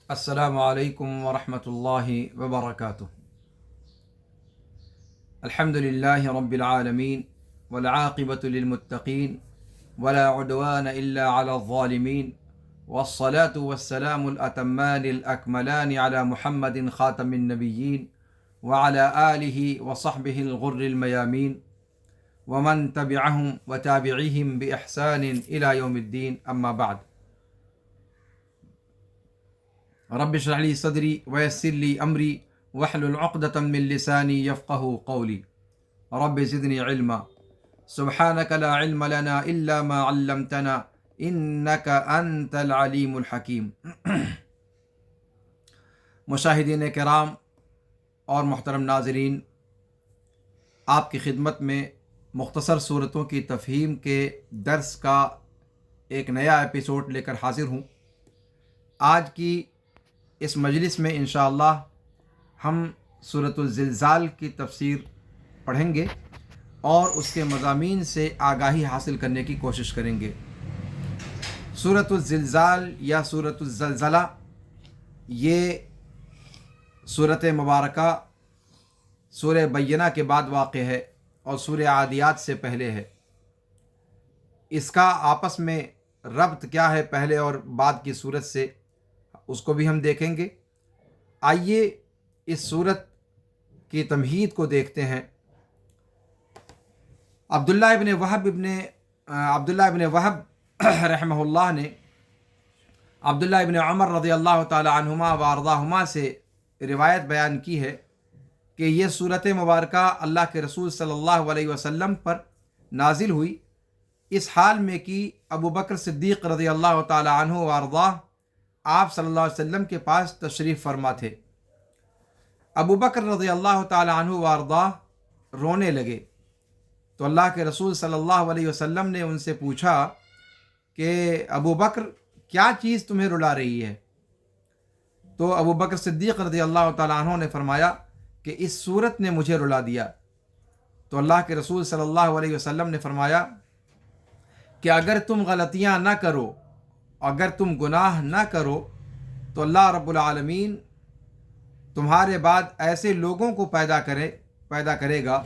السلام علیکم ورحمۃ اللہ وبرکاتہ۔ الحمد للہ رب العالمین والعاقبۃ للمتقین ولا عدوان الا علی الظالمین والصلاة والسلام الاتمان الاکملان علی محمد خاتم النبیین وعلی آلہ وصحبہ الغر المیامین ومن تبعہم وتابعیہم بإحسان الی یوم الدین، اما بعد۔ رب اشرح لي صدری ویسر لی امری واحلل عقدۃ من لسانی یفقہوا قولی۔ رب زدنی علما سبحانک لا علم لنا الا ما علمتنا انک انت العلیم الحکیم۔ مشاہدین کرام اور محترم ناظرین، آپ کی خدمت میں مختصر صورتوں کی تفہیم کے درس کا ایک نیا ایپیسوڈ لے کر حاضر ہوں۔ آج کی اس مجلس میں انشاءاللہ ہم سورۃ الزلزال کی تفسیر پڑھیں گے اور اس کے مضامین سے آگاہی حاصل کرنے کی کوشش کریں گے۔ سورۃ الزلزال یا سورۃ الزلزلہ یہ سورۃ مبارکہ سورہ بینہ کے بعد واقع ہے اور سورہ عادیات سے پہلے ہے۔ اس کا آپس میں ربط کیا ہے پہلے اور بعد کی صورت سے، اس کو بھی ہم دیکھیں گے۔ آئیے اس صورت کی تمہید کو دیکھتے ہیں۔ عبداللہ ابن وہب رحمہ اللہ نے عبداللہ ابن عمر رضی اللہ تعالی عنہما وارضاہما سے روایت بیان کی ہے کہ یہ صورت مبارکہ اللہ کے رسول صلی اللہ علیہ وسلم پر نازل ہوئی اس حال میں کہ ابو بکر صدیق رضی اللہ تعالی عنہ وارضاہ آپ صلی اللہ علیہ وسلم کے پاس تشریف فرما تھے۔ ابو بکر رضی اللہ تعالی عنہ وارضاہ رونے لگے تو اللہ کے رسول صلی اللہ علیہ وسلم نے ان سے پوچھا کہ ابو بکر کیا چیز تمہیں رلا رہی ہے؟ تو ابو بکر صدیق رضی اللہ تعالی عنہ نے فرمایا کہ اس صورت نے مجھے رلا دیا۔ تو اللہ کے رسول صلی اللہ علیہ وسلم نے فرمایا کہ اگر تم غلطیاں نہ کرو، اگر تم گناہ نہ کرو تو اللہ رب العالمین تمہارے بعد ایسے لوگوں کو پیدا کرے گا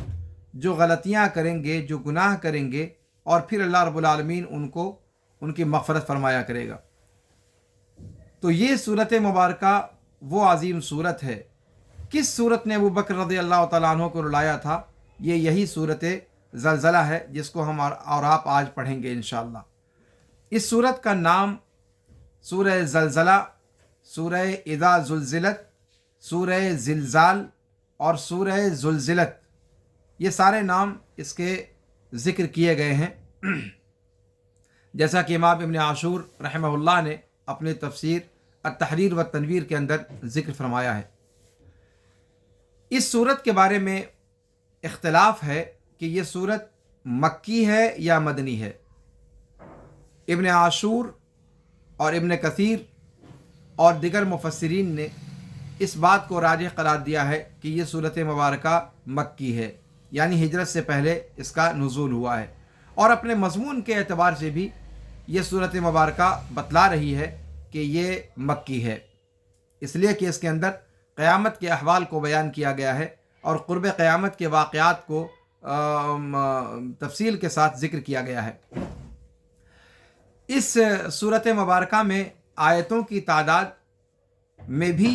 جو غلطیاں کریں گے، جو گناہ کریں گے، اور پھر اللہ رب العالمین ان کی مغفرت فرمایا کرے گا۔ تو یہ صورت مبارکہ وہ عظیم صورت ہے۔ کس صورت نے ابو بکر رضی اللہ تعالیٰ عنہ کو رلایا تھا؟ یہی صورت زلزلہ ہے جس کو ہم اور آپ آج پڑھیں گے انشاءاللہ۔ اس صورت کا نام سورہ زلزلہ، سورہ اذا زلزلت، سورہ زلزال اور سورہ زلزلت، یہ سارے نام اس کے ذکر کیے گئے ہیں، جیسا کہ امام ابن عاشور رحمہ اللہ نے اپنی تفسیر التحریر والتنویر کے اندر ذکر فرمایا ہے۔ اس صورت کے بارے میں اختلاف ہے کہ یہ صورت مکی ہے یا مدنی ہے۔ ابن عاشور اور ابن کثیر اور دیگر مفسرین نے اس بات کو راجح قرار دیا ہے کہ یہ صورت مبارکہ مکی ہے، یعنی ہجرت سے پہلے اس کا نزول ہوا ہے، اور اپنے مضمون کے اعتبار سے بھی یہ صورت مبارکہ بتلا رہی ہے کہ یہ مکی ہے، اس لیے کہ اس کے اندر قیامت کے احوال کو بیان کیا گیا ہے اور قرب قیامت کے واقعات کو تفصیل کے ساتھ ذکر کیا گیا ہے۔ اس صورت مبارکہ میں آیتوں کی تعداد میں بھی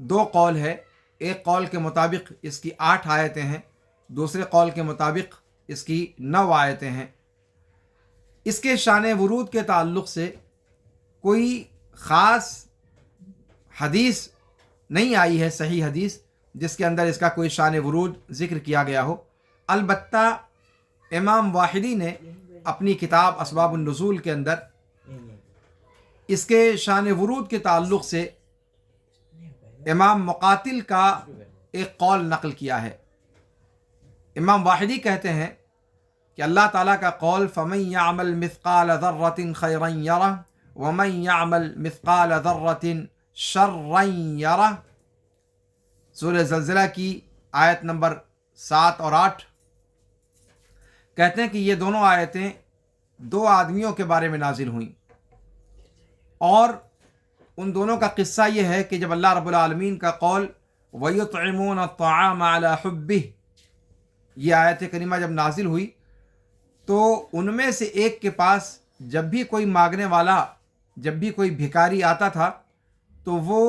دو قول ہے۔ ایک قول کے مطابق اس کی 8 آیتیں ہیں، دوسرے قول کے مطابق اس کی 9 آیتیں ہیں۔ اس کے شان ورود کے تعلق سے کوئی خاص حدیث نہیں آئی ہے، صحیح حدیث جس کے اندر اس کا کوئی شان ورود ذکر کیا گیا ہو۔ البتہ امام واحدی نے اپنی کتاب اسباب النزول کے اندر اس کے شان ورود کے تعلق سے امام مقاتل کا ایک قول نقل کیا ہے۔ امام واحدی کہتے ہیں کہ اللہ تعالیٰ کا قول فَمَن يَعْمَلْ مِثْقَالَ ذَرَّةٍ خَيْرًا يَرَهُ وَمَن يَعْمَلْ مِثْقَالَ ذَرَّةٍ شَرًّا يَرَهُ، سورہ زلزلہ کی آیت نمبر 7 اور 8 کہتے ہیں کہ یہ دونوں آیتیں 2 آدمیوں کے بارے میں نازل ہوئیں، اور ان دونوں کا قصہ یہ ہے کہ جب اللہ رب العالمین کا قول وَيُطْعِمُونَ الطَّعَامَ عَلَى حُبِّهِ یہ آیت کریمہ جب نازل ہوئی تو ان میں سے ایک کے پاس جب بھی کوئی مانگنے والا، جب بھی کوئی بھکاری آتا تھا تو وہ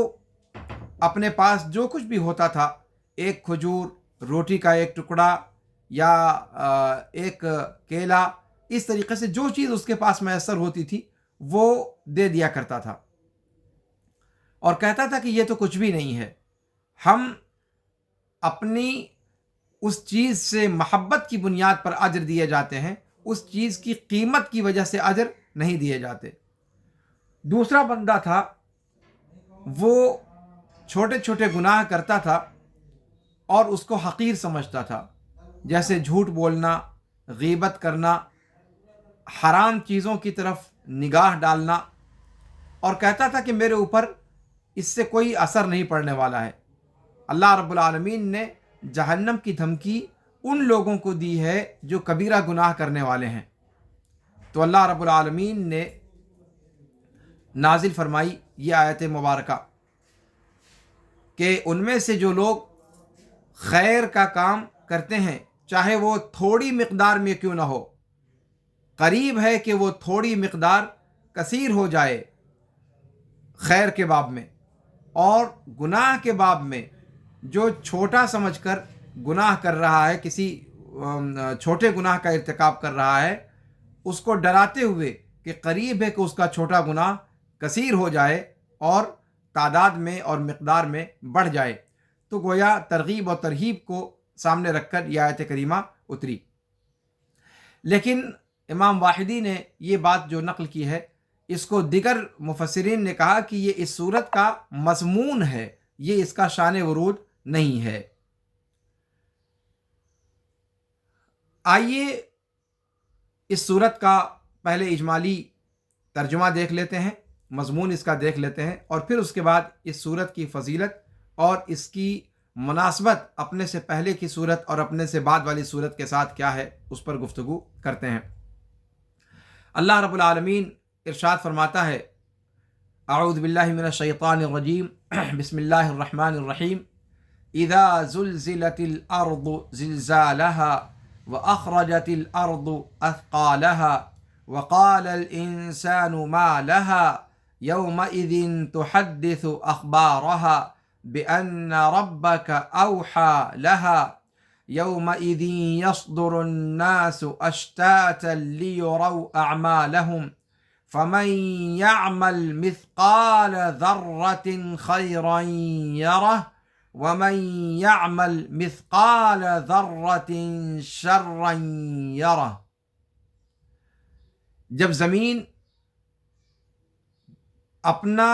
اپنے پاس جو کچھ بھی ہوتا تھا، ایک کھجور، روٹی کا ایک ٹکڑا یا ایک کیلا، اس طریقے سے جو چیز اس کے پاس میسر ہوتی تھی وہ دے دیا کرتا تھا، اور کہتا تھا کہ یہ تو کچھ بھی نہیں ہے، ہم اپنی اس چیز سے محبت کی بنیاد پر اجر دیے جاتے ہیں، اس چیز کی قیمت کی وجہ سے اجر نہیں دیے جاتے۔ دوسرا بندہ تھا، وہ چھوٹے چھوٹے گناہ کرتا تھا اور اس کو حقیر سمجھتا تھا، جیسے جھوٹ بولنا، غیبت کرنا، حرام چیزوں کی طرف نگاہ ڈالنا، اور کہتا تھا کہ میرے اوپر اس سے کوئی اثر نہیں پڑنے والا ہے۔ اللہ رب العالمین نے جہنم کی دھمکی ان لوگوں کو دی ہے جو کبیرہ گناہ کرنے والے ہیں، تو اللہ رب العالمین نے نازل فرمائی یہ آیت مبارکہ کہ ان میں سے جو لوگ خیر کا کام کرتے ہیں، چاہے وہ تھوڑی مقدار میں کیوں نہ ہو، قریب ہے کہ وہ تھوڑی مقدار کثیر ہو جائے خیر کے باب میں، اور گناہ کے باب میں جو چھوٹا سمجھ کر گناہ کر رہا ہے، کسی چھوٹے گناہ کا ارتکاب کر رہا ہے، اس کو ڈراتے ہوئے کہ قریب ہے کہ اس کا چھوٹا گناہ کثیر ہو جائے اور تعداد میں اور مقدار میں بڑھ جائے، تو گویا ترغیب اور ترہیب کو سامنے رکھ کر یہ آیت کریمہ اتری۔ لیکن امام واحدی نے یہ بات جو نقل کی ہے، اس کو دیگر مفسرین نے کہا کہ یہ اس صورت کا مضمون ہے، یہ اس کا شان ورود نہیں ہے۔ آئیے اس صورت کا پہلے اجمالی ترجمہ دیکھ لیتے ہیں، مضمون اس کا دیکھ لیتے ہیں، اور پھر اس کے بعد اس صورت کی فضیلت اور اس کی مناسبت اپنے سے پہلے کی صورت اور اپنے سے بعد والی صورت کے ساتھ کیا ہے اس پر گفتگو کرتے ہیں۔ اللہ رب العالمین ارشاد فرماتا ہے، اعوذ باللہ من الشیطان الرجیم، بسم اللہ الرحمن الرحیم، اذا زلزلت الارض زلزالها واخرجت الارض اثقالها وقال الانسان ما لها يومئذ تحدث اخبارها بان ربك اوحى لها يومئذ يصدر الناس اشتاتا ليروا اعمالهم فمن يعمل مثقال ذرة خيرا يره ومن يعمل مثقال ذرة شرا يره۔ جب زمین اپنا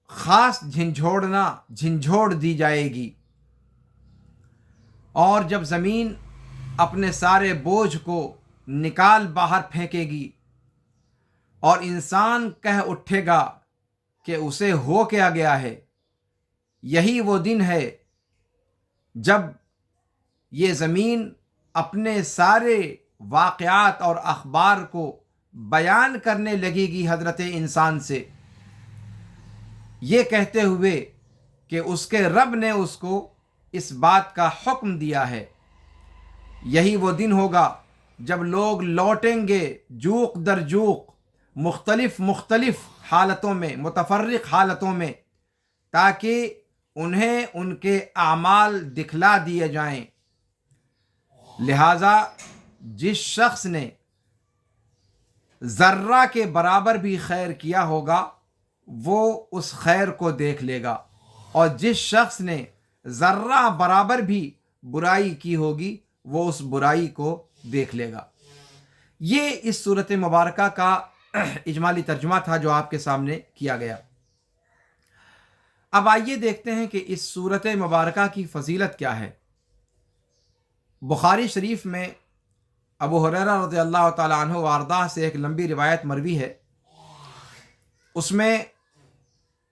خاص جھنجھوڑ دی جائے گی، اور جب زمین اپنے سارے بوجھ کو نکال باہر پھینکے گی اور انسان کہہ اٹھے گا کہ اسے ہو کیا گیا ہے، یہی وہ دن ہے جب یہ زمین اپنے سارے واقعات اور اخبار کو بیان کرنے لگے گی حضرت انسان سے، یہ کہتے ہوئے کہ اس کے رب نے اس کو اس بات کا حکم دیا ہے۔ یہی وہ دن ہوگا جب لوگ لوٹیں گے جوق در جوق، مختلف حالتوں میں، متفرق حالتوں میں، تاکہ انہیں ان کے اعمال دکھلا دیے جائیں۔ لہٰذا جس شخص نے ذرہ کے برابر بھی خیر کیا ہوگا وہ اس خیر کو دیکھ لے گا، اور جس شخص نے ذرہ برابر بھی برائی کی ہوگی وہ اس برائی کو دیکھ لے گا۔ یہ اس صورت مبارکہ کا اجمالی ترجمہ تھا جو آپ کے سامنے کیا گیا۔ اب آئیے دیکھتے ہیں کہ اس صورت مبارکہ کی فضیلت کیا ہے۔ بخاری شریف میں ابو ہریرہ رضی اللہ تعالیٰ عنہ وارضاہ سے ایک لمبی روایت مروی ہے، اس میں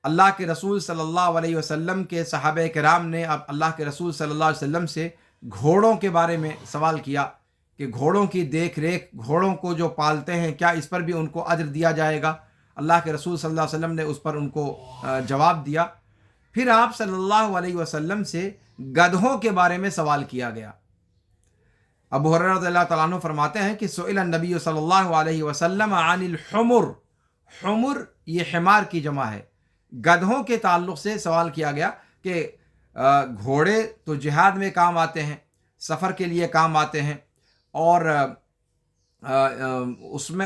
اللہ کے رسول صلی اللہ علیہ وسلم کے صحابہ کرام نے اب اللہ کے رسول صلی اللہ علیہ وسلم سے گھوڑوں کے بارے میں سوال کیا کہ گھوڑوں کی دیکھ ریکھ، گھوڑوں کو جو پالتے ہیں کیا اس پر بھی ان کو اجر دیا جائے گا؟ اللہ کے رسول صلی اللہ علیہ وسلم نے اس پر ان کو جواب دیا۔ پھر آپ صلی اللہ علیہ وسلم سے گدھوں کے بارے میں سوال کیا گیا۔ ابو ہریرہ رضی اللہ تعالیٰ عنہ فرماتے ہیں کہ سئل النبی صلی اللہ علیہ وسلم عن الحمر، حمر یہ حمار کی جمع ہے، گدھوں کے تعلق سے سوال کیا گیا کہ گھوڑے تو جہاد میں کام آتے ہیں، سفر کے لیے کام آتے ہیں، اور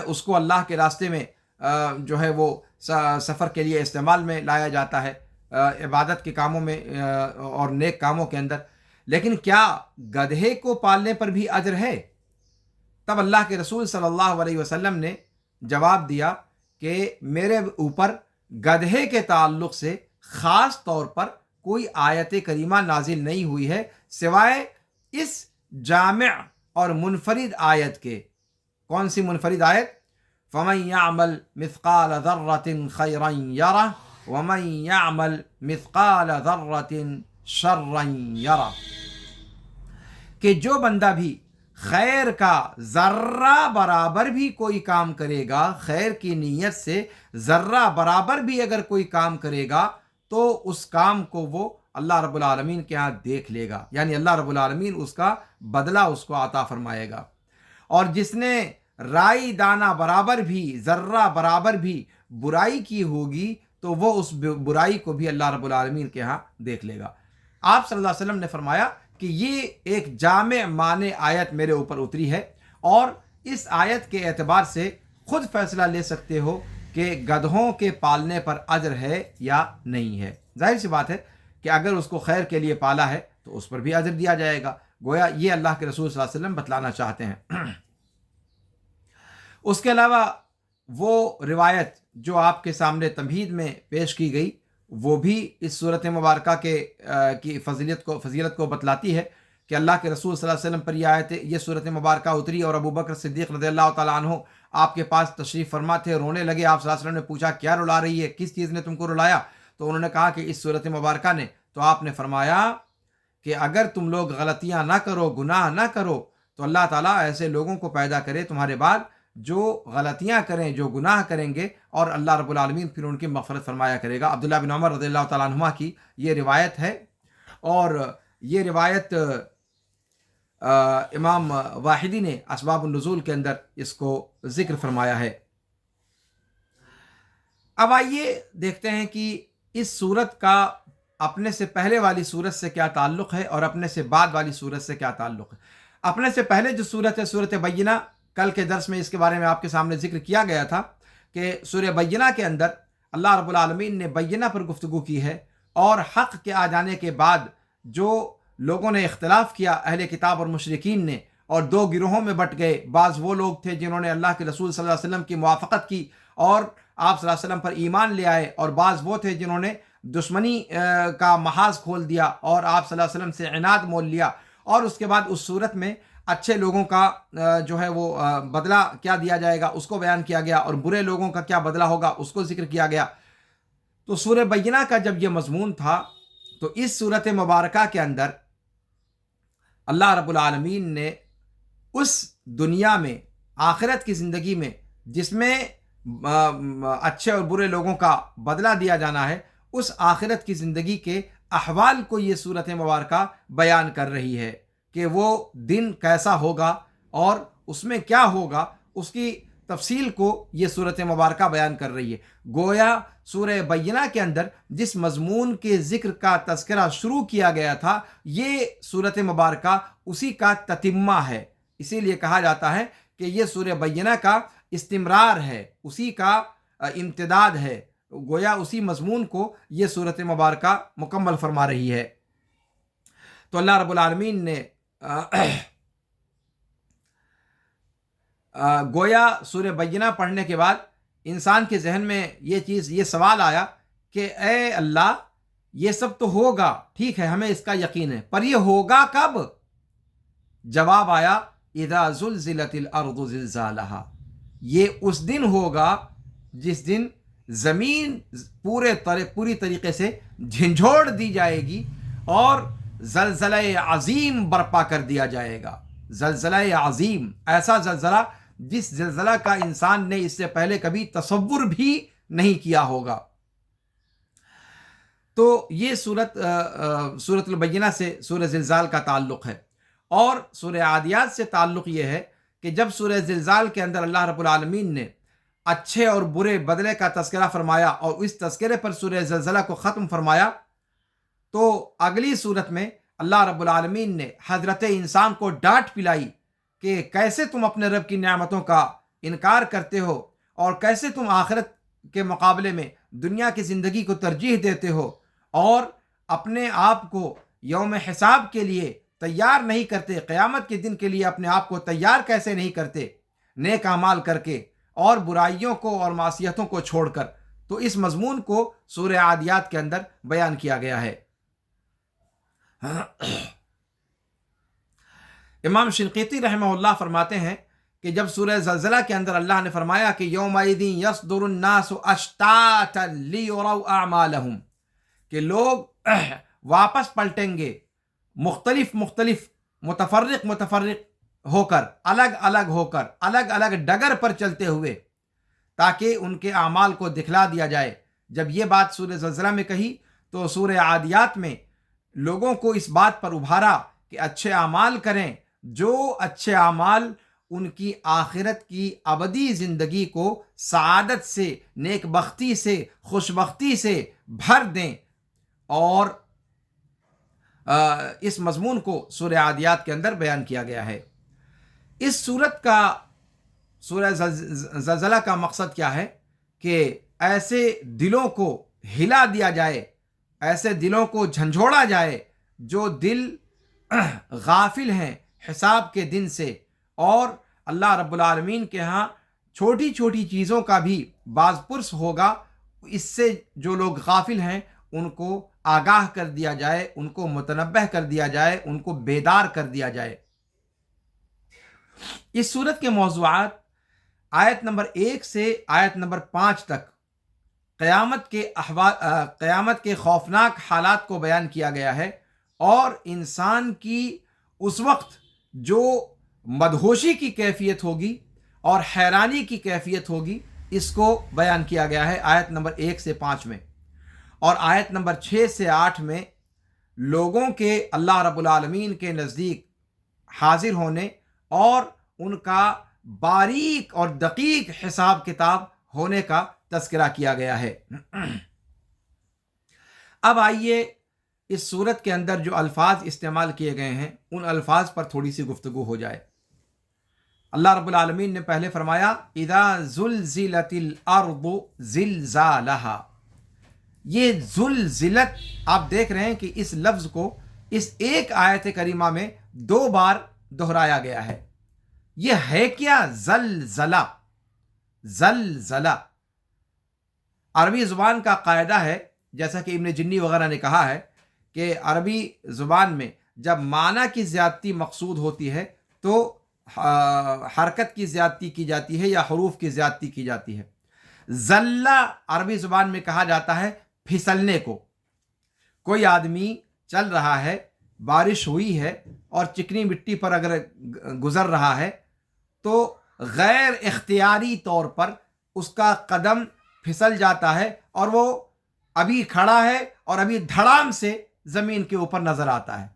اس کو اللہ کے راستے میں جو ہے وہ سفر کے لیے استعمال میں لایا جاتا ہے، عبادت کے کاموں میں اور نیک کاموں کے اندر، لیکن کیا گدھے کو پالنے پر بھی اجر ہے؟ تب اللہ کے رسول صلی اللہ علیہ وسلم نے جواب دیا کہ میرے اوپر گدھے کے تعلق سے خاص طور پر کوئی آیت کریمہ نازل نہیں ہوئی ہے سوائے اس جامع اور منفرد آیت کے۔ کون سی منفرد آیت؟ فَمَن يَعْمَلْ مِثْقَالَ ذَرَّةٍ خَيْرًا يَرَهُ وَمَن يَعْمَلْ مِثْقَالَ ذَرَّةٍ شَرًّا يَرَهُ، کہ جو بندہ بھی خیر کا ذرہ برابر بھی کوئی کام کرے گا، خیر کی نیت سے ذرہ برابر بھی اگر کوئی کام کرے گا تو اس کام کو وہ اللہ رب العالمین کے ہاں دیکھ لے گا، یعنی اللہ رب العالمین اس کا بدلہ اس کو عطا فرمائے گا۔ اور جس نے رائی دانہ برابر بھی، ذرہ برابر بھی برائی کی ہوگی تو وہ اس برائی کو بھی اللہ رب العالمین کے ہاں دیکھ لے گا۔ آپ صلی اللہ علیہ وسلم نے فرمایا کہ یہ ایک جامع معنی آیت میرے اوپر اتری ہے، اور اس آیت کے اعتبار سے خود فیصلہ لے سکتے ہو کہ گدھوں کے پالنے پر اجر ہے یا نہیں ہے۔ ظاہر سی بات ہے کہ اگر اس کو خیر کے لیے پالا ہے تو اس پر بھی اجر دیا جائے گا، گویا یہ اللہ کے رسول صلی اللہ علیہ وسلم بتلانا چاہتے ہیں۔ اس کے علاوہ وہ روایت جو آپ کے سامنے تمہید میں پیش کی گئی وہ بھی اس صورت مبارکہ کی فضیلت کو بتلاتی ہے کہ اللہ کے رسول صلی اللہ علیہ وسلم پر یہ صورت مبارکہ اتری، اور ابو بکر صدیق رضی اللہ تعالیٰ عنہ آپ کے پاس تشریف فرما تھے، رونے لگے۔ آپ صلی اللہ علیہ وسلم نے پوچھا کیا رلا رہی ہے، کس چیز نے تم کو رلایا؟ تو انہوں نے کہا کہ اس صورت مبارکہ نے۔ تو آپ نے فرمایا کہ اگر تم لوگ غلطیاں نہ کرو، گناہ نہ کرو، تو اللہ تعالیٰ ایسے لوگوں کو پیدا کرے تمہارے بعد جو غلطیاں کریں، جو گناہ کریں گے، اور اللہ رب العالمین پھر ان کی مغفرت فرمایا کرے گا۔ عبداللہ بن عمر رضی اللہ تعالیٰ عنہما کی یہ روایت ہے، اور یہ روایت امام واحدی نے اسباب النزول کے اندر اس کو ذکر فرمایا ہے۔ اب آئیے دیکھتے ہیں کہ اس صورت کا اپنے سے پہلے والی صورت سے کیا تعلق ہے اور اپنے سے بعد والی صورت سے کیا تعلق ہے۔ اپنے سے پہلے جو صورت ہے سورۃ بینہ، کل کے درس میں اس کے بارے میں آپ کے سامنے ذکر کیا گیا تھا کہ سورہ بینہ کے اندر اللہ رب العالمین نے بینہ پر گفتگو کی ہے، اور حق کے آ جانے کے بعد جو لوگوں نے اختلاف کیا، اہل کتاب اور مشرکین نے، اور دو گروہوں میں بٹ گئے۔ بعض وہ لوگ تھے جنہوں نے اللہ کے رسول صلی اللہ علیہ وسلم کی موافقت کی اور آپ صلی اللہ علیہ وسلم پر ایمان لے آئے، اور بعض وہ تھے جنہوں نے دشمنی کا محاذ کھول دیا اور آپ صلی اللہ علیہ وسلم سے عناد مول لیا۔ اور اس کے بعد اس صورت میں اچھے لوگوں کا جو ہے وہ بدلہ کیا دیا جائے گا اس کو بیان کیا گیا، اور برے لوگوں کا کیا بدلہ ہوگا اس کو ذکر کیا گیا۔ تو سورہ بینہ کا جب یہ مضمون تھا تو اس صورت مبارکہ کے اندر اللہ رب العالمین نے اس دنیا میں، آخرت کی زندگی میں، جس میں اچھے اور برے لوگوں کا بدلہ دیا جانا ہے، اس آخرت کی زندگی کے احوال کو یہ صورت مبارکہ بیان کر رہی ہے کہ وہ دن کیسا ہوگا اور اس میں کیا ہوگا، اس کی تفصیل کو یہ صورت مبارکہ بیان کر رہی ہے۔ گویا سورہ بینہ کے اندر جس مضمون کے ذکر کا تذکرہ شروع کیا گیا تھا، یہ صورت مبارکہ اسی کا تتمہ ہے، اسی لیے کہا جاتا ہے کہ یہ سورہ بینہ کا استمرار ہے، اسی کا امتداد ہے، گویا اسی مضمون کو یہ صورت مبارکہ مکمل فرما رہی ہے۔ تو اللہ رب العالمین نے گویا سورہ بینہ پڑھنے کے بعد انسان کے ذہن میں یہ سوال آیا کہ اے اللہ، یہ سب تو ہوگا، ٹھیک ہے، ہمیں اس کا یقین ہے، پر یہ ہوگا کب؟ جواب آیا اذا زلزلت الارض زلزالها، یہ اس دن ہوگا جس دن زمین پوری طریقے سے جھنجھوڑ دی جائے گی اور زلزلہ عظیم برپا کر دیا جائے گا۔ زلزلہ عظیم، ایسا زلزلہ جس زلزلہ کا انسان نے اس سے پہلے کبھی تصور بھی نہیں کیا ہوگا۔ تو یہ سورۃ البینہ سے سورہ زلزال کا تعلق ہے، اور سورہ عادیات سے تعلق یہ ہے کہ جب سورہ زلزال کے اندر اللہ رب العالمین نے اچھے اور برے بدلے کا تذکرہ فرمایا اور اس تذکرے پر سورہ زلزلہ کو ختم فرمایا، تو اگلی صورت میں اللہ رب العالمین نے حضرت انسان کو ڈانٹ پلائی کہ کیسے تم اپنے رب کی نعمتوں کا انکار کرتے ہو، اور کیسے تم آخرت کے مقابلے میں دنیا کی زندگی کو ترجیح دیتے ہو، اور اپنے آپ کو یوم حساب کے لیے تیار نہیں کرتے، قیامت کے دن کے لیے اپنے آپ کو تیار کیسے نہیں کرتے نیک اعمال کر کے اور برائیوں کو اور معصیتوں کو چھوڑ کر۔ تو اس مضمون کو سورہ عادیات کے اندر بیان کیا گیا ہے۔ امام شنقیطی رحمہ اللہ فرماتے ہیں کہ جب سورہ زلزلہ کے اندر اللہ نے فرمایا کہ یومئذ یصدر الناس اشتاتا لیروا اعمالہم، کہ لوگ واپس پلٹیں گے مختلف متفرق ہو کر، الگ الگ ڈگر پر چلتے ہوئے، تاکہ ان کے اعمال کو دکھلا دیا جائے۔ جب یہ بات سورہ زلزلہ میں کہی تو سورہ عادیات میں لوگوں کو اس بات پر ابھارا کہ اچھے اعمال کریں، جو اچھے اعمال ان کی آخرت کی ابدی زندگی کو سعادت سے، نیک بختی سے، خوش بختی سے بھر دیں۔ اور اس مضمون کو سورہ عادیات کے اندر بیان کیا گیا ہے۔ اس سورت کا، سورہ زلزلہ کا مقصد کیا ہے کہ ایسے دلوں کو ہلا دیا جائے، ایسے دلوں کو جھنجھوڑا جائے جو دل غافل ہیں حساب کے دن سے، اور اللہ رب العالمین کے ہاں چھوٹی چھوٹی چیزوں کا بھی باز پرس ہوگا۔ اس سے جو لوگ غافل ہیں ان کو آگاہ کر دیا جائے، ان کو متنبہ کر دیا جائے، ان کو بیدار کر دیا جائے۔ اس سورت کے موضوعات آیت نمبر 1 سے آیت نمبر 5 تک قیامت کے خوفناک حالات کو بیان کیا گیا ہے، اور انسان کی اس وقت جو مدہوشی کی کیفیت ہوگی اور حیرانی کی کیفیت ہوگی، اس کو بیان کیا گیا ہے آیت نمبر 1 سے 5 میں۔ اور آیت نمبر 6 سے 8 میں لوگوں کے اللہ رب العالمین کے نزدیک حاضر ہونے اور ان کا باریک اور دقیق حساب کتاب ہونے کا تذکرہ کیا گیا ہے۔ اب آئیے اس صورت کے اندر جو الفاظ استعمال کیے گئے ہیں ان الفاظ پر تھوڑی سی گفتگو ہو جائے۔ اللہ رب العالمین نے پہلے فرمایا اذا زلزلت الارض زلزالہا۔ یہ زلزلت، آپ دیکھ رہے ہیں کہ اس لفظ کو اس ایک آیت کریمہ میں 2 بار دہرایا گیا ہے۔ یہ ہے کیا؟ زلزلہ۔ زلزلہ عربی زبان کا قاعدہ ہے، جیسا کہ ابن جنی وغیرہ نے کہا ہے کہ عربی زبان میں جب معنی کی زیادتی مقصود ہوتی ہے تو حرکت کی زیادتی کی جاتی ہے یا حروف کی زیادتی کی جاتی ہے۔ زلہ عربی زبان میں کہا جاتا ہے پھسلنے کو۔ کوئی آدمی چل رہا ہے، بارش ہوئی ہے اور چکنی مٹی پر اگر گزر رہا ہے تو غیر اختیاری طور پر اس کا قدم پھسل جاتا ہے، اور وہ ابھی کھڑا ہے اور ابھی دھڑام سے زمین کے اوپر نظر آتا ہے۔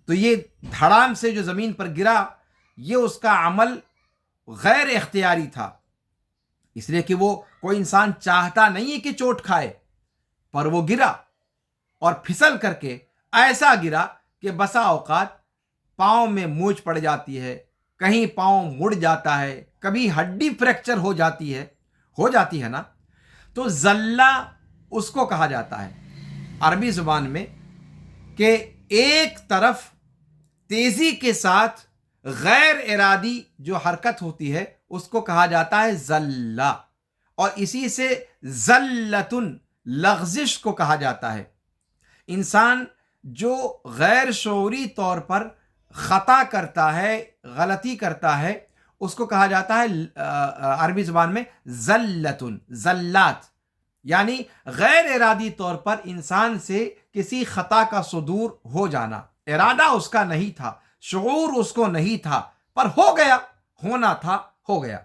تو یہ دھڑام سے جو زمین پر گرا، یہ اس کا عمل غیر اختیاری تھا، اس لیے کہ وہ کوئی انسان چاہتا نہیں ہے کہ چوٹ کھائے، پر وہ گرا اور پھسل کر کے ایسا گرا کہ بسا اوقات پاؤں میں موچ پڑ جاتی ہے، کہیں پاؤں مڑ جاتا ہے، کبھی ہڈی فریکچر ہو جاتی ہے نا۔ تو زلہ اس کو کہا جاتا ہے عربی زبان میں کہ ایک طرف تیزی کے ساتھ غیر ارادی جو حرکت ہوتی ہے اس کو کہا جاتا ہے زلہ، اور اسی سے زلتن لغزش کو کہا جاتا ہے۔ انسان جو غیر شعوری طور پر خطا کرتا ہے، غلطی کرتا ہے، اس کو کہا جاتا ہے عربی زبان میں زلتن، زلات، یعنی غیر ارادی طور پر انسان سے کسی خطا کا صدور ہو جانا۔ ارادہ اس کا نہیں تھا، شعور اس کو نہیں تھا، پر ہو گیا، ہونا تھا، ہو گیا۔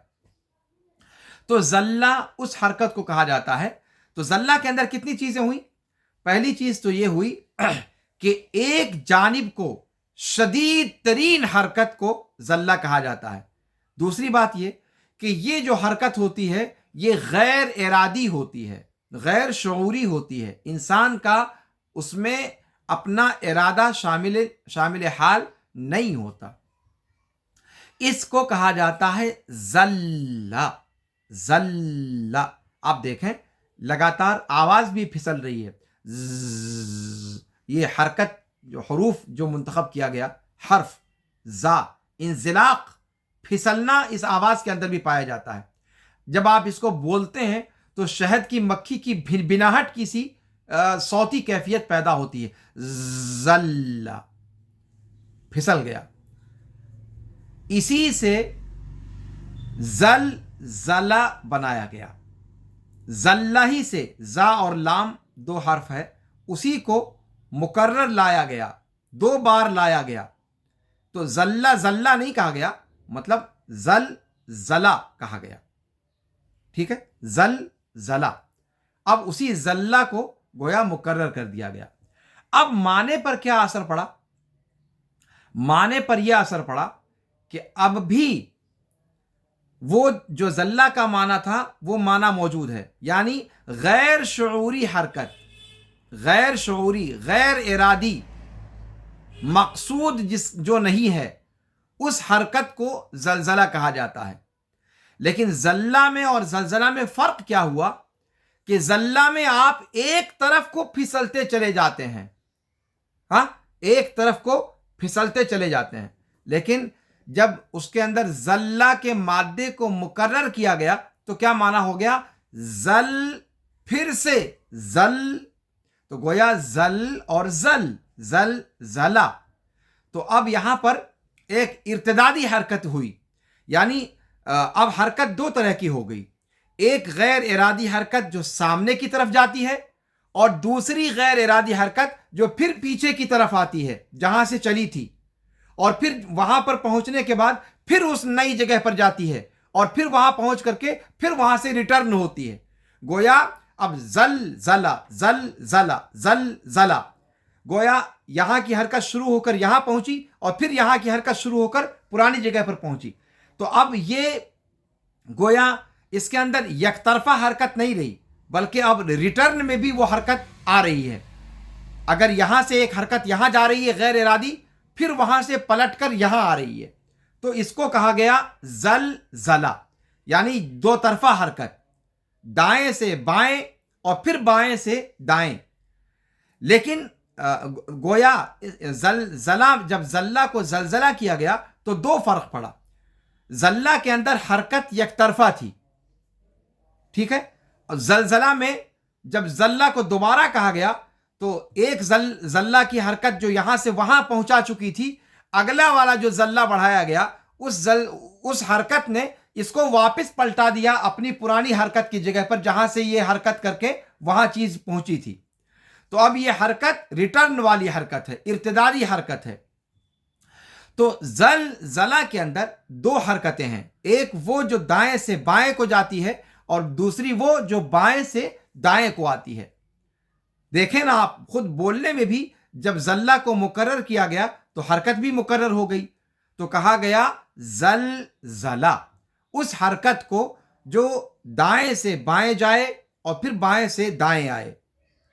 تو زلہ اس حرکت کو کہا جاتا ہے. تو زلہ کے اندر کتنی چیزیں ہوئی؟ پہلی چیز تو یہ ہوئی کہ ایک جانب کو شدید ترین حرکت کو زلہ کہا جاتا ہے. دوسری بات یہ کہ یہ جو حرکت ہوتی ہے یہ غیر ارادی ہوتی ہے، غیر شعوری ہوتی ہے، انسان کا اس میں اپنا ارادہ شامل حال نہیں ہوتا. اس کو کہا جاتا ہے زلہ. زلہ آپ دیکھیں لگاتار آواز بھی پھسل رہی ہے. یہ حرکت جو حروف جو منتخب کیا گیا، حرف زا، انزلاق، پھسلنا اس آواز کے اندر بھی پایا جاتا ہے. جب آپ اس کو بولتے ہیں تو شہد کی مکھی کی بناہٹ کی سی صوتی کیفیت پیدا ہوتی ہے. زلہ، پھسل گیا. اسی سے زلزلہ بنایا گیا. زلہ ہی سے زا اور لام دو حرف ہے، اسی کو مکرر لایا گیا، 2 بار لایا گیا. تو زلہ زلہ نہیں کہا گیا، مطلب زلزلہ کہا گیا. ٹھیک ہے، زلزلہ. اب اسی زلہ کو گویا مکرر کر دیا گیا. اب معنی پر کیا اثر پڑا؟ معنی پر یہ اثر پڑا کہ اب بھی وہ جو زلہ کا معنی تھا وہ معنی موجود ہے، یعنی غیر شعوری حرکت، غیر شعوری، غیر ارادی، مقصود جو نہیں ہے، اس حرکت کو زلزلہ کہا جاتا ہے. لیکن زلہ میں اور زلزلہ میں فرق کیا ہوا کہ زلہ میں آپ ایک طرف کو پھسلتے چلے جاتے ہیں، ہاں، ایک طرف کو پھسلتے چلے جاتے ہیں. لیکن جب اس کے اندر زلہ کے مادے کو مکرر کیا گیا تو کیا معنی ہو گیا؟ زل، پھر سے زل. تو گویا زل اور زلزلہ. تو اب یہاں پر ایک ارتدادی حرکت ہوئی، یعنی اب حرکت 2 طرح کی ہو گئی. ایک غیر ارادی حرکت جو سامنے کی طرف جاتی ہے، اور دوسری غیر ارادی حرکت جو پھر پیچھے کی طرف آتی ہے جہاں سے چلی تھی، اور پھر وہاں پر پہنچنے کے بعد پھر اس نئی جگہ پر جاتی ہے، اور پھر وہاں پہنچ کر کے پھر وہاں سے ریٹرن ہوتی ہے. گویا اب زلزلہ زلزلہ زلزلہ، گویا یہاں کی حرکت شروع ہو کر یہاں پہنچی، اور پھر یہاں کی حرکت شروع ہو کر پرانی جگہ پر پہنچی. تو اب یہ گویا اس کے اندر یک طرفہ حرکت نہیں رہی، بلکہ اب ریٹرن میں بھی وہ حرکت آ رہی ہے. اگر یہاں سے ایک حرکت یہاں جا رہی ہے غیر ارادی، پھر وہاں سے پلٹ کر یہاں آ رہی ہے، تو اس کو کہا گیا زلزلہ، یعنی 2 طرفہ حرکت، دائیں سے بائیں اور پھر بائیں سے دائیں. لیکن گویا زلزلہ، جب زلہ کو زلزلہ کیا گیا تو 2 فرق پڑا. زلہ کے اندر حرکت یک طرفہ تھی، ٹھیک ہے، اور زلزلہ میں جب زلہ کو دوبارہ کہا گیا تو ایک زلہ کی حرکت جو یہاں سے وہاں پہنچا چکی تھی، اگلا والا جو زلہ بڑھایا گیا اس حرکت نے اس کو واپس پلٹا دیا اپنی پرانی حرکت کی جگہ پر، جہاں سے یہ حرکت کر کے وہاں چیز پہنچی تھی. تو اب یہ حرکت ریٹرن والی حرکت ہے، ارتدادی حرکت ہے. تو زلزلہ کے اندر 2 حرکتیں ہیں، ایک وہ جو دائیں سے بائیں کو جاتی ہے، اور دوسری وہ جو بائیں سے دائیں کو آتی ہے. دیکھیں نا آپ خود بولنے میں بھی جب زلہ کو مکرر کیا گیا تو حرکت بھی مکرر ہو گئی، تو کہا گیا زلزلہ، اس حرکت کو جو دائیں سے بائیں جائے اور پھر بائیں سے دائیں آئے.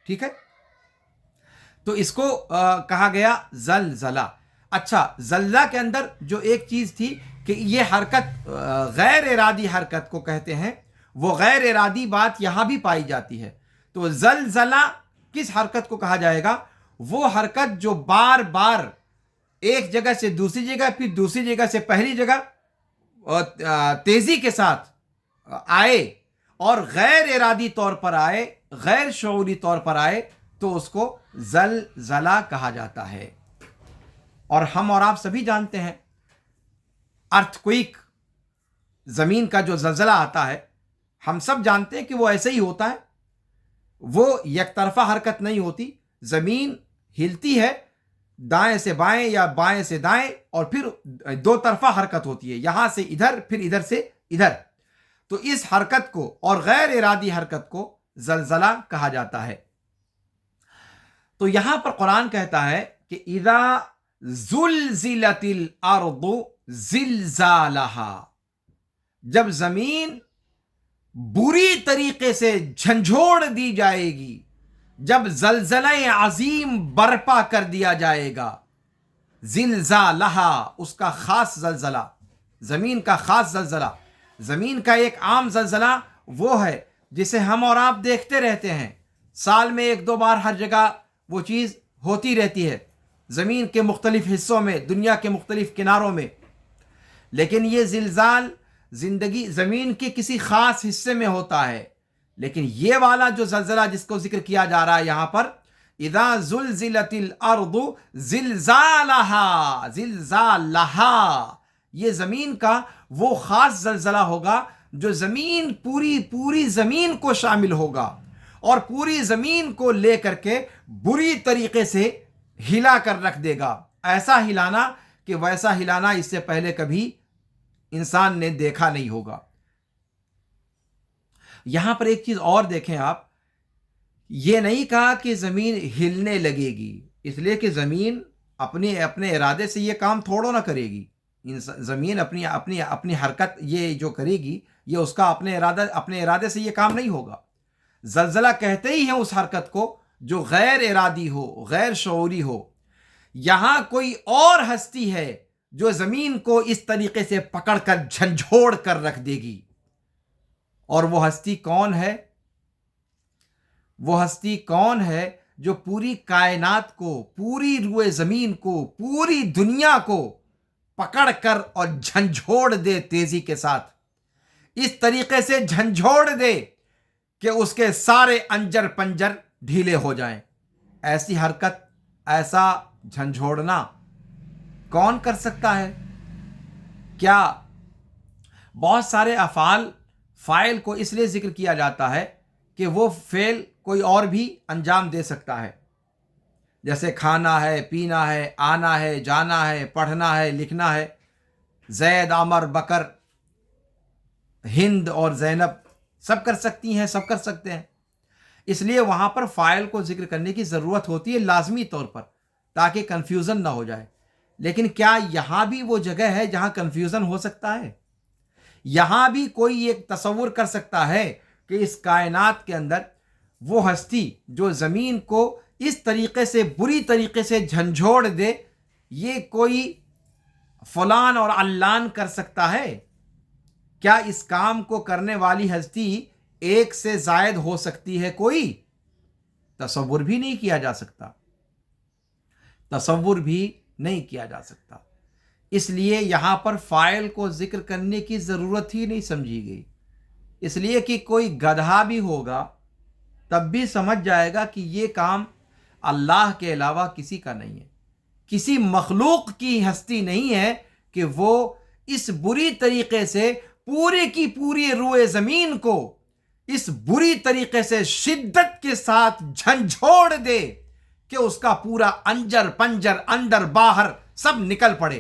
ٹھیک ہے، تو اس کو کہا گیا زلزلہ. اچھا، زلزلہ کے اندر جو ایک چیز تھی کہ یہ حرکت غیر ارادی حرکت کو کہتے ہیں، وہ غیر ارادی بات یہاں بھی پائی جاتی ہے. تو زلزلہ کس حرکت کو کہا جائے گا؟ وہ حرکت جو بار بار ایک جگہ سے دوسری جگہ، پھر دوسری جگہ سے پہلی جگہ تیزی کے ساتھ آئے اور غیر ارادی طور پر آئے، غیر شعوری طور پر آئے، تو اس کو زلزلہ کہا جاتا ہے. اور ہم اور آپ سبھی جانتے ہیں ارتھ کوئک، زمین کا جو زلزلہ آتا ہے، ہم سب جانتے ہیں کہ وہ ایسے ہی ہوتا ہے، وہ یک طرفہ حرکت نہیں ہوتی. زمین ہلتی ہے دائیں سے بائیں یا بائیں سے دائیں، اور پھر 2 طرفہ حرکت ہوتی ہے، یہاں سے ادھر پھر ادھر سے ادھر. تو اس حرکت کو اور غیر ارادی حرکت کو زلزلہ کہا جاتا ہے۔ تو یہاں پر قرآن کہتا ہے کہ اذا زلزلت الارض زلزالہا، جب زمین بری طریقے سے جھنجھوڑ دی جائے گی، جب زلزلہ عظیم برپا کر دیا جائے گا، زلزالہا اس کا خاص زلزلہ، زمین کا خاص زلزلہ۔ زمین کا ایک عام زلزلہ وہ ہے جسے ہم اور آپ دیکھتے رہتے ہیں، سال میں ایک دو بار ہر جگہ وہ چیز ہوتی رہتی ہے زمین کے مختلف حصوں میں، دنیا کے مختلف کناروں میں۔ لیکن یہ زلزال زمین کے کسی خاص حصے میں ہوتا ہے، لیکن یہ والا جو زلزلہ جس کو ذکر کیا جا رہا ہے یہاں پر، اذا زلزلت الارض زلزالہا، زلزالہا، یہ زمین کا وہ خاص زلزلہ ہوگا جو زمین پوری زمین کو شامل ہوگا اور پوری زمین کو لے کر کے بری طریقے سے ہلا کر رکھ دے گا۔ ایسا ہلانا کہ ویسا ہلانا اس سے پہلے کبھی انسان نے دیکھا نہیں ہوگا۔ یہاں پر ایک چیز اور دیکھیں آپ، یہ نہیں کہا کہ زمین ہلنے لگے گی، اس لیے کہ زمین اپنے ارادے سے یہ کام تھوڑو نہ کرے گی۔ زمین اپنی حرکت یہ جو کرے گی، یہ اس کا اپنے ارادے سے یہ کام نہیں ہوگا۔ زلزلہ کہتے ہی ہیں اس حرکت کو جو غیر ارادی ہو، غیر شعوری ہو۔ یہاں کوئی اور ہستی ہے جو زمین کو اس طریقے سے پکڑ کر جھنجھوڑ کر رکھ دے گی، اور وہ ہستی کون ہے؟ وہ ہستی کون ہے جو پوری کائنات کو، پوری روئے زمین کو، پوری دنیا کو پکڑ کر اور جھنجھوڑ دے، تیزی کے ساتھ اس طریقے سے جھنجھوڑ دے کہ اس کے سارے انجر پنجر ڈھیلے ہو جائیں۔ ایسی حرکت، ایسا جھنجھوڑنا کون کر سکتا ہے؟ کیا بہت سارے افعال فاعل کو اس لیے ذکر کیا جاتا ہے کہ وہ فعل کوئی اور بھی انجام دے سکتا ہے، جیسے کھانا ہے، پینا ہے، آنا ہے، جانا ہے، پڑھنا ہے، لکھنا ہے۔ زید، عمر، بکر، ہند اور زینب سب کر سکتی ہیں، سب کر سکتے ہیں۔ اس لیے وہاں پر فاعل کو ذکر کرنے کی ضرورت ہوتی ہے لازمی طور پر، تاکہ کنفیوژن نہ ہو جائے۔ لیکن کیا یہاں بھی وہ جگہ ہے جہاں کنفیوژن ہو سکتا ہے؟ یہاں بھی کوئی ایک تصور کر سکتا ہے کہ اس کائنات کے اندر وہ ہستی جو زمین کو اس طریقے سے، بری طریقے سے جھنجھوڑ دے، یہ کوئی فلان اور علان کر سکتا ہے؟ کیا اس کام کو کرنے والی ہستی ایک سے زائد ہو سکتی ہے؟ کوئی تصور بھی نہیں کیا جا سکتا، تصور بھی نہیں کیا جا سکتا۔ اس لیے یہاں پر فاعل کو ذکر کرنے کی ضرورت ہی نہیں سمجھی گئی، اس لیے کہ کوئی گدھا بھی ہوگا تب بھی سمجھ جائے گا کہ یہ کام اللہ کے علاوہ کسی کا نہیں ہے، کسی مخلوق کی ہستی نہیں ہے کہ وہ اس بری طریقے سے پوری کی پوری روئے زمین کو اس بری طریقے سے شدت کے ساتھ جھنجھوڑ دے کہ اس کا پورا انجر پنجر، اندر باہر سب نکل پڑے،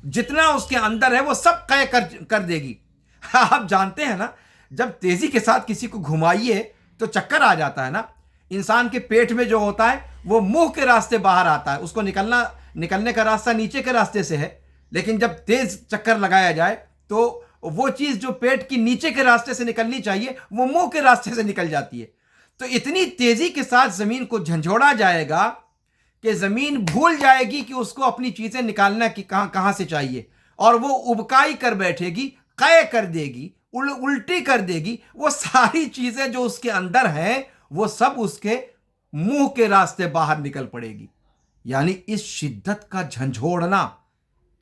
جتنا اس کے اندر ہے وہ سب قے کر دے گی۔ آپ جانتے ہیں نا، جب تیزی کے ساتھ کسی کو گھمائیے تو چکر آ جاتا ہے نا۔ انسان کے پیٹ میں جو ہوتا ہے وہ منہ کے راستے باہر آتا ہے، اس کو نکلنے کا راستہ نیچے کے راستے سے ہے، لیکن جب تیز چکر لگایا جائے تو وہ چیز جو پیٹ کی نیچے کے راستے سے نکلنی چاہیے وہ منہ کے راستے سے نکل جاتی ہے۔ تو اتنی تیزی کے ساتھ زمین کو جھنجھوڑا جائے گا کہ زمین بھول جائے گی کہ اس کو اپنی چیزیں نکالنا کی کہاں سے چاہیے، اور وہ ابکائی کر بیٹھے گی، قے کر دے گی، الٹی کر دے گی۔ وہ ساری چیزیں جو اس کے اندر ہیں وہ سب اس کے منہ کے راستے باہر نکل پڑے گی۔ یعنی اس شدت کا جھنجھوڑنا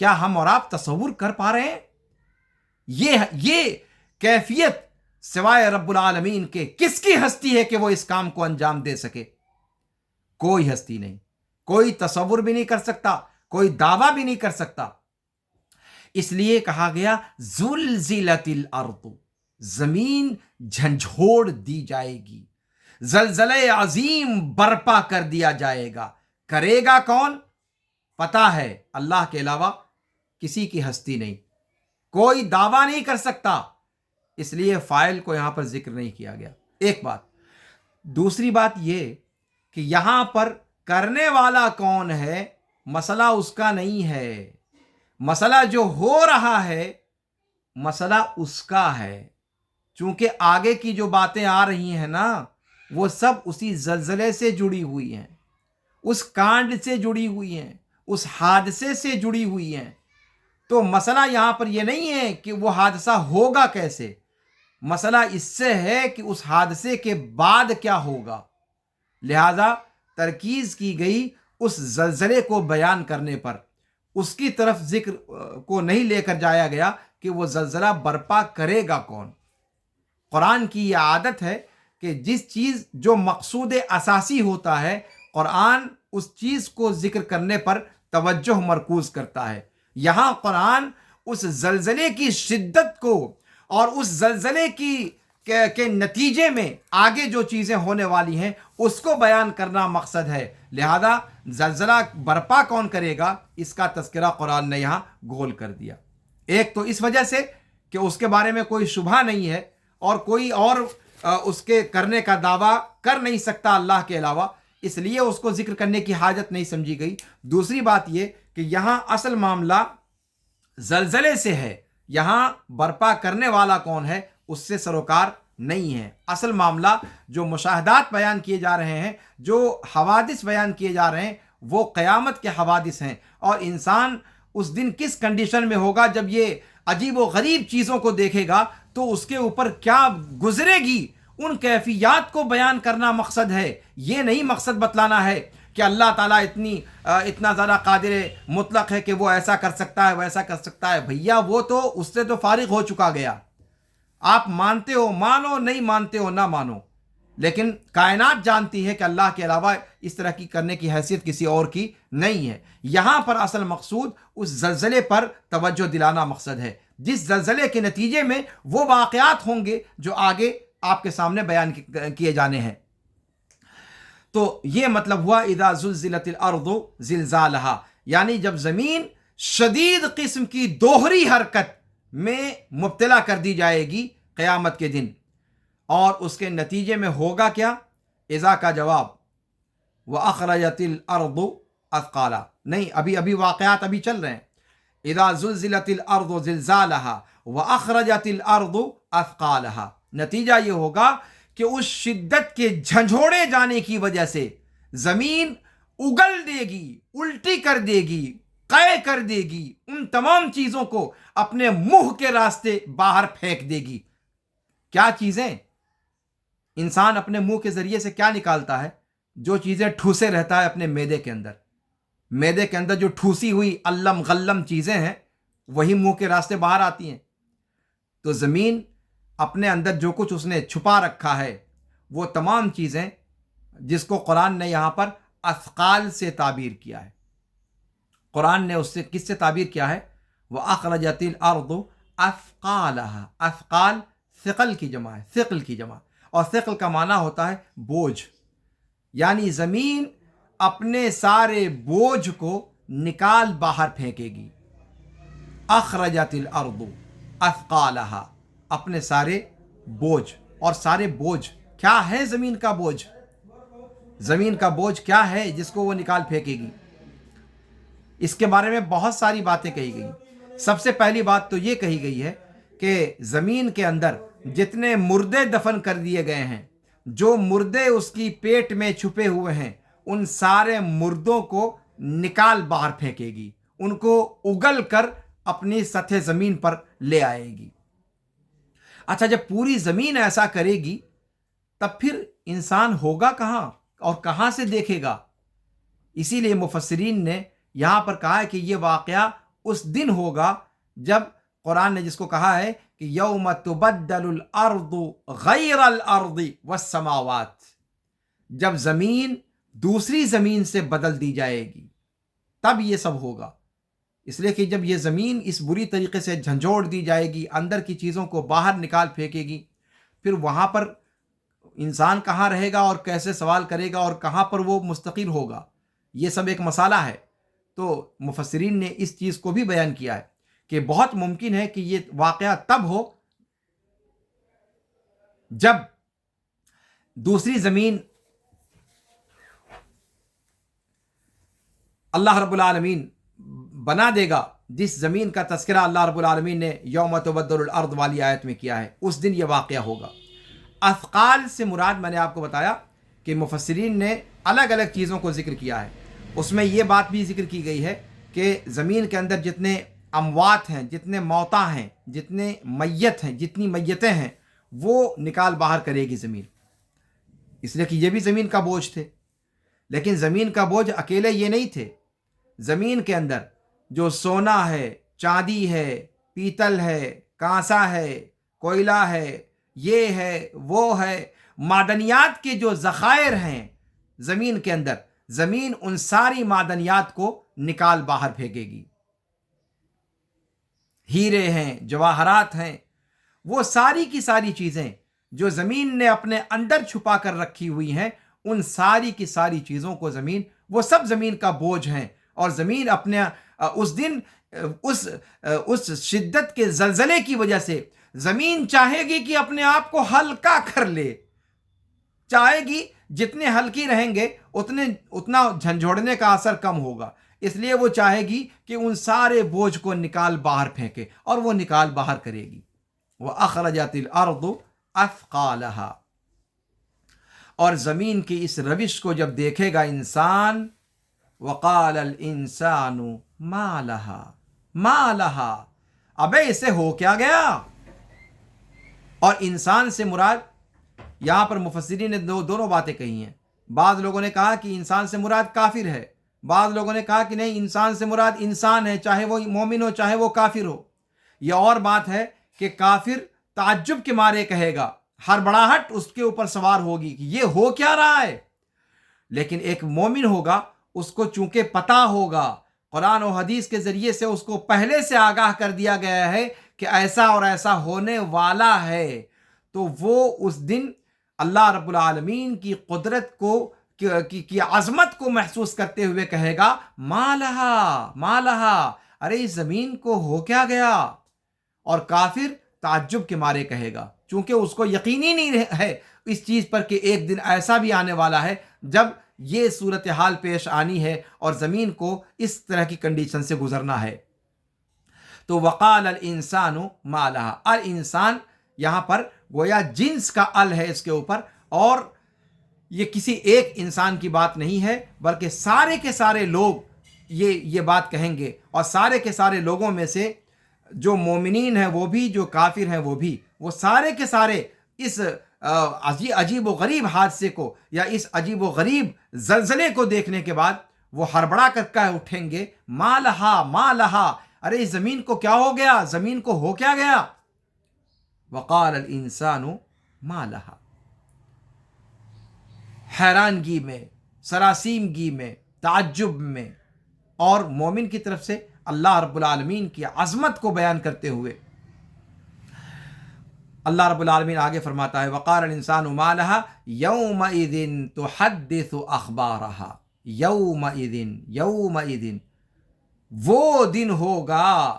کیا ہم اور آپ تصور کر پا رہے ہیں؟ یہ کیفیت سوائے رب العالمین کے کس کی ہستی ہے کہ وہ اس کام کو انجام دے سکے؟ کوئی ہستی نہیں، کوئی تصور بھی نہیں کر سکتا، کوئی دعویٰ بھی نہیں کر سکتا۔ اس لیے کہا گیا زلزلت الارض، زمین جھنجھوڑ دی جائے گی، زلزلہ عظیم برپا کر دیا جائے گا۔ کرے گا کون؟ پتا ہے اللہ کے علاوہ کسی کی ہستی نہیں، کوئی دعویٰ نہیں کر سکتا اس لیے فاعل کو یہاں پر ذکر نہیں کیا گیا، ایک بات۔ دوسری بات یہ کہ یہاں پر کرنے والا کون ہے، مسئلہ اس کا نہیں ہے، مسئلہ جو ہو رہا ہے مسئلہ اس کا ہے، چونکہ آگے کی جو باتیں آ رہی ہیں نا وہ سب اسی زلزلے سے جڑی ہوئی ہیں، اس کانڈ سے جڑی ہوئی ہیں، اس حادثے سے جڑی ہوئی ہیں۔ تو مسئلہ یہاں پر یہ نہیں ہے کہ وہ حادثہ ہوگا کیسے، مسئلہ اس سے ہے کہ اس حادثے کے بعد کیا ہوگا، لہذا ترکیز کی گئی اس زلزلے کو بیان کرنے پر، اس کی طرف ذکر کو نہیں لے کر جایا گیا کہ وہ زلزلہ برپا کرے گا کون۔ قرآن کی یہ عادت ہے کہ جس چیز جو مقصود اساسی ہوتا ہے قرآن اس چیز کو ذکر کرنے پر توجہ مرکوز کرتا ہے۔ یہاں قرآن اس زلزلے کی شدت کو اور اس زلزلے کے نتیجے میں آگے جو چیزیں ہونے والی ہیں اس کو بیان کرنا مقصد ہے، لہذا زلزلہ برپا کون کرے گا اس کا تذکرہ قرآن نے یہاں گول کر دیا۔ ایک تو اس وجہ سے کہ اس کے بارے میں کوئی شبہ نہیں ہے اور کوئی اور اس کے کرنے کا دعویٰ کر نہیں سکتا اللہ کے علاوہ، اس لیے اس کو ذکر کرنے کی حاجت نہیں سمجھی گئی۔ دوسری بات یہ کہ یہاں اصل معاملہ زلزلے سے ہے، یہاں برپا کرنے والا کون ہے اس سے سروکار نہیں ہے۔ اصل معاملہ جو مشاہدات بیان کیے جا رہے ہیں، جو حوادث بیان کیے جا رہے ہیں وہ قیامت کے حوادث ہیں، اور انسان اس دن کس کنڈیشن میں ہوگا جب یہ عجیب و غریب چیزوں کو دیکھے گا تو اس کے اوپر کیا گزرے گی، ان کیفیات کو بیان کرنا مقصد ہے، یہ نہیں مقصد بتلانا ہے کہ اللہ تعالیٰ اتنا زیادہ قادر مطلق ہے کہ وہ ایسا کر سکتا ہے ویسا کر سکتا ہے۔ بھیا وہ تو اس سے تو فارغ ہو چکا گیا، آپ مانتے ہو مانو، نہیں مانتے ہو نہ مانو، لیکن کائنات جانتی ہے کہ اللہ کے علاوہ اس طرح کی کرنے کی حیثیت کسی اور کی نہیں ہے۔ یہاں پر اصل مقصود اس زلزلے پر توجہ دلانا مقصد ہے، جس زلزلے کے نتیجے میں وہ واقعات ہوں گے جو آگے آپ کے سامنے بیان کیے جانے ہیں۔ تو یہ مطلب ہوا اذا زلزلت الارض زلزالہا، یعنی جب زمین شدید قسم کی دوہری حرکت میں مبتلا کر دی جائے گی قیامت کے دن، اور اس کے نتیجے میں ہوگا کیا؟ اذا کا جواب واخرجت الارض اثقالہا، نہیں ابھی واقعات ابھی چل رہے ہیں۔ اذا زلزلت الارض زلزالہا واخرجت الارض اثقالہا، نتیجہ یہ ہوگا کہ اس شدت کے جھنجھوڑے جانے کی وجہ سے زمین اگل دے گی، الٹی کر دے گی، قے کر دے گی، ان تمام چیزوں کو اپنے منہ کے راستے باہر پھینک دے گی۔ کیا چیزیں؟ انسان اپنے منہ کے ذریعے سے کیا نکالتا ہے؟ جو چیزیں ٹھوسے رہتا ہے اپنے معدے کے اندر، معدے کے اندر جو ٹھوسی ہوئی علم غلم چیزیں ہیں وہی منہ کے راستے باہر آتی ہیں۔ تو زمین اپنے اندر جو کچھ اس نے چھپا رکھا ہے وہ تمام چیزیں، جس کو قرآن نے یہاں پر اثقال سے تعبیر کیا ہے، قرآن نے اس سے کس سے تعبیر کیا ہے؟ وَأَخْرَجَتِ الْأَرْضُ أَثْقَالَهَا، اثقال ثقل کی جمع ہے، ثقل کی جمع، اور ثقل کا معنی ہوتا ہے بوجھ، یعنی زمین اپنے سارے بوجھ کو نکال باہر پھینکے گی۔ اخرجت الارض اثقالہا، اپنے سارے بوجھ، اور سارے بوجھ کیا ہے؟ زمین کا بوجھ، زمین کا بوجھ کیا ہے جس کو وہ نکال پھینکے گی؟ اس کے بارے میں بہت ساری باتیں کہی گئی۔ سب سے پہلی بات تو یہ کہی گئی ہے کہ زمین کے اندر جتنے مردے دفن کر دیے گئے ہیں، جو مردے اس کی پیٹ میں چھپے ہوئے ہیں، ان سارے مردوں کو نکال باہر پھینکے گی، ان کو اگل کر اپنی سطح زمین پر لے آئے گی۔ اچھا، جب پوری زمین ایسا کرے گی تب پھر انسان ہوگا کہاں اور کہاں سے دیکھے گا؟ اسی لیے مفسرین نے یہاں پر کہا ہے کہ یہ واقعہ اس دن ہوگا جب قرآن نے جس کو کہا ہے کہ یوم تبدل الارض غیر الارض والسماوات، جب زمین دوسری زمین سے بدل دی جائے گی تب یہ سب ہوگا۔ اس لیے کہ جب یہ زمین اس بری طریقے سے جھنجھوڑ دی جائے گی، اندر کی چیزوں کو باہر نکال پھینکے گی، پھر وہاں پر انسان کہاں رہے گا اور کیسے سوال کرے گا اور کہاں پر وہ مستقر ہوگا، یہ سب ایک مسئلہ ہے۔ تو مفسرین نے اس چیز کو بھی بیان کیا ہے کہ بہت ممکن ہے کہ یہ واقعہ تب ہو جب دوسری زمین اللہ رب العالمین بنا دے گا، جس زمین کا تذکرہ اللہ رب العالمین نے یوم تبدل الارض والی آیت میں کیا ہے، اس دن یہ واقعہ ہوگا۔ اثقال سے مراد میں نے آپ کو بتایا کہ مفسرین نے الگ الگ چیزوں کو ذکر کیا ہے۔ اس میں یہ بات بھی ذکر کی گئی ہے کہ زمین کے اندر جتنے اموات ہیں، جتنے موتا ہیں، جتنے میت ہیں، جتنی میتیں ہیں، وہ نکال باہر کرے گی زمین، اس لیے کہ یہ بھی زمین کا بوجھ تھے۔ لیکن زمین کا بوجھ اکیلے یہ نہیں تھے، زمین کے اندر جو سونا ہے، چاندی ہے، پیتل ہے، کانسا ہے، کوئلہ ہے، یہ ہے، وہ ہے، معدنیات کے جو ذخائر ہیں زمین کے اندر، زمین ان ساری معدنیات کو نکال باہر پھینکے گی۔ ہیرے ہیں، جواہرات ہیں، وہ ساری کی ساری چیزیں جو زمین نے اپنے اندر چھپا کر رکھی ہوئی ہیں، ان ساری کی ساری چیزوں کو زمین، وہ سب زمین کا بوجھ ہیں۔ اور زمین اپنے اس دن اس شدت کے زلزلے کی وجہ سے زمین چاہے گی کہ اپنے آپ کو ہلکا کر لے، چاہے گی جتنے ہلکی رہیں گے اتنا جھنجھوڑنے کا اثر کم ہوگا، اس لیے وہ چاہے گی کہ ان سارے بوجھ کو نکال باہر پھینکے، اور وہ نکال باہر کرے گی۔ وَأَخْرَجَتِ الْأَرْضُ أَثْقَالَهَا، اور زمین کی اس روش کو جب دیکھے گا انسان، وَقَالَ الْإِنسَانُ مَا لَهَا مَا لَهَا، ابے اسے ہو کیا گیا؟ اور انسان سے مراد یہاں پر مفسرین نے دونوں باتیں کہی ہیں۔ بعض لوگوں نے کہا کہ انسان سے مراد کافر ہے، بعض لوگوں نے کہا کہ نہیں، انسان سے مراد انسان ہے، چاہے وہ مومن ہو چاہے وہ کافر ہو۔ یہ اور بات ہے کہ کافر تعجب کے مارے کہے گا، ہڑبڑاہٹ اس کے اوپر سوار ہوگی کہ یہ ہو کیا رہا ہے۔ لیکن ایک مومن ہوگا، اس کو چونکہ پتہ ہوگا، قرآن و حدیث کے ذریعے سے اس کو پہلے سے آگاہ کر دیا گیا ہے کہ ایسا اور ایسا ہونے والا ہے، تو وہ اس دن اللہ رب العالمین کی قدرت کو کی عظمت کو محسوس کرتے ہوئے کہے گا، ما لہا ما لہا، ارے اس زمین کو ہو کیا گیا؟ اور کافر تعجب کے مارے کہے گا، چونکہ اس کو یقینی نہیں ہے اس چیز پر کہ ایک دن ایسا بھی آنے والا ہے جب یہ صورتحال پیش آنی ہے اور زمین کو اس طرح کی کنڈیشن سے گزرنا ہے۔ تو وقال الانسان ما لہا، الانسان یہاں پر گویا جنس کا ال ہے اس کے اوپر، اور یہ کسی ایک انسان کی بات نہیں ہے، بلکہ سارے کے سارے لوگ یہ بات کہیں گے، اور سارے کے سارے لوگوں میں سے جو مومنین ہیں وہ بھی، جو کافر ہیں وہ بھی، وہ سارے کے سارے اس عجیب و غریب حادثے کو یا اس عجیب و غریب زلزلے کو دیکھنے کے بعد وہ ہڑبڑا کر کہہ اٹھیں گے، ما لہا ما لہا، ارے اس زمین کو کیا ہو گیا؟ زمین کو ہو کیا گیا؟ وقال الانسان ما لہا، حیرانگی میں، سراسیمگی میں، تعجب میں، اور مومن کی طرف سے اللہ رب العالمین کی عظمت کو بیان کرتے ہوئے اللہ رب العالمین آگے فرماتا ہے، وقال الانسان ما لہا یومئذ تحدث اخبارہا، یومئذ وہ دن ہوگا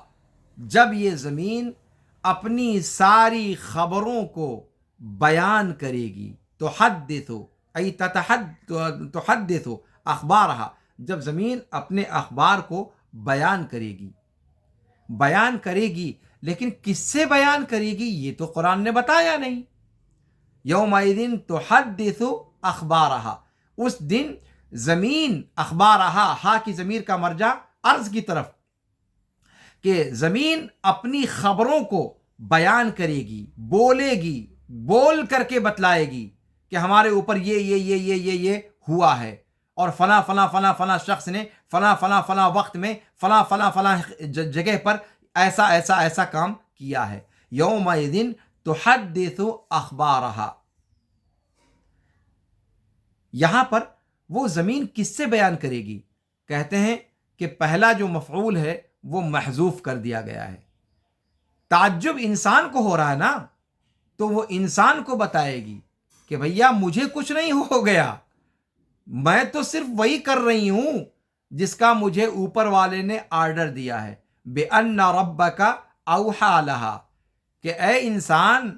جب یہ زمین اپنی ساری خبروں کو بیان کرے گی۔ تحدث ای تحدث اخبارہا، جب زمین اپنے اخبار کو بیان کرے گی، بیان کرے گی، لیکن کس سے بیان کرے گی یہ تو قرآن نے بتایا نہیں۔ یومئذ تحدث اخبارہا، اس دن زمین، اخبارہا، ہا کی ضمیر کا مرجع عرض کی طرف، کہ زمین اپنی خبروں کو بیان کرے گی، بولے گی، بول کر کے بتلائے گی کہ ہمارے اوپر یہ ہوا ہے، اور فلاں فلاں فلاں فلاں شخص نے فلاں فلاں فلاں وقت میں فلاں فلاں فلاں جگہ پر ایسا ایسا ایسا کام کیا ہے۔ یومئذ تحدث اخبارہا، یہاں پر وہ زمین کس سے بیان کرے گی؟ کہتے ہیں کہ پہلا جو مفعول ہے وہ محذوف کر دیا گیا ہے۔ تعجب انسان کو ہو رہا ہے نا، تو وہ انسان کو بتائے گی کہ بھیا مجھے کچھ نہیں ہو گیا، میں تو صرف وہی کر رہی ہوں جس کا مجھے اوپر والے نے آرڈر دیا ہے۔ بِأَنَّ رَبَّكَ أَوْحَى لَهَا، کہ اے انسان،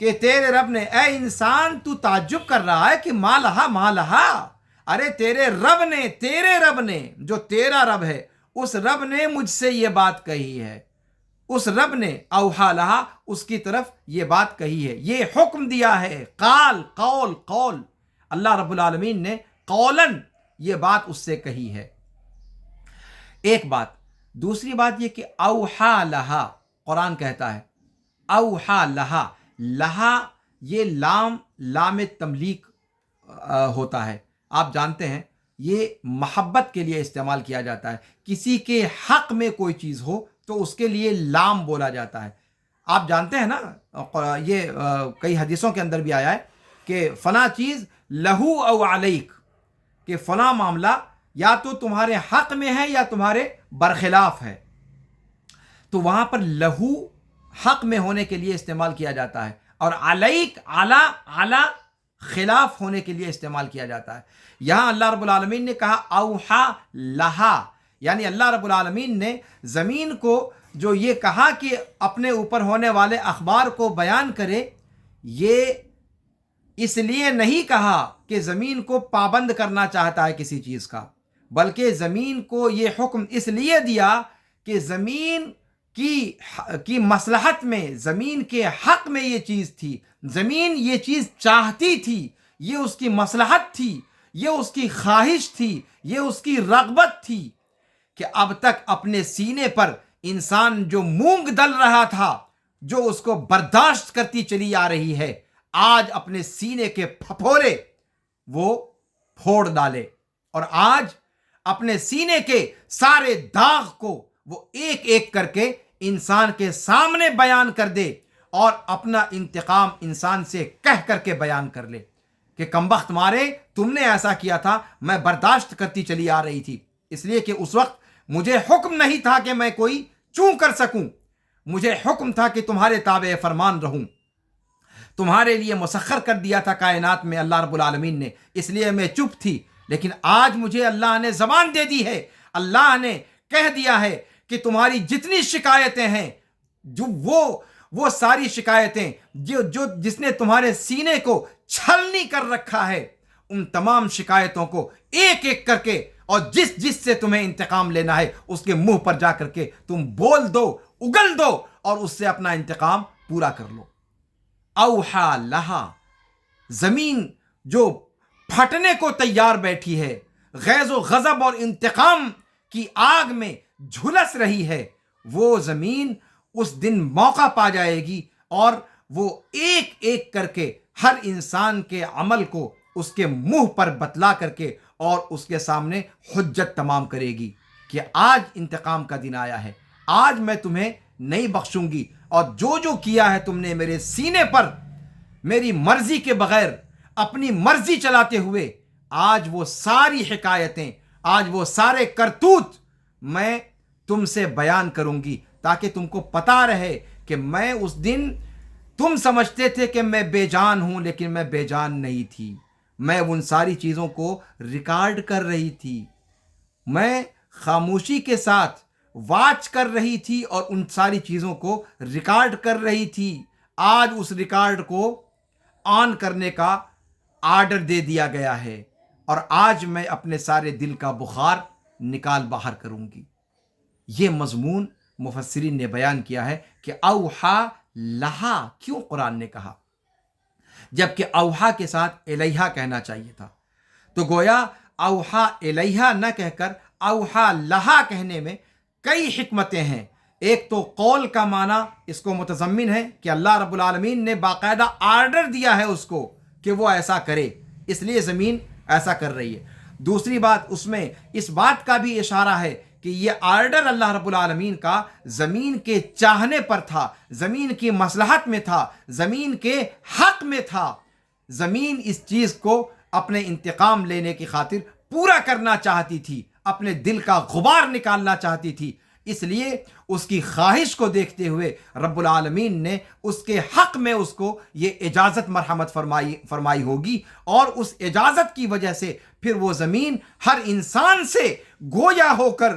کہ تیرے رب نے، اے انسان تو تعجب کر رہا ہے کہ ما لہا، ارے تیرے رب نے جو تیرا رب ہے اس رب نے مجھ سے یہ بات کہی ہے، اس رب نے اوحا لہا اس کی طرف یہ بات کہی ہے، یہ حکم دیا ہے، قول اللہ رب العالمین نے قولن یہ بات اس سے کہی ہے۔ ایک بات، دوسری بات یہ کہ اوحا لہا قرآن کہتا ہے اوحا لہا یہ لام تملیک ہوتا ہے، آپ جانتے ہیں یہ محبت کے لیے استعمال کیا جاتا ہے، کسی کے حق میں کوئی چیز ہو تو اس کے لیے لام بولا جاتا ہے۔ آپ جانتے ہیں نا، یہ کئی حدیثوں کے اندر بھی آیا ہے کہ فلاں چیز لہو او علیک، کہ فلاں معاملہ یا تو تمہارے حق میں ہے یا تمہارے برخلاف ہے، تو وہاں پر لہو حق میں ہونے کے لیے استعمال کیا جاتا ہے، اور علیک علی خلاف ہونے کے لیے استعمال کیا جاتا ہے۔ یہاں اللہ رب العالمین نے کہا اوحا لہا، یعنی اللہ رب العالمین نے زمین کو جو یہ کہا کہ اپنے اوپر ہونے والے اخبار کو بیان کرے، یہ اس لیے نہیں کہا کہ زمین کو پابند کرنا چاہتا ہے کسی چیز کا، بلکہ زمین کو یہ حکم اس لیے دیا کہ زمین کی مصلحت میں، زمین کے حق میں یہ چیز تھی، زمین یہ چیز چاہتی تھی، یہ اس کی مصلحت تھی، یہ اس کی خواہش تھی، یہ اس کی رغبت تھی کہ اب تک اپنے سینے پر انسان جو مونگ دل رہا تھا، جو اس کو برداشت کرتی چلی آ رہی ہے، آج اپنے سینے کے پھپھورے وہ پھوڑ ڈالے، اور آج اپنے سینے کے سارے داغ کو وہ ایک ایک کر کے انسان کے سامنے بیان کر دے، اور اپنا انتقام انسان سے کہہ کر کے بیان کر لے کہ کمبخت مارے، تم نے ایسا کیا تھا، میں برداشت کرتی چلی آ رہی تھی، اس لیے کہ اس وقت مجھے حکم نہیں تھا کہ میں کوئی چوں کر سکوں، مجھے حکم تھا کہ تمہارے تابع فرمان رہوں، تمہارے لیے مسخر کر دیا تھا کائنات میں اللہ رب العالمین نے، اس لیے میں چپ تھی، لیکن آج مجھے اللہ نے زبان دے دی ہے، اللہ نے کہہ دیا ہے کہ تمہاری جتنی شکایتیں ہیں، جو وہ ساری شکایتیں جو جس نے تمہارے سینے کو چھلنی کر رکھا ہے، ان تمام شکایتوں کو ایک ایک کر کے، اور جس سے تمہیں انتقام لینا ہے اس کے منہ پر جا کر کے تم بول دو، اگل دو، اور اس سے اپنا انتقام پورا کر لو۔ اوحا لہا، زمین جو پھٹنے کو تیار بیٹھی ہے، غیظ و غضب اور انتقام کی آگ میں جھلس رہی ہے، وہ زمین اس دن موقع پا جائے گی، اور وہ ایک ایک کر کے ہر انسان کے عمل کو اس کے منہ پر بتلا کر کے اور اس کے سامنے حجت تمام کرے گی کہ آج انتقام کا دن آیا ہے، آج میں تمہیں نہیں بخشوں گی، اور جو کیا ہے تم نے میرے سینے پر میری مرضی کے بغیر اپنی مرضی چلاتے ہوئے، آج وہ ساری حکایتیں، آج وہ سارے کرتوت میں تم سے بیان کروں گی، تاکہ تم کو پتا رہے کہ میں اس دن، تم سمجھتے تھے کہ میں بے جان ہوں، لیکن میں بے جان نہیں تھی، میں ان ساری چیزوں کو ریکارڈ کر رہی تھی، میں خاموشی کے ساتھ واچ کر رہی تھی اور ان ساری چیزوں کو ریکارڈ کر رہی تھی۔ آج اس ریکارڈ کو آن کرنے کا آرڈر دے دیا گیا ہے، اور آج میں اپنے سارے دل کا بخار نکال باہر کروں گی۔ یہ مضمون مفسرین نے بیان کیا ہے کہ اوحا لہا کیوں قرآن نے کہا، جبکہ اوحا کے ساتھ الیہا کہنا چاہیے تھا، تو گویا اوحا الیہا نہ کہہ کر اوحا لہا کہنے میں کئی حکمتیں ہیں۔ ایک تو قول کا معنی اس کو متضمن ہے کہ اللہ رب العالمین نے باقاعدہ آرڈر دیا ہے اس کو کہ وہ ایسا کرے، اس لیے زمین ایسا کر رہی ہے۔ دوسری بات، اس میں اس بات کا بھی اشارہ ہے کہ یہ آرڈر اللہ رب العالمین کا زمین کے چاہنے پر تھا، زمین کی مصلحت میں تھا، زمین کے حق میں تھا۔ زمین اس چیز کو اپنے انتقام لینے کی خاطر پورا کرنا چاہتی تھی، اپنے دل کا غبار نکالنا چاہتی تھی، اس لیے اس کی خواہش کو دیکھتے ہوئے رب العالمین نے اس کے حق میں اس کو یہ اجازت مرحمت فرمائی ہوگی، اور اس اجازت کی وجہ سے پھر وہ زمین ہر انسان سے گویا ہو کر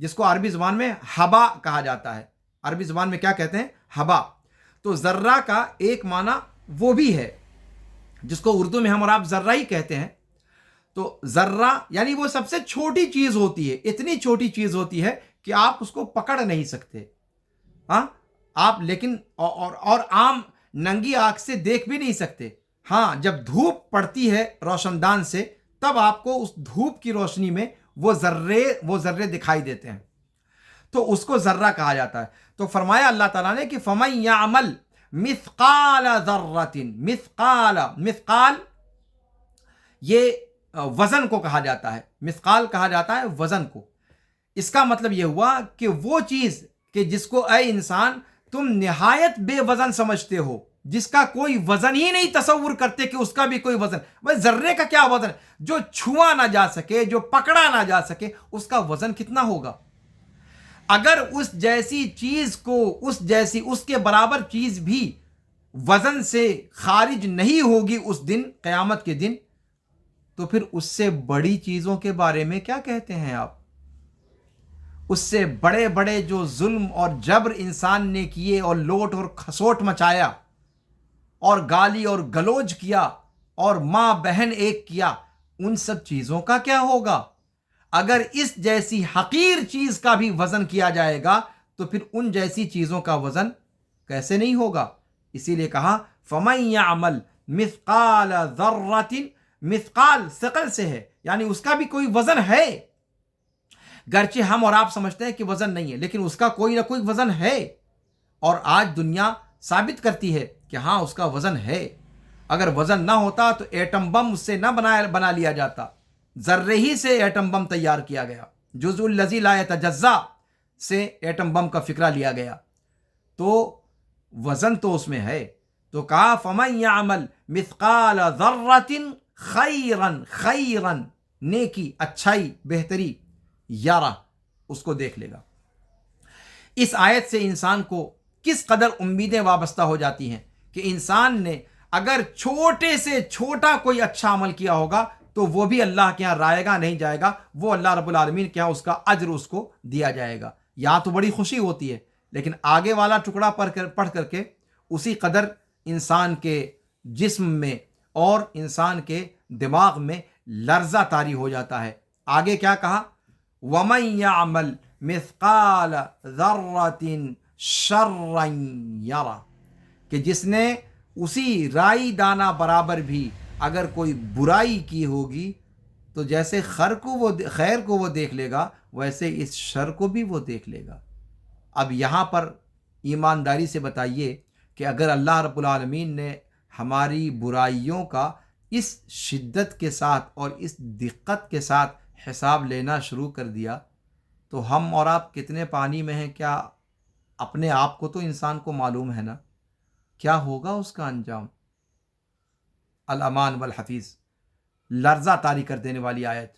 جس کو عربی زبان میں ہبا کہا جاتا ہے. عربی زبان میں کیا کہتے ہیں؟ ہبا. تو ذرہ کا ایک معنی وہ بھی ہے جس کو اردو میں ہم اور آپ ذرہ ہی کہتے ہیں. تو ذرہ یعنی وہ سب سے چھوٹی چیز ہوتی ہے، اتنی چھوٹی چیز ہوتی ہے کہ آپ اس کو پکڑ نہیں سکتے. ہاں آپ لیکن اور عام ننگی آنکھ سے دیکھ بھی نہیں سکتے. ہاں جب دھوپ پڑتی ہے روشن دان سے تب آپ کو اس دھوپ کی روشنی میں وہ ذرے دکھائی دیتے ہیں. تو اس کو ذرہ کہا جاتا ہے. تو فرمایا اللہ تعالیٰ نے کہ فَمَن يَعْمَلْ مِثْقَالَ ذَرَّةٍ. مثقال یہ وزن کو کہا جاتا ہے. مثقال کہا جاتا ہے وزن کو. اس کا مطلب یہ ہوا کہ وہ چیز کہ جس کو اے انسان تم نہایت بے وزن سمجھتے ہو، جس کا کوئی وزن ہی نہیں تصور کرتے کہ اس کا بھی کوئی وزن. بھائی ذرے کا کیا وزن؟ جو چھوا نہ جا سکے، جو پکڑا نہ جا سکے، اس کا وزن کتنا ہوگا؟ اگر اس جیسی چیز کو اس کے برابر چیز بھی وزن سے خارج نہیں ہوگی اس دن، قیامت کے دن، تو پھر اس سے بڑی چیزوں کے بارے میں کیا کہتے ہیں آپ؟ اس سے بڑے بڑے جو ظلم اور جبر انسان نے کیے اور لوٹ اور کھسوٹ مچایا اور گالی اور گلوج کیا اور ماں بہن ایک کیا، ان سب چیزوں کا کیا ہوگا؟ اگر اس جیسی حقیر چیز کا بھی وزن کیا جائے گا تو پھر ان جیسی چیزوں کا وزن کیسے نہیں ہوگا؟ اسی لیے کہا فَمَن يَعْمَلْ مِثْقَالَ ذَرَّةٍ. مثقال ثقل سے ہے، یعنی اس کا بھی کوئی وزن ہے. گرچہ ہم اور آپ سمجھتے ہیں کہ وزن نہیں ہے، لیکن اس کا کوئی نہ کوئی وزن ہے. اور آج دنیا ثابت کرتی ہے کہ ہاں اس کا وزن ہے. اگر وزن نہ ہوتا تو ایٹم بم اس سے نہ بنا لیا جاتا. ذرے ہی سے ایٹم بم تیار کیا گیا. جزء الذی لا یتجزا سے ایٹم بم کا فکرہ لیا گیا. تو وزن تو اس میں ہے. تو کہا فَمَن يَعْمَلْ مِثْقَالَ ذَرَّةٍ خَيْرًا نیکی، اچھائی، بہتری، یارہ اس کو دیکھ لے گا. اس آیت سے انسان کو کس قدر امیدیں وابستہ ہو جاتی ہیں کہ انسان نے اگر چھوٹے سے چھوٹا کوئی اچھا عمل کیا ہوگا تو وہ بھی اللہ کے ہاں رائے گا نہیں جائے گا، وہ اللہ رب العالمین کے ہاں اس کا اجر اس کو دیا جائے گا. یہاں تو بڑی خوشی ہوتی ہے، لیکن آگے والا ٹکڑا پڑھ کر کے اسی قدر انسان کے جسم میں اور انسان کے دماغ میں لرزہ طاری ہو جاتا ہے. آگے کیا کہا؟ وَمَن يَعْمَلْ مِثْقَالَ ذَرَّةٍ شَرًّا يَرَهُ. کہ جس نے اسی رائی دانہ برابر بھی اگر کوئی برائی کی ہوگی تو جیسے خیر کو وہ دیکھ لے گا، ویسے اس شر کو بھی وہ دیکھ لے گا. اب یہاں پر ایمانداری سے بتائیے کہ اگر اللہ رب العالمین نے ہماری برائیوں کا اس شدت کے ساتھ اور اس دقت کے ساتھ حساب لینا شروع کر دیا تو ہم اور آپ کتنے پانی میں ہیں؟ کیا اپنے آپ کو تو انسان کو معلوم ہے نا کیا ہوگا اس کا انجام. الامان والحفیظ، لرزہ طاری کر دینے والی آیت.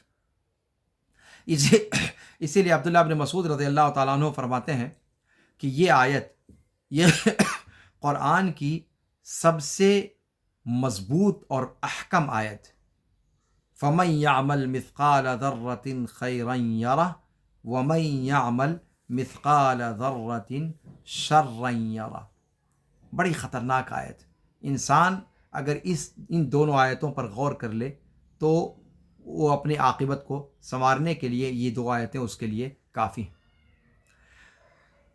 اسی لیے عبداللہ بن مسعود رضی اللہ تعالیٰ عنہ فرماتے ہیں کہ یہ آیت یہ قرآن کی سب سے مضبوط اور احکم آیت. فَمَن يَعْمَلْ مِثْقَالَ ذَرَّةٍ خَيْرًا يَرَهُ وَمَن يَعْمَلْ مِثْقَالَ ذَرَّةٍ شَرًّا يَرَهُ. بڑی خطرناک آیت. انسان اگر ان دونوں آیتوں پر غور کر لے تو وہ اپنی عاقبت کو سنوارنے کے لیے یہ دو آیتیں اس کے لیے کافی ہیں.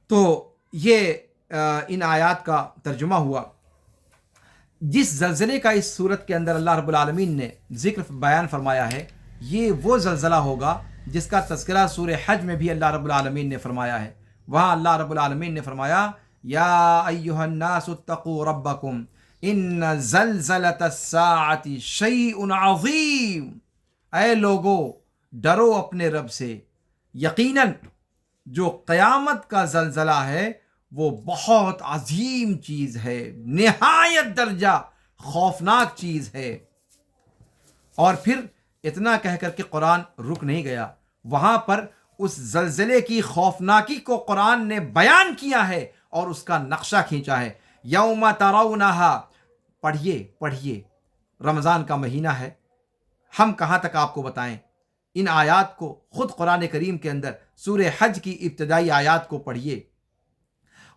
تو یہ ان آیات کا ترجمہ ہوا. جس زلزلے کا اس صورت کے اندر اللہ رب العالمین نے ذکر بیان فرمایا ہے، یہ وہ زلزلہ ہوگا جس کا تذکرہ سورہ حج میں بھی اللہ رب العالمین نے فرمایا ہے. وہاں اللہ رب العالمین نے فرمایا یا ایھا الناس اتقوا ربکم ان زلزلۃ الساعۃ شیء عظیم. اے لوگو ڈرو اپنے رب سے، یقیناً جو قیامت کا زلزلہ ہے وہ بہت عظیم چیز ہے، نہایت درجہ خوفناک چیز ہے. اور پھر اتنا کہہ کر کے قرآن رک نہیں گیا، وہاں پر اس زلزلے کی خوفناکی کو قرآن نے بیان کیا ہے اور اس کا نقشہ کھینچا ہے. یوم ترونہا، پڑھیے رمضان کا مہینہ ہے، ہم کہاں تک آپ کو بتائیں. ان آیات کو خود قرآن کریم کے اندر سورہ حج کی ابتدائی آیات کو پڑھیے.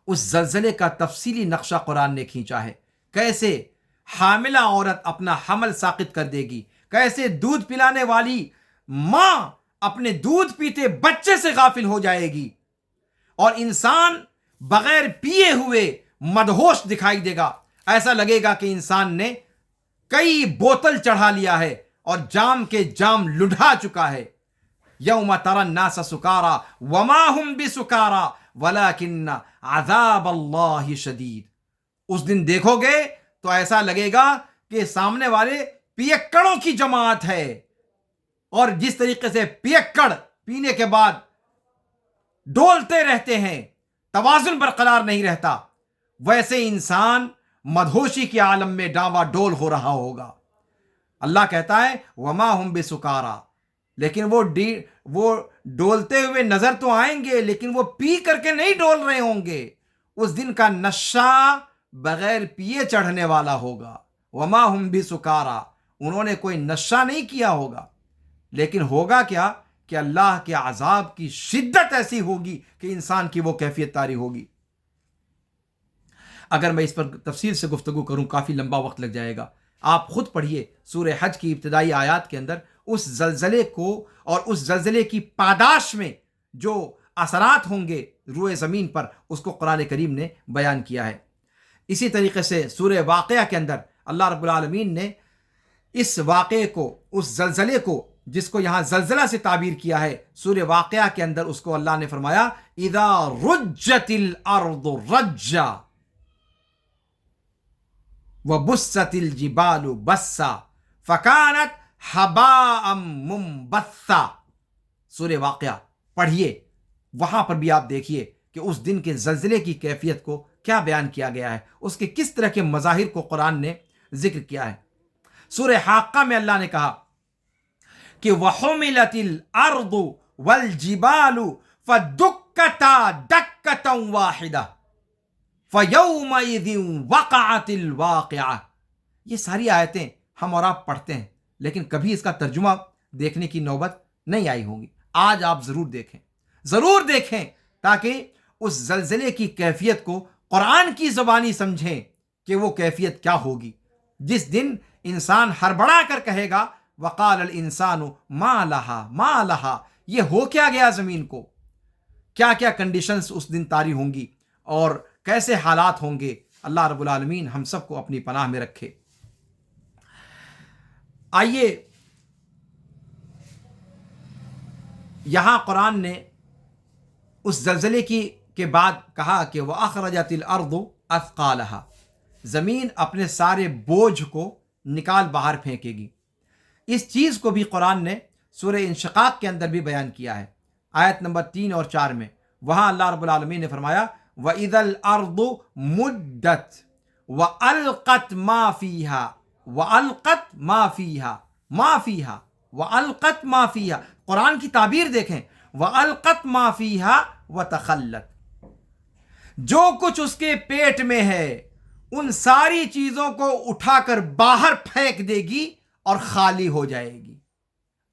اس زلزلے کا تفصیلی نقشہ قرآن نے کھینچا ہے. کیسے حاملہ عورت اپنا حمل ساقط کر دے گی، کیسے دودھ پلانے والی ماں اپنے دودھ پیتے بچے سے غافل ہو جائے گی، اور انسان بغیر پیے ہوئے مدہوش دکھائی دے گا. ایسا لگے گا کہ انسان نے کئی بوتل چڑھا لیا ہے اور جام کے جام لڑھا چکا ہے. یوم تری الناس سکارا وما هم بسکارا ولکن عذاب اللہ شدید. اس دن دیکھو گے تو ایسا لگے گا کہ سامنے والے پیکڑوں کی جماعت ہے، اور جس طریقے سے پیکڑ پینے کے بعد ڈولتے رہتے ہیں، توازن برقرار نہیں رہتا، ویسے انسان مدہوشی کے عالم میں ڈاوا ڈول ہو رہا ہوگا. اللہ کہتا ہے وما ہم بسکارا، لیکن وہ ڈولتے ہوئے نظر تو آئیں گے، لیکن وہ پی کر کے نہیں ڈول رہے ہوں گے. اس دن کا نشہ بغیر پیے چڑھنے والا ہوگا. وما ہم بسکارا، انہوں نے کوئی نشہ نہیں کیا ہوگا، لیکن ہوگا کیا کہ اللہ کے عذاب کی شدت ایسی ہوگی کہ انسان کی وہ کیفیت طاری ہوگی. اگر میں اس پر تفصیل سے گفتگو کروں کافی لمبا وقت لگ جائے گا. آپ خود پڑھیے سورہ حج کی ابتدائی آیات کے اندر اس زلزلے کو اور اس زلزلے کی پاداش میں جو اثرات ہوں گے روئے زمین پر، اس کو قرآن کریم نے بیان کیا ہے. اسی طریقے سے سورہ واقعہ کے اندر اللہ رب العالمین نے اس واقعے کو، اس زلزلے کو، جس کو یہاں زلزلہ سے تعبیر کیا ہے، سورہ واقعہ کے اندر اس کو اللہ نے فرمایا اذا رجت الارض رجا وبست الجبال بسا فکانت ہباء منبثا. سورہ واقعہ پڑھیے، وہاں پر بھی آپ دیکھیے کہ اس دن کے زلزلے کی کیفیت کو کیا بیان کیا گیا ہے، اس کے کس طرح کے مظاہر کو قرآن نے ذکر کیا ہے. سورہ حاقہ میں اللہ نے کہا کہ وَحُمِلَتِ الْأَرْضُ وَالْجِبَالُ فَدُكَّتَا دَكَّةً وَاحِدَةً فَيَوْمَئِذٍ وَقَعَتِ الْوَاقِعَةُ. یہ ساری آیتیں ہم اور آپ پڑھتے ہیں، لیکن کبھی اس کا ترجمہ دیکھنے کی نوبت نہیں آئی ہوگی. آج آپ ضرور دیکھیں تاکہ اس زلزلے کی کیفیت کو قرآن کی زبانی سمجھیں کہ وہ کیفیت کیا ہوگی، جس دن انسان ہڑبڑا کر کہے گا وقال الانسان ما لہا ما لہا، یہ ہو کیا گیا زمین کو، کیا کیا کنڈیشنز اس دن طاری ہوں گی اور کیسے حالات ہوں گے. اللہ رب العالمین ہم سب کو اپنی پناہ میں رکھے. آئیے یہاں قرآن نے اس زلزلے کے بعد کہا کہ وَأَخْرَجَتِ الْأَرْضُ أَثْقَالَهَا، زمین اپنے سارے بوجھ کو نکال باہر پھینکے گی. اس چیز کو بھی قرآن نے سورہ انشقاق کے اندر بھی بیان کیا ہے، آیت نمبر 3 اور 4 میں. وہاں اللہ رب العالمین نے فرمایا وَإِذَا الْأَرْضُ مُدَّتْ وَأَلْقَتْ مَا فِيهَا وَأَلْقَتْ مَا فِيهَا مَا فِيهَا وَأَلْقَتْ مَا فِيهَا. قرآن کی تعبیر دیکھیں، وَأَلْقَتْ مَا فِيهَا وَتَخَلَّتْ، جو کچھ اس کے پیٹ میں ہے ان ساری چیزوں کو اٹھا کر باہر پھینک دے گی اور خالی ہو جائے گی.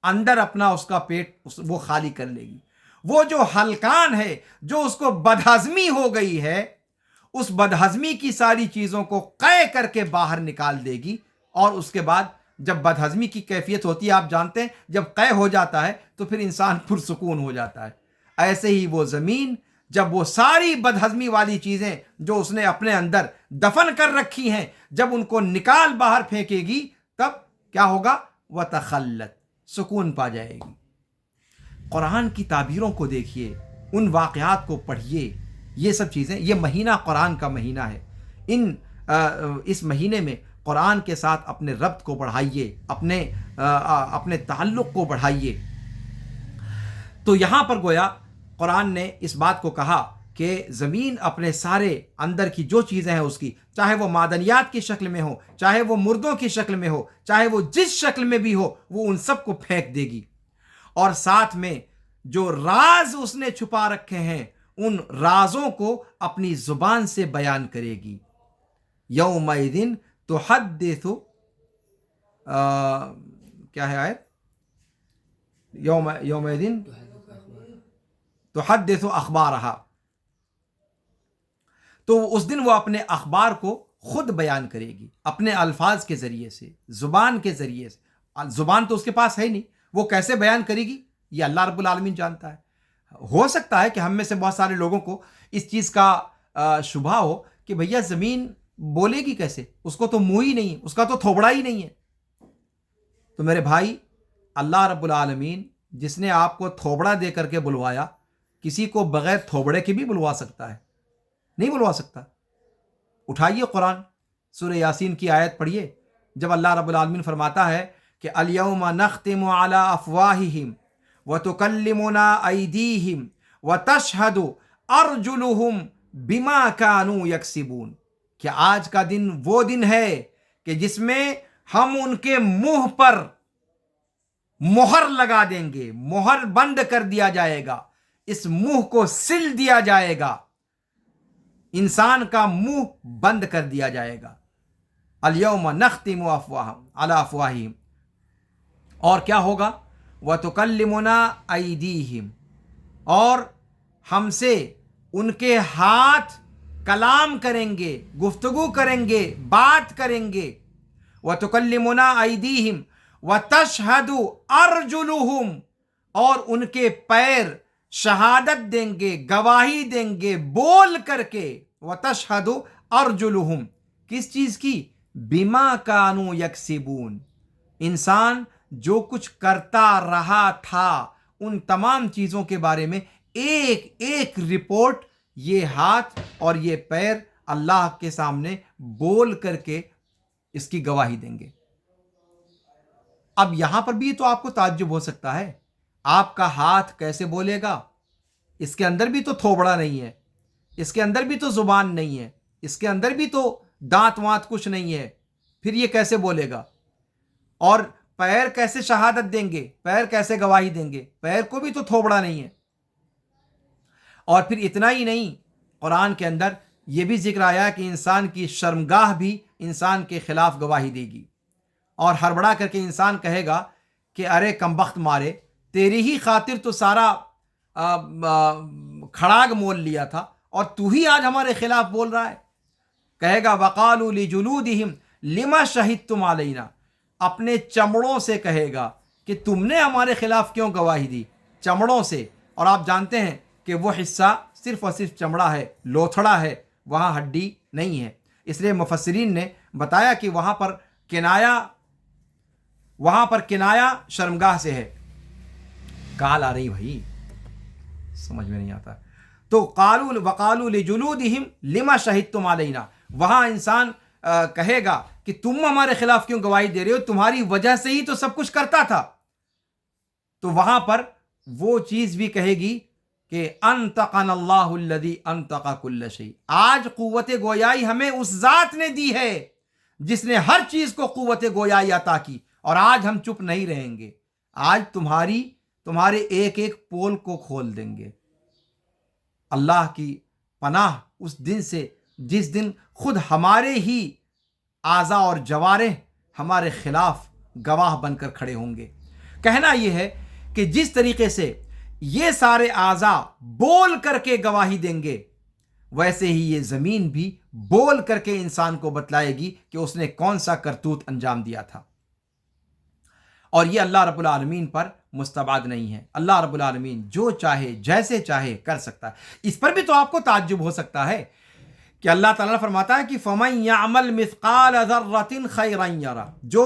اندر اپنا اس کا پیٹ وہ خالی کر لے گی. وہ جو حلقان ہے، جو اس کو بدہضمی ہو گئی ہے، اس بدہضمی کی ساری چیزوں کو قے کر کے باہر نکال دے گی. اور اس کے بعد جب بدہضمی کی کیفیت ہوتی ہے، آپ جانتے ہیں جب قے ہو جاتا ہے تو پھر انسان پرسکون ہو جاتا ہے. ایسے ہی وہ زمین جب وہ ساری بدہضمی والی چیزیں جو اس نے اپنے اندر دفن کر رکھی ہیں، جب ان کو نکال باہر پھینکے گی، تب کیا ہوگا؟ وَتَخَلَّتْ، سکون پا جائے گی. قرآن کی تعبیروں کو دیکھیے، ان واقعات کو پڑھیے. یہ سب چیزیں، یہ مہینہ قرآن کا مہینہ ہے. اس مہینے میں قرآن کے ساتھ اپنے ربط کو بڑھائیے، اپنے تعلق کو بڑھائیے. تو یہاں پر گویا قرآن نے اس بات کو کہا کہ زمین اپنے سارے اندر کی جو چیزیں ہیں اس کی، چاہے وہ معدنیات کی شکل میں ہو، چاہے وہ مردوں کی شکل میں ہو، چاہے وہ جس شکل میں بھی ہو، وہ ان سب کو پھینک دے گی. اور ساتھ میں جو راز اس نے چھپا رکھے ہیں ان رازوں کو اپنی زبان سے بیان کرے گی. یومئذ تحدث کیا ہے آیت؟ یومئذ تحدث اخبارہا، تو اس دن وہ اپنے اخبار کو خود بیان کرے گی اپنے الفاظ کے ذریعے سے، زبان کے ذریعے سے. زبان تو اس کے پاس ہے نہیں، وہ کیسے بیان کرے گی یہ اللہ رب العالمین جانتا ہے. ہو سکتا ہے کہ ہم میں سے بہت سارے لوگوں کو اس چیز کا شبہ ہو کہ بھیا زمین بولے گی کیسے، اس کو تو منہ ہی نہیں ہے، اس کا تو تھوبڑا ہی نہیں ہے. تو میرے بھائی، اللہ رب العالمین جس نے آپ کو تھوبڑا دے کر کے بلوایا، کسی کو بغیر تھوبڑے کے بھی بلوا سکتا ہے؟ نہیں بلوا سکتا. اٹھائیے قرآن، سورہ یاسین کی آیت پڑھیے، جب اللہ رب العالمین فرماتا ہے کہ الیوم نختم علی افواہہم وتکلمنا ایدیہم وتشہد ارجلہم بما کانوا یکسبون، کہ آج کا دن وہ دن ہے کہ جس میں ہم ان کے منہ پر مہر لگا دیں گے، مہر بند کر دیا جائے گا، اس منہ کو سل دیا جائے گا، انسان کا منہ بند کر دیا جائے گا. الیوم نختم علی افواہہم، اور کیا ہوگا؟ وتکلمنا ایدیہم، اور ہم سے ان کے ہاتھ کلام کریں گے، گفتگو کریں گے، بات کریں گے. وتکلمنا ایدیہم وتشہد ارجلہم، اور ان کے پیر شہادت دیں گے، گواہی دیں گے بول کر کے. وتشہد ارجلہم، کس چیز کی؟ بما کانوا یکسبون، انسان جو کچھ کرتا رہا تھا ان تمام چیزوں کے بارے میں ایک ایک رپورٹ یہ ہاتھ اور یہ پیر اللہ کے سامنے بول کر کے اس کی گواہی دیں گے. اب یہاں پر بھی تو آپ کو تعجب ہو سکتا ہے، آپ کا ہاتھ کیسے بولے گا؟ اس کے اندر بھی تو تھوبڑا نہیں ہے، اس کے اندر بھی تو زبان نہیں ہے، اس کے اندر بھی تو دانت وانت کچھ نہیں ہے، پھر یہ کیسے بولے گا؟ اور پیر کیسے شہادت دیں گے؟ پیر کیسے گواہی دیں گے؟ پیر کو بھی تو تھوبڑا نہیں ہے. اور پھر اتنا ہی نہیں، قرآن کے اندر یہ بھی ذکر آیا کہ انسان کی شرمگاہ بھی انسان کے خلاف گواہی دے گی، اور ہڑبڑا کر کے انسان کہے گا کہ ارے کمبخت مارے، تیری ہی خاطر تو سارا کھڑاگ مول لیا تھا اور تو ہی آج ہمارے خلاف بول رہا ہے. کہے گا وقالوا لجلودہم لما شہدتم علینا، اپنے چمڑوں سے کہے گا کہ تم نے ہمارے خلاف کیوں گواہی دی، چمڑوں سے. اور آپ جانتے ہیں کہ وہ حصہ صرف اور صرف چمڑا ہے، لوتھڑا ہے، وہاں ہڈی نہیں ہے. اس لیے مفسرین نے بتایا کہ وہاں پر کنایا شرمگاہ سے ہے. کال آ رہی بھائی، سمجھ میں نہیں آتا. تو وقالوا لجلودہم لما شہدتم علینا، وہاں انسان کہے گا کہ تم ہمارے خلاف کیوں گواہی دے رہے ہو، تمہاری وجہ سے ہی تو سب کچھ کرتا تھا. تو وہاں پر وہ چیز بھی کہے گی کہ انطقنا اللہ الذی انطق کل شیء، آج قوت گویائی ہمیں اس ذات نے دی ہے جس نے ہر چیز کو قوت گویائی عطا کی، اور آج ہم چپ نہیں رہیں گے، آج تمہارے ایک ایک پول کو کھول دیں گے. اللہ کی پناہ اس دن سے جس دن خود ہمارے ہی اعضاء اور جوارح ہمارے خلاف گواہ بن کر کھڑے ہوں گے. کہنا یہ ہے کہ جس طریقے سے یہ سارے اعضاء بول کر کے گواہی دیں گے، ویسے ہی یہ زمین بھی بول کر کے انسان کو بتلائے گی کہ اس نے کون سا کرتوت انجام دیا تھا. اور یہ اللہ رب العالمین پر مستبعد نہیں ہے. اللہ رب العالمین جو چاہے جیسے چاہے کر سکتا ہے. اس پر بھی تو آپ کو تعجب ہو سکتا ہے کہ اللہ تعالیٰ فرماتا ہے کہ فَمَن يَعْمَلْ مِثْقَالَ ذَرَّةٍ خَيْرًا يَرَهُ، جو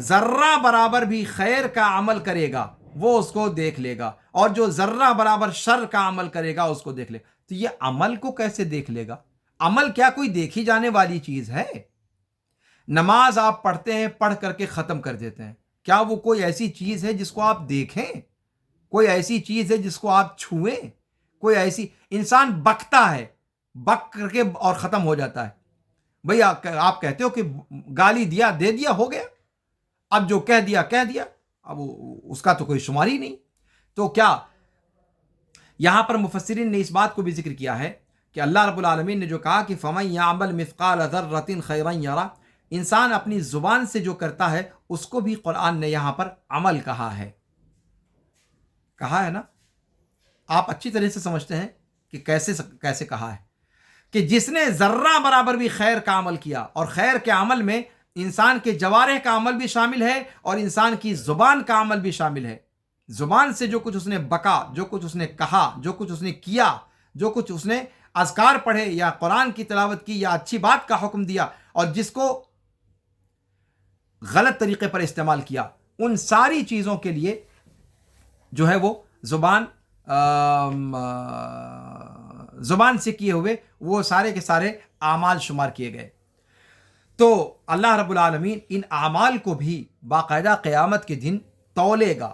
ذرہ برابر بھی خیر کا عمل کرے گا وہ اس کو دیکھ لے گا، اور جو ذرہ برابر شر کا عمل کرے گا اس کو دیکھ لے گا. تو یہ عمل کو کیسے دیکھ لے گا؟ عمل کیا کوئی دیکھی جانے والی چیز ہے؟ نماز آپ پڑھتے ہیں، پڑھ کر کے ختم کر دیتے ہیں، کیا وہ کوئی ایسی چیز ہے جس کو آپ دیکھیں؟ کوئی ایسی چیز ہے جس کو آپ چھوئیں؟ کوئی ایسی انسان بکتا ہے، بک کر کے اور ختم ہو جاتا ہے. بھئی آپ کہتے ہو کہ گالی دیا دے دیا ہو گیا، اب جو کہہ دیا کہہ دیا، اب اس کا تو کوئی شمار ہی نہیں. تو کیا یہاں پر مفسرین نے اس بات کو بھی ذکر کیا ہے کہ اللہ رب العالمین نے جو کہا کہ فَمَن يَعْمَلْ مِثْقَالَ ذَرَّةٍ خَيْرًا يَرَهُ، انسان اپنی زبان سے جو کرتا ہے اس کو بھی قرآن نے یہاں پر عمل کہا ہے. کہا ہے نا، آپ اچھی طرح سے سمجھتے ہیں کہ کیسے کہا ہے کہ جس نے ذرہ برابر بھی خیر کا عمل کیا، اور خیر کے عمل میں انسان کے جوارح کا عمل بھی شامل ہے اور انسان کی زبان کا عمل بھی شامل ہے. زبان سے جو کچھ اس نے بکا، جو کچھ اس نے کہا، جو کچھ اس نے کیا، جو کچھ اس نے اذکار پڑھے یا قرآن کی تلاوت کی یا اچھی بات کا حکم دیا، اور جس کو غلط طریقے پر استعمال کیا، ان ساری چیزوں کے لیے جو ہے وہ زبان سے کیے ہوئے وہ سارے کے سارے اعمال شمار کیے گئے. تو اللہ رب العالمین ان اعمال کو بھی باقاعدہ قیامت کے دن تولے گا.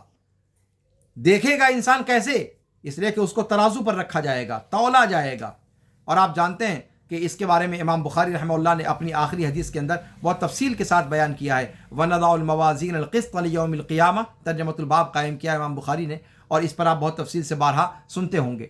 دیکھے گا انسان کیسے؟ اس لیے کہ اس کو ترازو پر رکھا جائے گا، تولا جائے گا. اور آپ جانتے ہیں کہ اس کے بارے میں امام بخاری رحمہ اللہ نے اپنی آخری حدیث کے اندر بہت تفصیل کے ساتھ بیان کیا ہے. وَنَضَعُ الْمَوَازِينَ الْقِسْطَ لِيَوْمِ الْقِيَامَةِ، ترجمۃ الباب قائم کیا امام بخاری نے، اور اس پر آپ بہت تفصیل سے بارہا سنتے ہوں گے.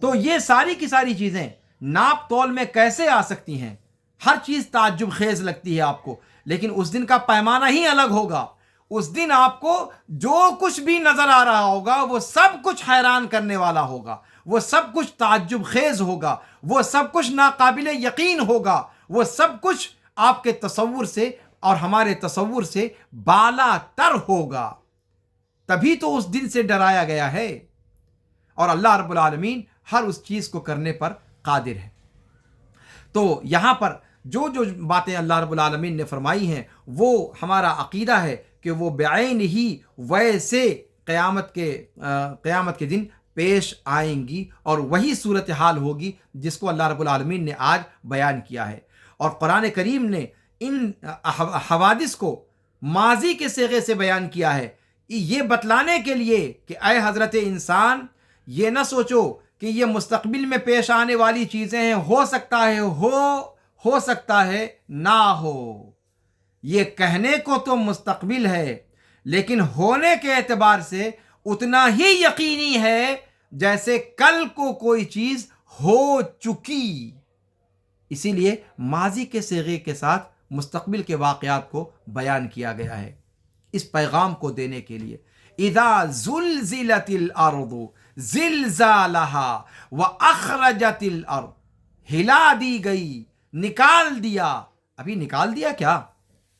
تو یہ ساری کی ساری چیزیں ناپ تول میں کیسے آ سکتی ہیں؟ ہر چیز تعجب خیز لگتی ہے آپ کو، لیکن اس دن کا پیمانہ ہی الگ ہوگا. اس دن آپ کو جو کچھ بھی نظر آ رہا ہوگا وہ سب کچھ حیران کرنے والا ہوگا، وہ سب کچھ تعجب خیز ہوگا، وہ سب کچھ ناقابل یقین ہوگا، وہ سب کچھ آپ کے تصور سے اور ہمارے تصور سے بالا تر ہوگا. تبھی تو اس دن سے ڈرایا گیا ہے، اور اللہ رب العالمین ہر اس چیز کو کرنے پر قادر ہے. تو یہاں پر جو باتیں اللہ رب العالمین نے فرمائی ہیں وہ ہمارا عقیدہ ہے کہ وہ بعین ہی ویسے قیامت کے دن پیش آئیں گی، اور وہی صورتحال ہوگی جس کو اللہ رب العالمین نے آج بیان کیا ہے. اور قرآن کریم نے ان حوادث کو ماضی کے صیغے سے بیان کیا ہے، یہ بتلانے کے لیے کہ اے حضرت انسان، یہ نہ سوچو کہ یہ مستقبل میں پیش آنے والی چیزیں ہیں، ہو سکتا ہے نہ ہو. یہ کہنے کو تو مستقبل ہے، لیکن ہونے کے اعتبار سے اتنا ہی یقینی ہے جیسے کل کو کوئی چیز ہو چکی. اسی لیے ماضی کے صیغے کے ساتھ مستقبل کے واقعات کو بیان کیا گیا ہے اس پیغام کو دینے کے لیے. اذا زلزلت الارض زلزالها واخرجت الارض، ہلا دی گئی، نکال دیا. ابھی نکال دیا کیا؟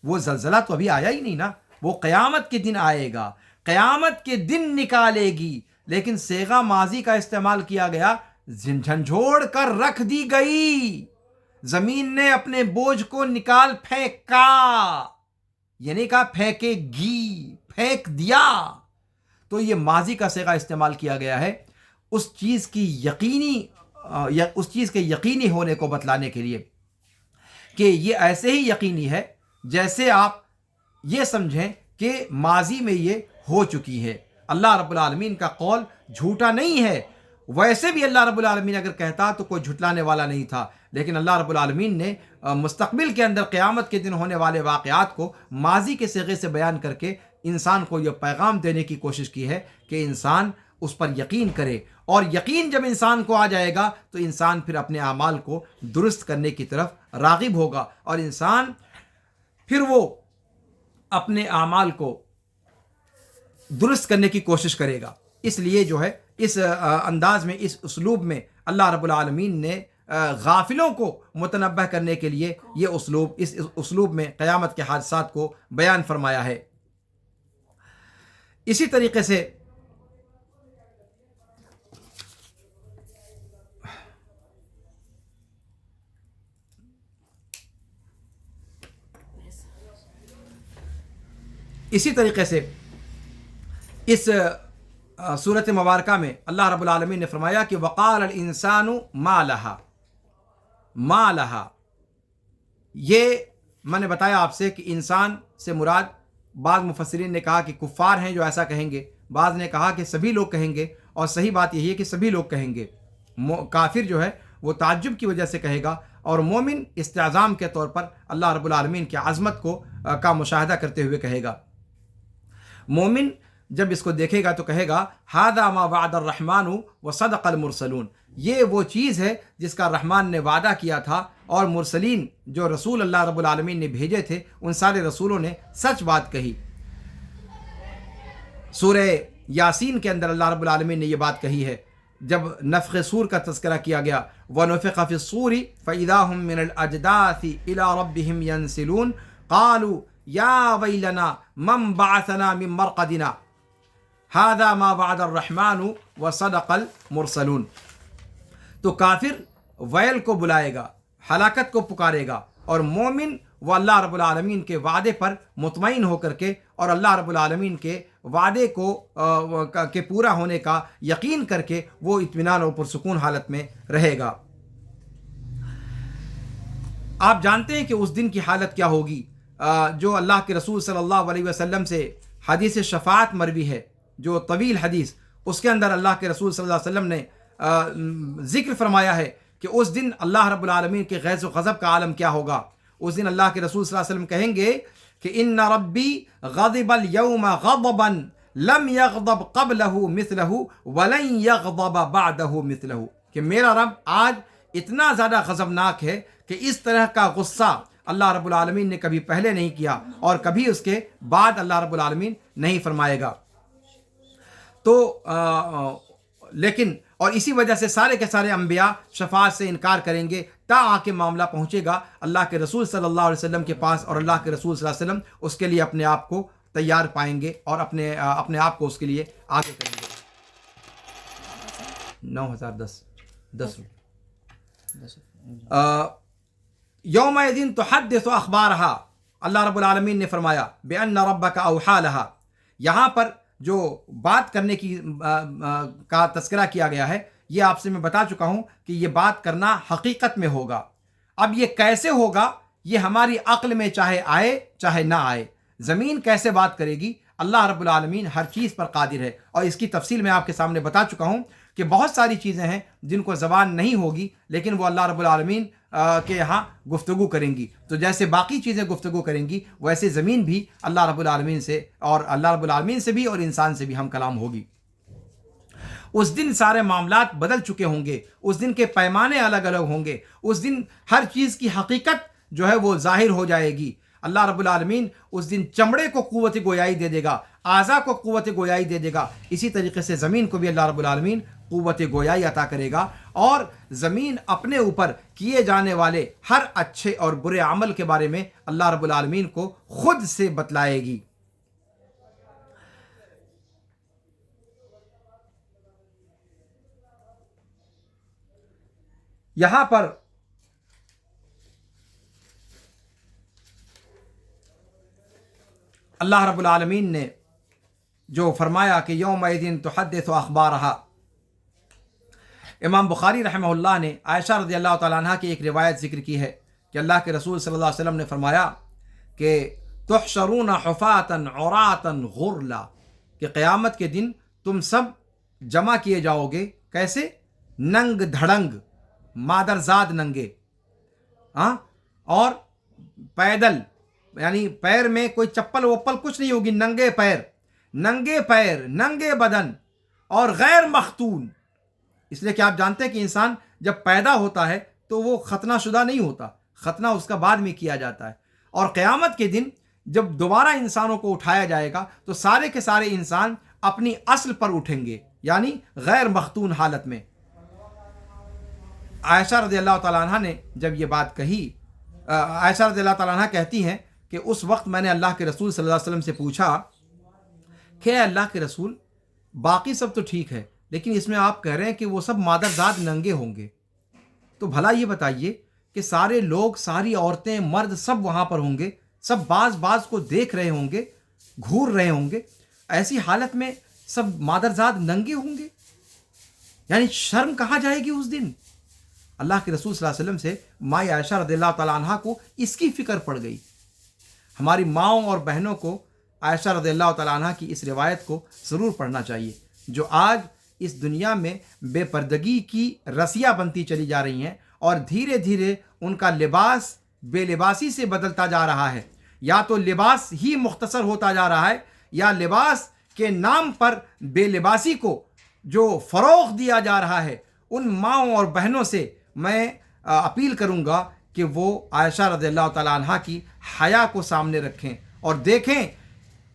وہ زلزلہ تو ابھی آیا ہی نہیں نا، وہ قیامت کے دن آئے گا، قیامت کے دن نکالے گی. لیکن صیغہ ماضی کا استعمال کیا گیا، جھنجھوڑ کر رکھ دی گئی. زمین نے اپنے بوجھ کو نکال پھینکا، یہ نہیں کہا پھینکے گی، پھینک دیا. تو یہ ماضی کا صیغہ استعمال کیا گیا ہے اس چیز کے یقینی ہونے کو بتلانے کے لیے کہ یہ ایسے ہی یقینی ہے جیسے آپ یہ سمجھیں کہ ماضی میں یہ ہو چکی ہے. اللہ رب العالمین کا قول جھوٹا نہیں ہے. ویسے بھی اللہ رب العالمین اگر کہتا تو کوئی جھٹلانے والا نہیں تھا، لیکن اللہ رب العالمین نے مستقبل کے اندر قیامت کے دن ہونے والے واقعات کو ماضی کے صیغے سے بیان کر کے انسان کو یہ پیغام دینے کی کوشش کی ہے کہ انسان اس پر یقین کرے. اور یقین جب انسان کو آ جائے گا تو انسان پھر اپنے اعمال کو درست کرنے کی طرف راغب ہوگا، اور انسان پھر وہ اپنے اعمال کو درست کرنے کی کوشش کرے گا. اس لیے جو ہے اس انداز میں، اس اسلوب میں اللہ رب العالمین نے غافلوں کو متنبہ کرنے کے لیے اس اسلوب میں قیامت کے حادثات کو بیان فرمایا ہے. اسی طریقے سے اس سورت مبارکہ میں اللہ رب العالمین نے فرمایا کہ وقال الانسان ما لہا. یہ میں نے بتایا آپ سے کہ انسان سے مراد، بعض مفسرین نے کہا کہ کفار ہیں جو ایسا کہیں گے، بعض نے کہا کہ سبھی لوگ کہیں گے، اور صحیح بات یہی ہے کہ سبھی لوگ کہیں گے. کافر جو ہے وہ تعجب کی وجہ سے کہے گا، اور مومن استعظام کے طور پر اللہ رب العالمین کی عظمت کا مشاہدہ کرتے ہوئے کہے گا. مومن جب اس کو دیکھے گا تو کہے گا ھذا ما وعد الرحمن وصدق المرسلون، یہ وہ چیز ہے جس کا رحمان نے وعدہ کیا تھا، اور مرسلین جو رسول اللہ رب العالمین نے بھیجے تھے ان سارے رسولوں نے سچ بات کہی. سورہ یاسین کے اندر اللہ رب العالمین نے یہ بات کہی ہے جب نفخ صور کا تذکرہ کیا گیا، وَنُفِخَ فِي الصُّورِ فَإِذَا هُم مِّنَ الْأَجْدَاثِ إِلَىٰ رَبِّهِمْ يَنْسِلُونَ قَالُوا يَا وَيْلَنَا مَنْ بَعَثَنَا مِنْ مَرْقَدِنَا هَذَا مَا وَعَدَ الرَّحْمَنُ وَصَدَقَ الْمُرْسَلُونَ۔ تو کافر ویل کو بلائے گا، ہلاکت کو پکارے گا، اور مومن وہ اللہ رب العالمین کے وعدے پر مطمئن ہو کر کے اور اللہ رب العالمین کے وعدے کو کے پورا ہونے کا یقین کر کے وہ اطمینان اور پرسکون حالت میں رہے گا۔ آپ جانتے ہیں کہ اس دن کی حالت کیا ہوگی۔ جو اللہ کے رسول صلی اللہ علیہ وسلم سے حدیث شفاعت مروی ہے، جو طویل حدیث، اس کے اندر اللہ کے رسول صلی اللہ علیہ وسلم نے ذکر فرمایا ہے کہ اس دن اللہ رب العالمین کے غیظ و غضب کا عالم کیا ہوگا۔ اس دن اللہ کے رسول صلی اللہ علیہ وسلم کہیں گے کہ ان ربی غضب اليوم غضبا لم یغضب قبلہ مثلہ ولن یغضب بعدہ مثلہ، کہ میرا رب آج اتنا زیادہ غضبناک ہے کہ اس طرح کا غصہ اللہ رب العالمین نے کبھی پہلے نہیں کیا اور کبھی اس کے بعد اللہ رب العالمین نہیں فرمائے گا۔ تو لیکن اور اسی وجہ سے سارے کے سارے انبیاء شفاعت سے انکار کریں گے تا آ کے معاملہ پہنچے گا اللہ کے رسول صلی اللہ علیہ وسلم کے پاس، اور اللہ کے رسول صلی اللہ علیہ وسلم اس کے لیے اپنے آپ کو تیار پائیں گے اور اپنے آپ کو اس کے لیے آگے کریں گے۔ 9010 یومئذ تحدث اخبارها، اللہ رب العالمین نے فرمایا بأن ربک اوحی لها، یہاں پر جو بات کرنے کی کا تذکرہ کیا گیا ہے، یہ آپ سے میں بتا چکا ہوں کہ یہ بات کرنا حقیقت میں ہوگا۔ اب یہ کیسے ہوگا، یہ ہماری عقل میں چاہے آئے چاہے نہ آئے۔ زمین کیسے بات کرے گی، اللہ رب العالمین ہر چیز پر قادر ہے، اور اس کی تفصیل میں آپ کے سامنے بتا چکا ہوں کہ بہت ساری چیزیں ہیں جن کو زبان نہیں ہوگی لیکن وہ اللہ رب العالمین کے یہاں گفتگو کریں گی۔ تو جیسے باقی چیزیں گفتگو کریں گی ویسے زمین بھی اللہ رب العالمین سے اور اللہ رب العالمین سے بھی اور انسان سے بھی ہم کلام ہوگی۔ اس دن سارے معاملات بدل چکے ہوں گے، اس دن کے پیمانے الگ الگ ہوں گے، اس دن ہر چیز کی حقیقت جو ہے وہ ظاہر ہو جائے گی۔ اللہ رب العالمین اس دن چمڑے کو قوت گویائی دے دے گا، اعضاء کو قوت گویائی دے دے گا، اسی طریقے سے زمین کو بھی اللہ رب العالمین قوت گویائی عطا کرے گا، اور زمین اپنے اوپر کیے جانے والے ہر اچھے اور برے عمل کے بارے میں اللہ رب العالمین کو خود سے بتلائے گی۔ یہاں پر اللہ رب العالمین نے جو فرمایا کہ یومئذ تحدث اخبارہا، امام بخاری رحمہ اللہ نے عائشہ رضی اللہ تعالیٰ عنہ کی ایک روایت ذکر کی ہے کہ اللہ کے رسول صلی اللہ علیہ وسلم نے فرمایا کہ تحشرون حفاتا عراتا غرلا، کہ قیامت کے دن تم سب جمع کیے جاؤ گے، کیسے؟ ننگ دھڑنگ، مادرزاد ننگے، اور پیدل، یعنی پیر میں کوئی چپل وپل کچھ نہیں ہوگی، ننگے پیر، ننگے بدن، اور غیر مختون۔ اس لیے کہ آپ جانتے ہیں کہ انسان جب پیدا ہوتا ہے تو وہ ختنہ شدہ نہیں ہوتا، ختنہ اس کا بعد میں کیا جاتا ہے، اور قیامت کے دن جب دوبارہ انسانوں کو اٹھایا جائے گا تو سارے کے سارے انسان اپنی اصل پر اٹھیں گے، یعنی غیر مختون حالت میں۔ عائشہ رضی اللہ تعالیٰ عنہ نے جب یہ بات کہی، عائشہ رضی اللہ تعالیٰ عنہ کہتی ہیں کہ اس وقت میں نے اللہ کے رسول صلی اللہ علیہ وسلم سے پوچھا کہ اے اللہ کے رسول، باقی سب تو ٹھیک ہے لیکن اس میں آپ کہہ رہے ہیں کہ وہ سب مادرزاد ننگے ہوں گے، تو بھلا یہ بتائیے کہ سارے لوگ، ساری عورتیں، مرد سب وہاں پر ہوں گے، سب بعض کو دیکھ رہے ہوں گے، گھور رہے ہوں گے، ایسی حالت میں سب مادرزاد ننگے ہوں گے، یعنی شرم کہاں جائے گی اس دن۔ اللہ کے رسول صلی اللہ علیہ وسلم سے ماں عائشہ رضی اللہ تعالیٰ عنہ کو اس کی فکر پڑ گئی۔ ہماری ماؤں اور بہنوں کو عائشہ رضی اللہ تعالیٰ عنہ کی اس روایت کو ضرور پڑھنا چاہیے، جو آج اس دنیا میں بے پردگی کی رسیاں بنتی چلی جا رہی ہیں، اور دھیرے دھیرے ان کا لباس بے لباسی سے بدلتا جا رہا ہے، یا تو لباس ہی مختصر ہوتا جا رہا ہے، یا لباس کے نام پر بے لباسی کو جو فروغ دیا جا رہا ہے۔ ان ماؤں اور بہنوں سے میں اپیل کروں گا کہ وہ عائشہ رضی اللہ تعالیٰ عنہ کی حیا کو سامنے رکھیں اور دیکھیں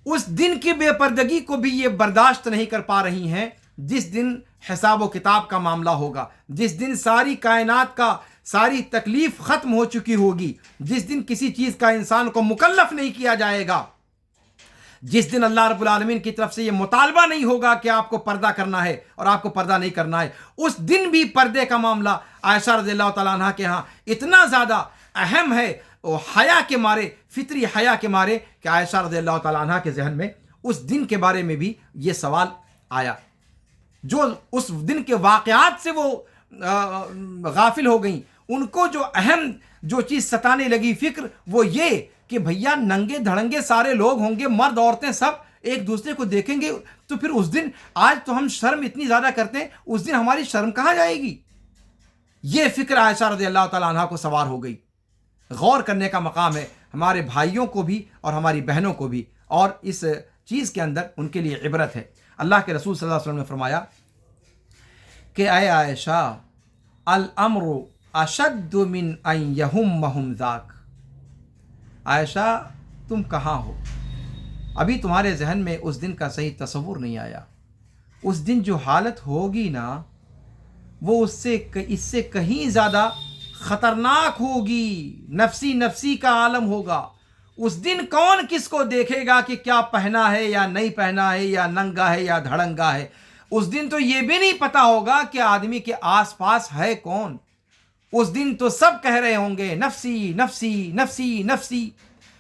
اس دن کی بے پردگی کو بھی یہ برداشت نہیں کر پا رہی ہیں جس دن حساب و کتاب کا معاملہ ہوگا، جس دن ساری کائنات کا ساری تکلیف ختم ہو چکی ہوگی، جس دن کسی چیز کا انسان کو مکلف نہیں کیا جائے گا، جس دن اللہ رب العالمین کی طرف سے یہ مطالبہ نہیں ہوگا کہ آپ کو پردہ کرنا ہے اور آپ کو پردہ نہیں کرنا ہے، اس دن بھی پردے کا معاملہ عائشہ رضی اللہ تعالیٰ عنہ کے ہاں اتنا زیادہ اہم ہے، وہ حیا کے مارے، فطری حیا کے مارے، کہ عائشہ رضی اللہ تعالیٰ عنہ کے ذہن میں اس دن کے بارے میں بھی یہ سوال آیا، جو اس دن کے واقعات سے وہ غافل ہو گئیں، ان کو جو اہم جو چیز ستانے لگی فکر وہ یہ کہ بھیا ننگے دھڑنگے سارے لوگ ہوں گے، مرد عورتیں سب ایک دوسرے کو دیکھیں گے، تو پھر اس دن آج تو ہم شرم اتنی زیادہ کرتے ہیں، اس دن ہماری شرم کہاں جائے گی؟ یہ فکر عائشہ رضی اللہ تعالیٰ عنہ کو سوار ہو گئی۔ غور کرنے کا مقام ہے ہمارے بھائیوں کو بھی اور ہماری بہنوں کو بھی، اور اس چیز کے اندر ان کے لیے عبرت ہے۔ اللہ کے رسول صلی اللہ علیہ وسلم نے فرمایا کہ اے عائشہ، الامر اشد من ان یہمہم ذاک، عائشہ تم کہاں ہو؟ ابھی تمہارے ذہن میں اس دن کا صحیح تصور نہیں آیا۔ اس دن جو حالت ہوگی نا وہ اس سے کہیں زیادہ خطرناک ہوگی، نفسی نفسی کا عالم ہوگا۔ اس دن کون کس کو دیکھے گا کہ کیا پہنا ہے یا نہیں پہنا ہے، یا ننگا ہے یا دھڑنگا ہے؟ اس دن تو یہ بھی نہیں پتا ہوگا کہ آدمی کے آس پاس ہے کون۔ اس دن تو سب کہہ رہے ہوں گے نفسی نفسی نفسی نفسی،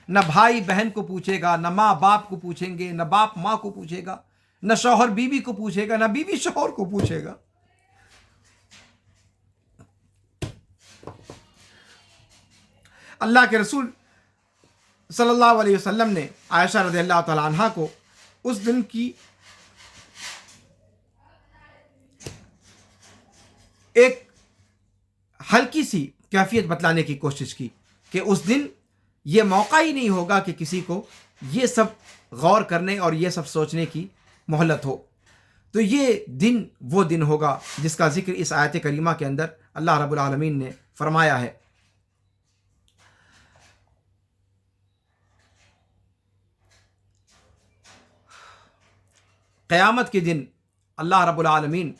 نہ بھائی بہن کو پوچھے گا، نہ ماں باپ کو پوچھیں گے، نہ باپ ماں کو پوچھے گا، نہ شوہر بیوی کو پوچھے گا، نہ بیوی شوہر کو پوچھے گا۔ اللہ کے رسول صلی اللہ علیہ وسلم نے عائشہ رضی اللہ تعالی عنہ کو اس دن کی ایک ہلکی سی کیفیت بتلانے کی کوشش کی کہ اس دن یہ موقع ہی نہیں ہوگا کہ کسی کو یہ سب غور کرنے اور یہ سب سوچنے کی مہلت ہو۔ تو یہ دن وہ دن ہوگا جس کا ذکر اس آیت کریمہ کے اندر اللہ رب العالمین نے فرمایا ہے۔ قیامت کے دن اللہ رب العالمین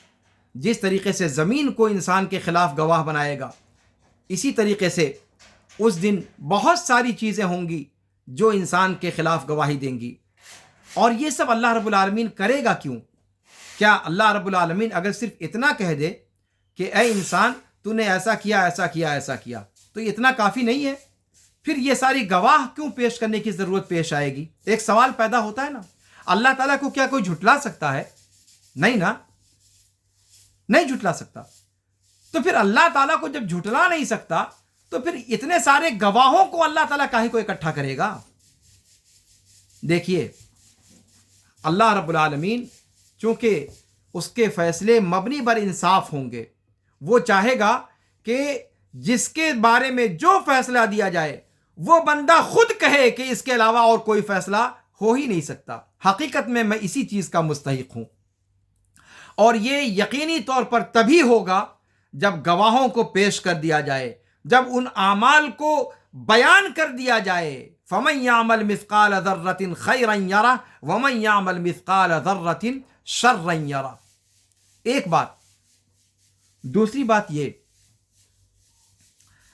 جس طریقے سے زمین کو انسان کے خلاف گواہ بنائے گا، اسی طریقے سے اس دن بہت ساری چیزیں ہوں گی جو انسان کے خلاف گواہی دیں گی۔ اور یہ سب اللہ رب العالمین کرے گا کیوں؟ کیا اللہ رب العالمین اگر صرف اتنا کہہ دے کہ اے انسان تو نے ایسا کیا ایسا کیا ایسا کیا، تو اتنا کافی نہیں ہے؟ پھر یہ ساری گواہ کیوں پیش کرنے کی ضرورت پیش آئے گی؟ ایک سوال پیدا ہوتا ہے نا، اللہ تعالیٰ کو کیا کوئی جھٹلا سکتا ہے؟ نہیں نا، نہیں جھٹلا سکتا۔ تو پھر اللہ تعالیٰ کو جب جھٹلا نہیں سکتا تو پھر اتنے سارے گواہوں کو اللہ تعالیٰ کاہے کو اکٹھا کرے گا؟ دیکھیے، اللہ رب العالمین چونکہ اس کے فیصلے مبنی بر انصاف ہوں گے، وہ چاہے گا کہ جس کے بارے میں جو فیصلہ دیا جائے وہ بندہ خود کہے کہ اس کے علاوہ اور کوئی فیصلہ ہو ہی نہیں سکتا، حقیقت میں اسی چیز کا مستحق ہوں۔ اور یہ یقینی طور پر تبھی ہوگا جب گواہوں کو پیش کر دیا جائے، جب ان اعمال کو بیان کر دیا جائے۔ فَمَن يَعْمَلْ مِثْقَالَ ذَرَّةٍ خَيْرًا يَرَهُ وَمَن يَعْمَلْ مِثْقَالَ ذَرَّةٍ شَرًّا يَرَهُ۔ ایک بات۔ دوسری بات یہ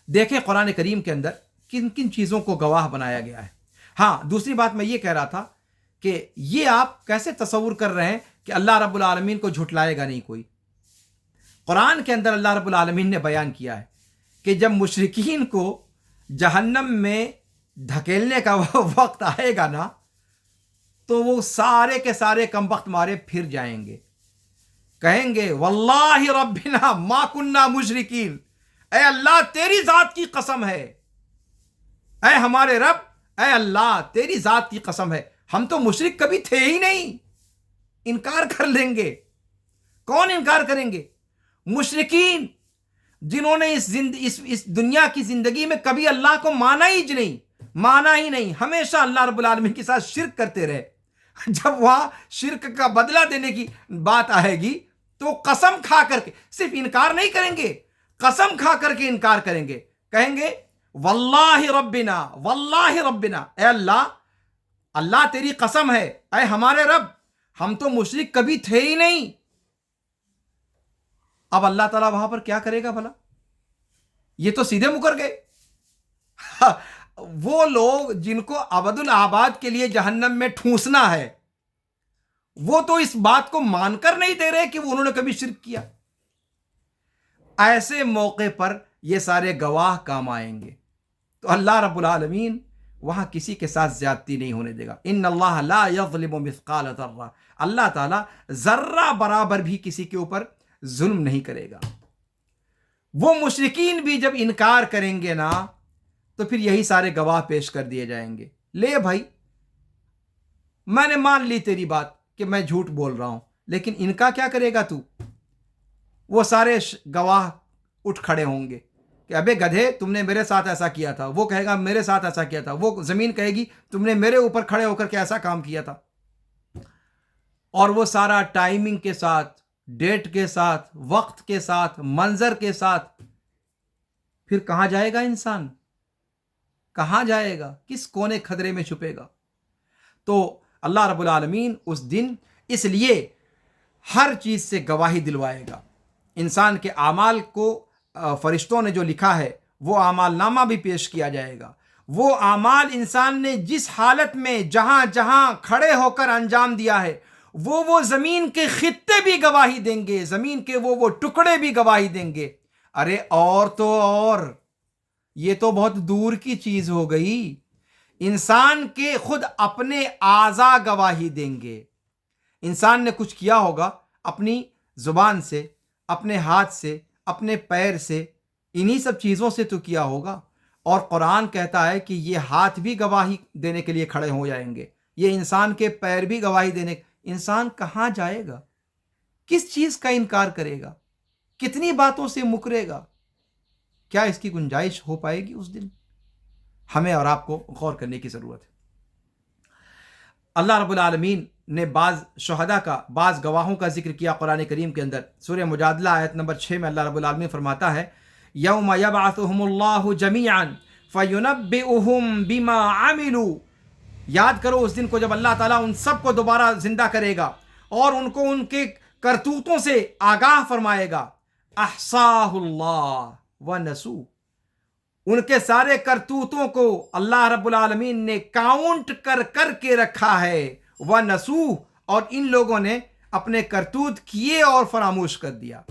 دیکھیں قرآن کریم کے اندر کن کن چیزوں کو گواہ بنایا گیا ہے۔ ہاں، دوسری بات میں یہ کہہ رہا تھا کہ یہ آپ کیسے تصور کر رہے ہیں کہ اللہ رب العالمین کو جھٹلائے گا نہیں کوئی؟ قرآن کے اندر اللہ رب العالمین نے بیان کیا ہے کہ جب مشرکین کو جہنم میں دھکیلنے کا وقت آئے گا نا تو وہ سارے کے سارے کمبخت مارے پھر جائیں گے، کہیں گے واللہ ربنا ما کننا مشرکین، اے اللہ تیری ذات کی قسم ہے، اے ہمارے رب، اے اللہ تیری ذات کی قسم ہے، ہم تو مشرک کبھی تھے ہی نہیں۔ انکار کر لیں گے۔ کون انکار کریں گے؟ مشرکین، جنہوں نے اس دنیا کی زندگی میں کبھی اللہ کو مانا ہی نہیں، ہمیشہ اللہ رب العالمین کے ساتھ شرک کرتے رہے۔ جب وہاں شرک کا بدلہ دینے کی بات آئے گی تو قسم کھا کر کے صرف انکار نہیں کریں گے، قسم کھا کر کے انکار کریں گے، کہیں گے واللہ ربنا، واللہ ربنا، اے اللہ اللہ تیری قسم ہے اے ہمارے رب، ہم تو مشرک کبھی تھے ہی نہیں۔ اب اللہ تعالیٰ وہاں پر کیا کرے گا بھلا؟ یہ تو سیدھے مکر گئے۔ وہ لوگ جن کو ابد الآباد کے لیے جہنم میں ٹھونسنا ہے، وہ تو اس بات کو مان کر نہیں دے رہے کہ انہوں نے کبھی شرک کیا۔ ایسے موقع پر یہ سارے گواہ کام آئیں گے۔ تو اللہ رب العالمین وہاں کسی کے ساتھ زیادتی نہیں ہونے دے گا۔ ان اللہ لا یظلم مثقال ذرہ، اللہ تعالیٰ ذرہ برابر بھی کسی کے اوپر ظلم نہیں کرے گا۔ وہ مشرکین بھی جب انکار کریں گے نا، تو پھر یہی سارے گواہ پیش کر دیے جائیں گے، لے بھائی میں نے مان لی تیری بات کہ میں جھوٹ بول رہا ہوں، لیکن ان کا کیا کرے گا تو؟ وہ سارے گواہ اٹھ کھڑے ہوں گے کہ ابے گدھے تم نے میرے ساتھ ایسا کیا تھا، وہ کہے گا میرے ساتھ ایسا کیا تھا، وہ زمین کہے گی تم نے میرے اوپر کھڑے ہو کر کے ایسا کام کیا تھا۔ اور وہ سارا ٹائمنگ کے ساتھ، ڈیٹ کے ساتھ، وقت کے ساتھ، منظر کے ساتھ۔ پھر کہاں جائے گا انسان؟ کہاں جائے گا؟ کس کونے خدرے میں چھپے گا؟ تو اللہ رب العالمین اس دن اس لیے ہر چیز سے گواہی دلوائے گا۔ انسان کے اعمال کو فرشتوں نے جو لکھا ہے وہ اعمال نامہ بھی پیش کیا جائے گا۔ وہ اعمال انسان نے جس حالت میں جہاں جہاں کھڑے ہو کر انجام دیا ہے، وہ زمین کے خطے بھی گواہی دیں گے، زمین کے وہ ٹکڑے بھی گواہی دیں گے۔ ارے اور یہ تو بہت دور کی چیز ہو گئی، انسان کے خود اپنے اعضاء گواہی دیں گے۔ انسان نے کچھ کیا ہوگا اپنی زبان سے، اپنے ہاتھ سے، اپنے پیر سے، انہی سب چیزوں سے تو کیا ہوگا۔ اور قرآن کہتا ہے کہ یہ ہاتھ بھی گواہی دینے کے لیے کھڑے ہو جائیں گے، یہ انسان کے پیر بھی گواہی دینے۔ انسان کہاں جائے گا؟ کس چیز کا انکار کرے گا؟ کتنی باتوں سے مکرے گا؟ کیا اس کی گنجائش ہو پائے گی اس دن؟ ہمیں اور آپ کو غور کرنے کی ضرورت ہے۔ اللہ رب العالمین نے بعض شہداء کا، بعض گواہوں کا ذکر کیا قرآن کریم کے اندر۔ سورہ مجادلہ آیت نمبر 6 میں اللہ رب العالمین فرماتا ہے یوم یبعثہم اللہ جمیعا فینبئہم بما عملوا، یاد کرو اس دن کو جب اللہ تعالیٰ ان سب کو دوبارہ زندہ کرے گا اور ان کو ان کے کرتوتوں سے آگاہ فرمائے گا۔ احصاہ اللہ ونسوہ، ان کے سارے کرتوتوں کو اللہ رب العالمین نے کاؤنٹ کر کر کے رکھا ہے، وَنَسُوهُ، اور ان لوگوں نے اپنے کرتوت کیے اور فراموش کر دیا۔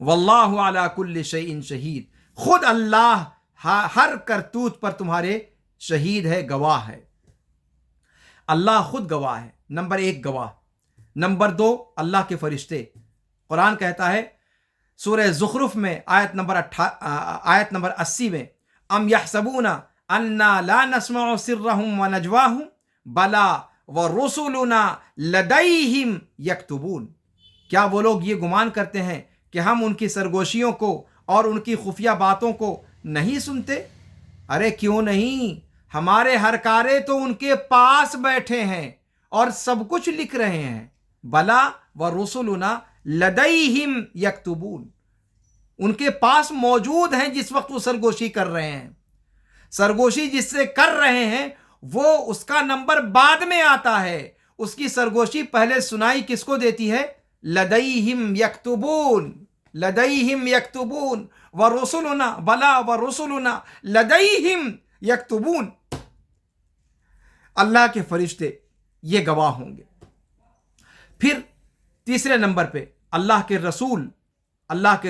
واللہ علی کل شیء شہید، خود اللہ ہر کرتوت پر تمہارے شہید ہے، گواہ ہے۔ اللہ خود گواہ ہے، نمبر 1 گواہ۔ نمبر 2 اللہ کے فرشتے۔ قرآن کہتا ہے سورہ زخرف میں آیت نمبر 80 میں ام یحسبون انا لا نسمع سرهم ونجواهم بلا ورسلنا لدیہم یکتبون، کیا وہ لوگ یہ گمان کرتے ہیں کہ ہم ان کی سرگوشیوں کو اور ان کی خفیہ باتوں کو نہیں سنتے؟ ارے کیوں نہیں، ہمارے ہر کارے تو ان کے پاس بیٹھے ہیں اور سب کچھ لکھ رہے ہیں۔ بلا ورسلنا لدیہم یکتبون، ان کے پاس موجود ہیں جس وقت وہ سرگوشی کر رہے ہیں۔ سرگوشی جس سے کر رہے ہیں وہ اس کا نمبر بعد میں آتا ہے، اس کی سرگوشی پہلے سنائی کس کو دیتی ہے؟ لدیہم یکتبون، لدیہم یکتبون، ورسلنا بلا ورسلنا لدیہم یکتبون۔ اللہ کے فرشتے یہ گواہ ہوں گے۔ پھر تیسرے نمبر پہ اللہ کے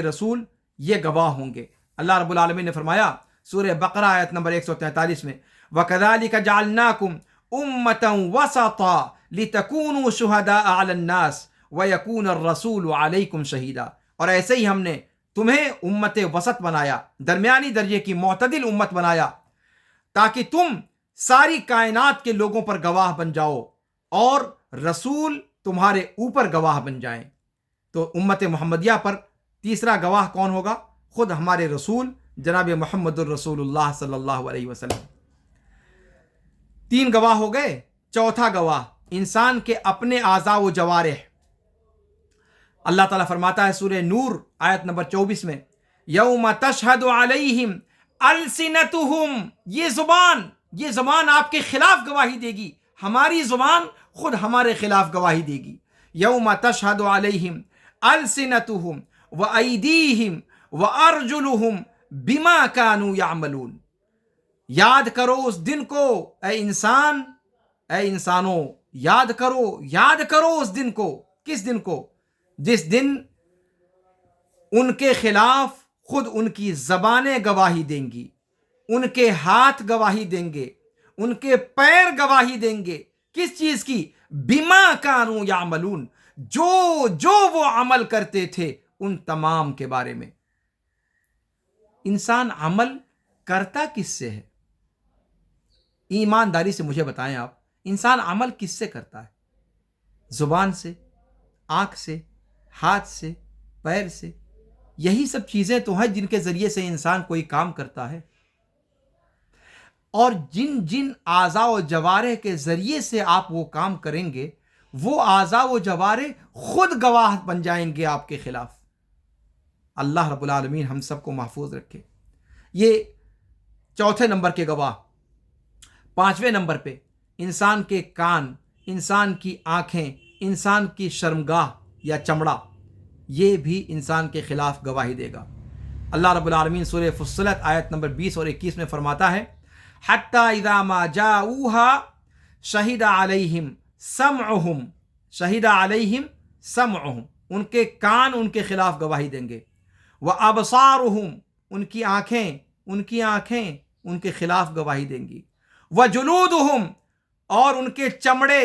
رسول یہ گواہ ہوں گے۔ اللہ رب العالمین نے فرمایا سورہ بقرہ آیت نمبر 143 میں وَكَذَلِكَ جَعَلْنَاكُمْ أُمَّةً وَسَطًا لِتَكُونُوا شُهَدَاءَ عَلَى النَّاسِ وَيَكُونَ الرَّسُولُ عَلَيْكُمْ شَهِيدًا، اور ایسے ہی ہم نے تمہیں امت وسط بنایا، درمیانی درجے کی معتدل امت بنایا، تاکہ تم ساری کائنات کے لوگوں پر گواہ بن جاؤ اور رسول تمہارے اوپر گواہ بن جائیں۔ تو امت محمدیہ پر تیسرا گواہ کون ہوگا؟ خود ہمارے رسول جناب محمد الرسول اللہ صلی اللہ علیہ وسلم۔ 3 گواہ ہو گئے۔ چوتھا گواہ انسان کے اپنے اعضاء و جوارح۔ اللہ تعالیٰ فرماتا ہے سورہ نور آیت نمبر 24 میں یوم تشہد علیہم السنتہم، یہ زبان یہ زبان آپ کے خلاف گواہی دے گی، ہماری زبان خود ہمارے خلاف گواہی دے گی۔ یوم تشہد علیہم السنتہم وایدیہم وارجلہم بما کانوا یعملون۔ یاد کرو اس دن کو اے انسان، اے انسانوں، یاد کرو اس دن کو۔ کس دن کو؟ جس دن ان کے خلاف خود ان کی زبانیں گواہی دیں گی، ان کے ہاتھ گواہی دیں گے، ان کے پیر گواہی دیں گے۔ کس چیز کی؟ بما کانوا یعملون، جو وہ عمل کرتے تھے ان تمام کے بارے میں۔ انسان عمل کرتا کس سے ہے؟ ایمانداری سے مجھے بتائیں آپ، انسان عمل کس سے کرتا ہے؟ زبان سے، آنکھ سے، ہاتھ سے، پیر سے۔ یہی سب چیزیں تو ہیں جن کے ذریعے سے انسان کوئی کام کرتا ہے، اور جن اعضاء و جوارح کے ذریعے سے آپ وہ کام کریں گے، وہ اعضاء و جوارح خود گواہ بن جائیں گے آپ کے خلاف۔ اللہ رب العالمین ہم سب کو محفوظ رکھے۔ یہ چوتھے نمبر کے گواہ۔ پانچویں نمبر پہ انسان کے کان، انسان کی آنکھیں، انسان کی شرمگاہ یا چمڑا، یہ بھی انسان کے خلاف گواہی دے گا۔ اللہ رب العالمین سورہ فصلت آیت نمبر 20 اور 21 میں فرماتا ہے حتی اذا ما جاؤوها شہد علیہم سمعہم، ان کے کان ان کے خلاف گواہی دیں گے، وابصارہم، ان کی آنکھیں ان کے خلاف گواہی دیں گی، وجلودہم، اور ان کے چمڑے،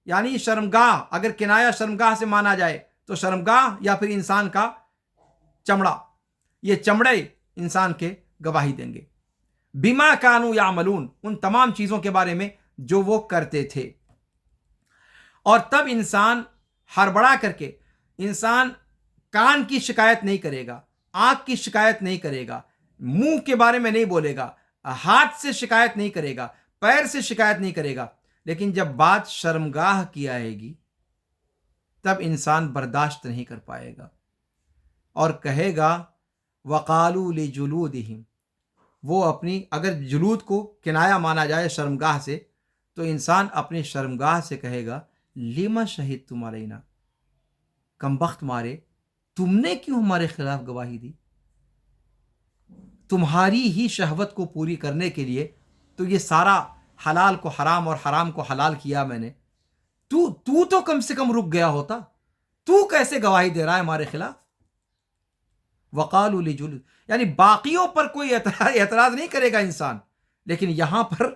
یعنی شرمگاہ، اگر کنایہ شرمگاہ سے مانا جائے تو شرمگاہ یا پھر انسان کا چمڑا، یہ چمڑے انسان کے گواہی دیں گے، بما کانوا یعملون، ان تمام چیزوں کے بارے میں جو وہ کرتے تھے۔ اور تب انسان ہڑبڑا کر کے، انسان کان کی شکایت نہیں کرے گا، آنکھ کی شکایت نہیں کرے گا، منہ کے بارے میں نہیں بولے گا، ہاتھ سے شکایت نہیں کرے گا، پیر سے شکایت نہیں کرے گا، لیکن جب بات شرمگاہ کی آئے گی تب انسان برداشت نہیں کر پائے گا اور کہے گا وقالوا لجلودہم، وہ اپنی، اگر جلود کو کنایہ مانا جائے شرمگاہ سے، تو انسان اپنی شرمگاہ سے کہے گا لما شہدتم علینا، کمبخت مارے تم نے کیوں ہمارے خلاف گواہی دی؟ تمہاری ہی شہوت کو پوری کرنے کے لیے تو یہ سارا حلال کو حرام اور حرام کو حلال کیا میں نے، تو کم سے کم رک گیا ہوتا، تو کیسے گواہی دے رہا ہے ہمارے خلاف؟ وقالوا لجلود، یعنی باقیوں پر کوئی اعتراض نہیں کرے گا انسان، لیکن یہاں پر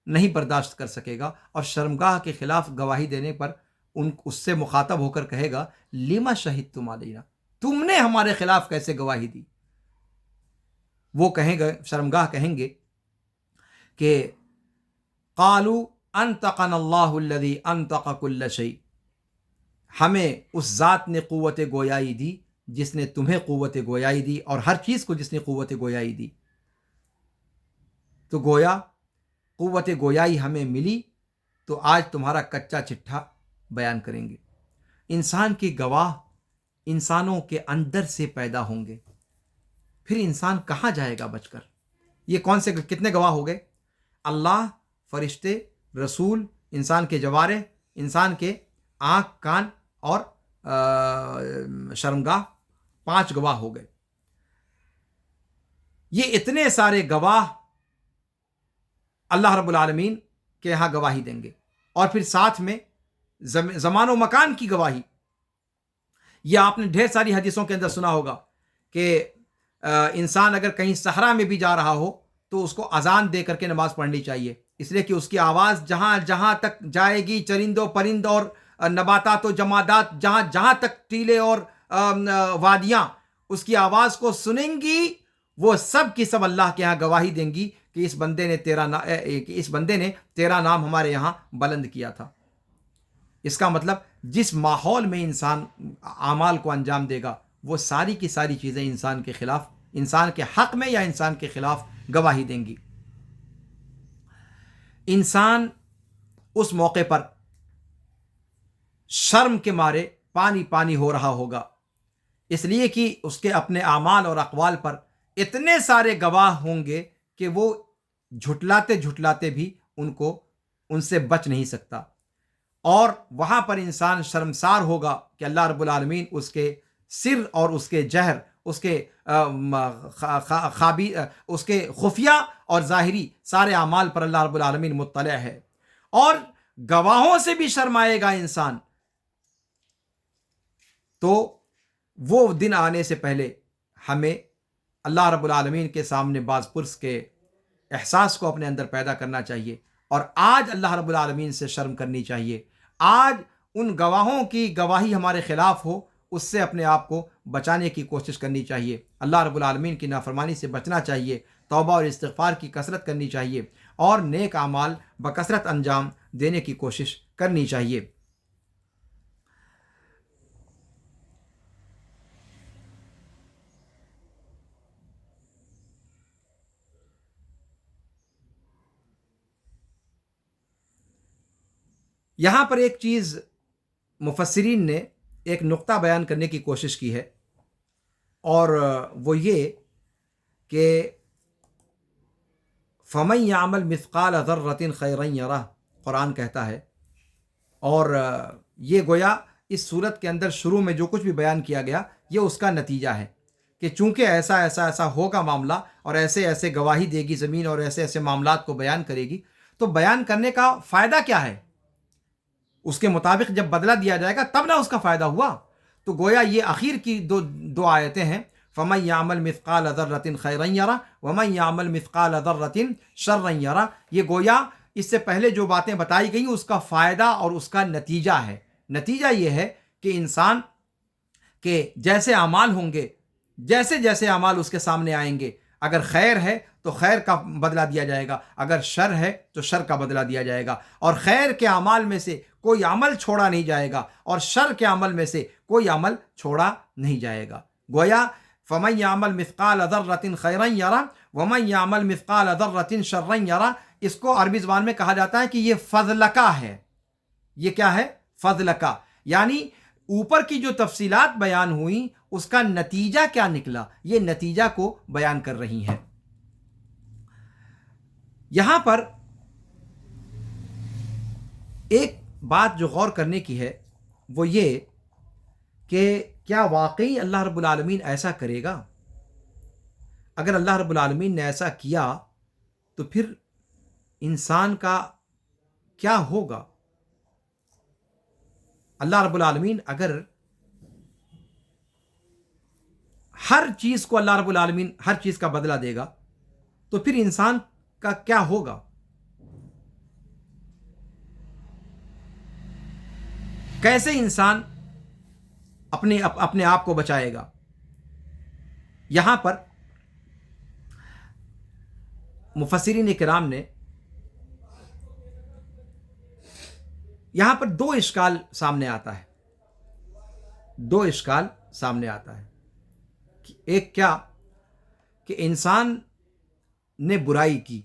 نہیں برداشت کر سکے گا، اور شرمگاہ کے خلاف گواہی دینے پر اس سے مخاطب ہو کر کہے گا لما شہدتم علینا، تم نے ہمارے خلاف کیسے گواہی دی؟ وہ کہیں گے، شرمگاہ کہیں گے کہ قالوا انطقنا اللہ الذی انطق کل شیء، ہمیں اس ذات نے قوت گویائی دی جس نے تمہیں قوت گویائی دی، اور ہر چیز کو جس نے قوت گویائی دی، تو گویا قوت گویائی ہمیں ملی تو آج تمہارا کچا چٹھا بیان کریں گے۔ انسان کے گواہ انسانوں کے اندر سے پیدا ہوں گے، پھر انسان کہاں جائے گا بچ کر؟ یہ کتنے گواہ ہو گئے؟ اللہ، فرشتے، رسول، انسان کے جوارح، انسان کے آنکھ، کان اور شرمگاہ، 5 گواہ ہو گئے۔ یہ اتنے سارے گواہ اللہ رب العالمین کے یہاں گواہی دیں گے، اور پھر ساتھ میں زمان و مکان کی گواہی۔ یہ آپ نے ڈھیر ساری حدیثوں کے اندر سنا ہوگا کہ انسان اگر کہیں صحرا میں بھی جا رہا ہو تو اس کو اذان دے کر کے نماز پڑھنی چاہیے، اس لیے کہ اس کی آواز جہاں جہاں تک جائے گی، چرند و پرند اور نباتات و جمادات جہاں تک ٹیلے اور وادیاں اس کی آواز کو سنیں گی، وہ سب کی سب اللہ کے ہاں گواہی دیں گی کہ اس بندے نے تیرا نام ہمارے یہاں بلند کیا تھا۔ اس کا مطلب جس ماحول میں انسان اعمال کو انجام دے گا، وہ ساری کی ساری چیزیں انسان کے خلاف، انسان کے حق میں یا انسان کے خلاف گواہی دیں گی۔ انسان اس موقع پر شرم کے مارے پانی پانی ہو رہا ہوگا، اس لیے کہ اس کے اپنے اعمال اور اقوال پر اتنے سارے گواہ ہوں گے کہ وہ جھٹلاتے جھٹلاتے بھی ان سے بچ نہیں سکتا، اور وہاں پر انسان شرمسار ہوگا کہ اللہ رب العالمین اس کے سر اور اس کے جہر، اس کے اس کے خفیہ اور ظاہری سارے اعمال پر اللہ رب العالمین مطلع ہے، اور گواہوں سے بھی شرمائے گا انسان۔ تو وہ دن آنے سے پہلے ہمیں اللہ رب العالمین کے سامنے باز پرس کے احساس کو اپنے اندر پیدا کرنا چاہیے، اور آج اللہ رب العالمین سے شرم کرنی چاہیے۔ آج ان گواہوں کی گواہی ہمارے خلاف ہو، اس سے اپنے آپ کو بچانے کی کوشش کرنی چاہیے، اللہ رب العالمین کی نافرمانی سے بچنا چاہیے، توبہ اور استغفار کی کثرت کرنی چاہیے، اور نیک اعمال بکثرت انجام دینے کی کوشش کرنی چاہیے۔ یہاں پر ایک چیز مفسرین نے ایک نقطہ بیان کرنے کی کوشش کی ہے، اور وہ یہ کہ فَمَن يَعْمَلْ مِثْقَالَ ذَرَّةٍ خَيْرًا يَرَهُ، قرآن کہتا ہے، اور یہ گویا اس صورت کے اندر شروع میں جو کچھ بھی بیان کیا گیا یہ اس کا نتیجہ ہے کہ چونکہ ایسا ایسا ایسا ہوگا معاملہ، اور ایسے ایسے گواہی دے گی زمین، اور ایسے ایسے معاملات کو بیان کرے گی، تو بیان کرنے کا فائدہ کیا ہے؟ اس کے مطابق جب بدلہ دیا جائے گا تب نہ اس کا فائدہ ہوا۔ تو گویا یہ اخیر کی دو آیتیں ہیں، فَمَن يَعْمَلْ مِثْقَالَ ذَرَّةٍ خَيْرًا يَرَهُ وَمَن يَعْمَلْ مِثْقَالَ ذَرَّةٍ شَرًّا يَرَهُ۔ یہ گویا اس سے پہلے جو باتیں بتائی گئیں اس کا فائدہ اور اس کا نتیجہ ہے۔ نتیجہ یہ ہے کہ انسان کے جیسے اعمال ہوں گے، جیسے جیسے اعمال اس کے سامنے آئیں گے، اگر خیر ہے تو خیر کا بدلہ دیا جائے گا، اگر شر ہے تو شر کا بدلہ دیا جائے گا، اور خیر کے اعمال میں سے کوئی عمل چھوڑا نہیں جائے گا، اور شر کے عمل میں سے کوئی عمل چھوڑا نہیں جائے گا۔ گویا فَمَن يَعْمَلْ مِثْقَالَ ذَرَّةٍ خَيْرًا يَرَهُ وَمَن يَعْمَلْ مِثْقَالَ ذَرَّةٍ شَرًّا يَرَهُ۔ اس کو عربی زبان میں کہا جاتا ہے کہ یہ فضلکہ ہے۔ یہ کیا ہے؟ فضلکہ، یعنی اوپر کی جو تفصیلات بیان ہوئیں اس کا نتیجہ کیا نکلا، یہ نتیجہ کو بیان کر رہی ہیں۔ یہاں پر ایک بات جو غور کرنے کی ہے وہ یہ کہ کیا واقعی اللہ رب العالمین ایسا کرے گا؟ اگر اللہ رب العالمین نے ایسا کیا تو پھر انسان کا کیا ہوگا؟ اللہ رب العالمین اگر ہر چیز کو اللہ رب العالمین ہر چیز کا بدلہ دے گا تو پھر انسان کا کیا ہوگا؟ کیسے انسان اپنے آپ کو بچائے گا؟ یہاں پر مفسرین کرام نے یہاں پر دو اشکال سامنے آتا ہے، دو اشکال سامنے آتا ہے۔ ایک کیا کہ انسان نے برائی کی،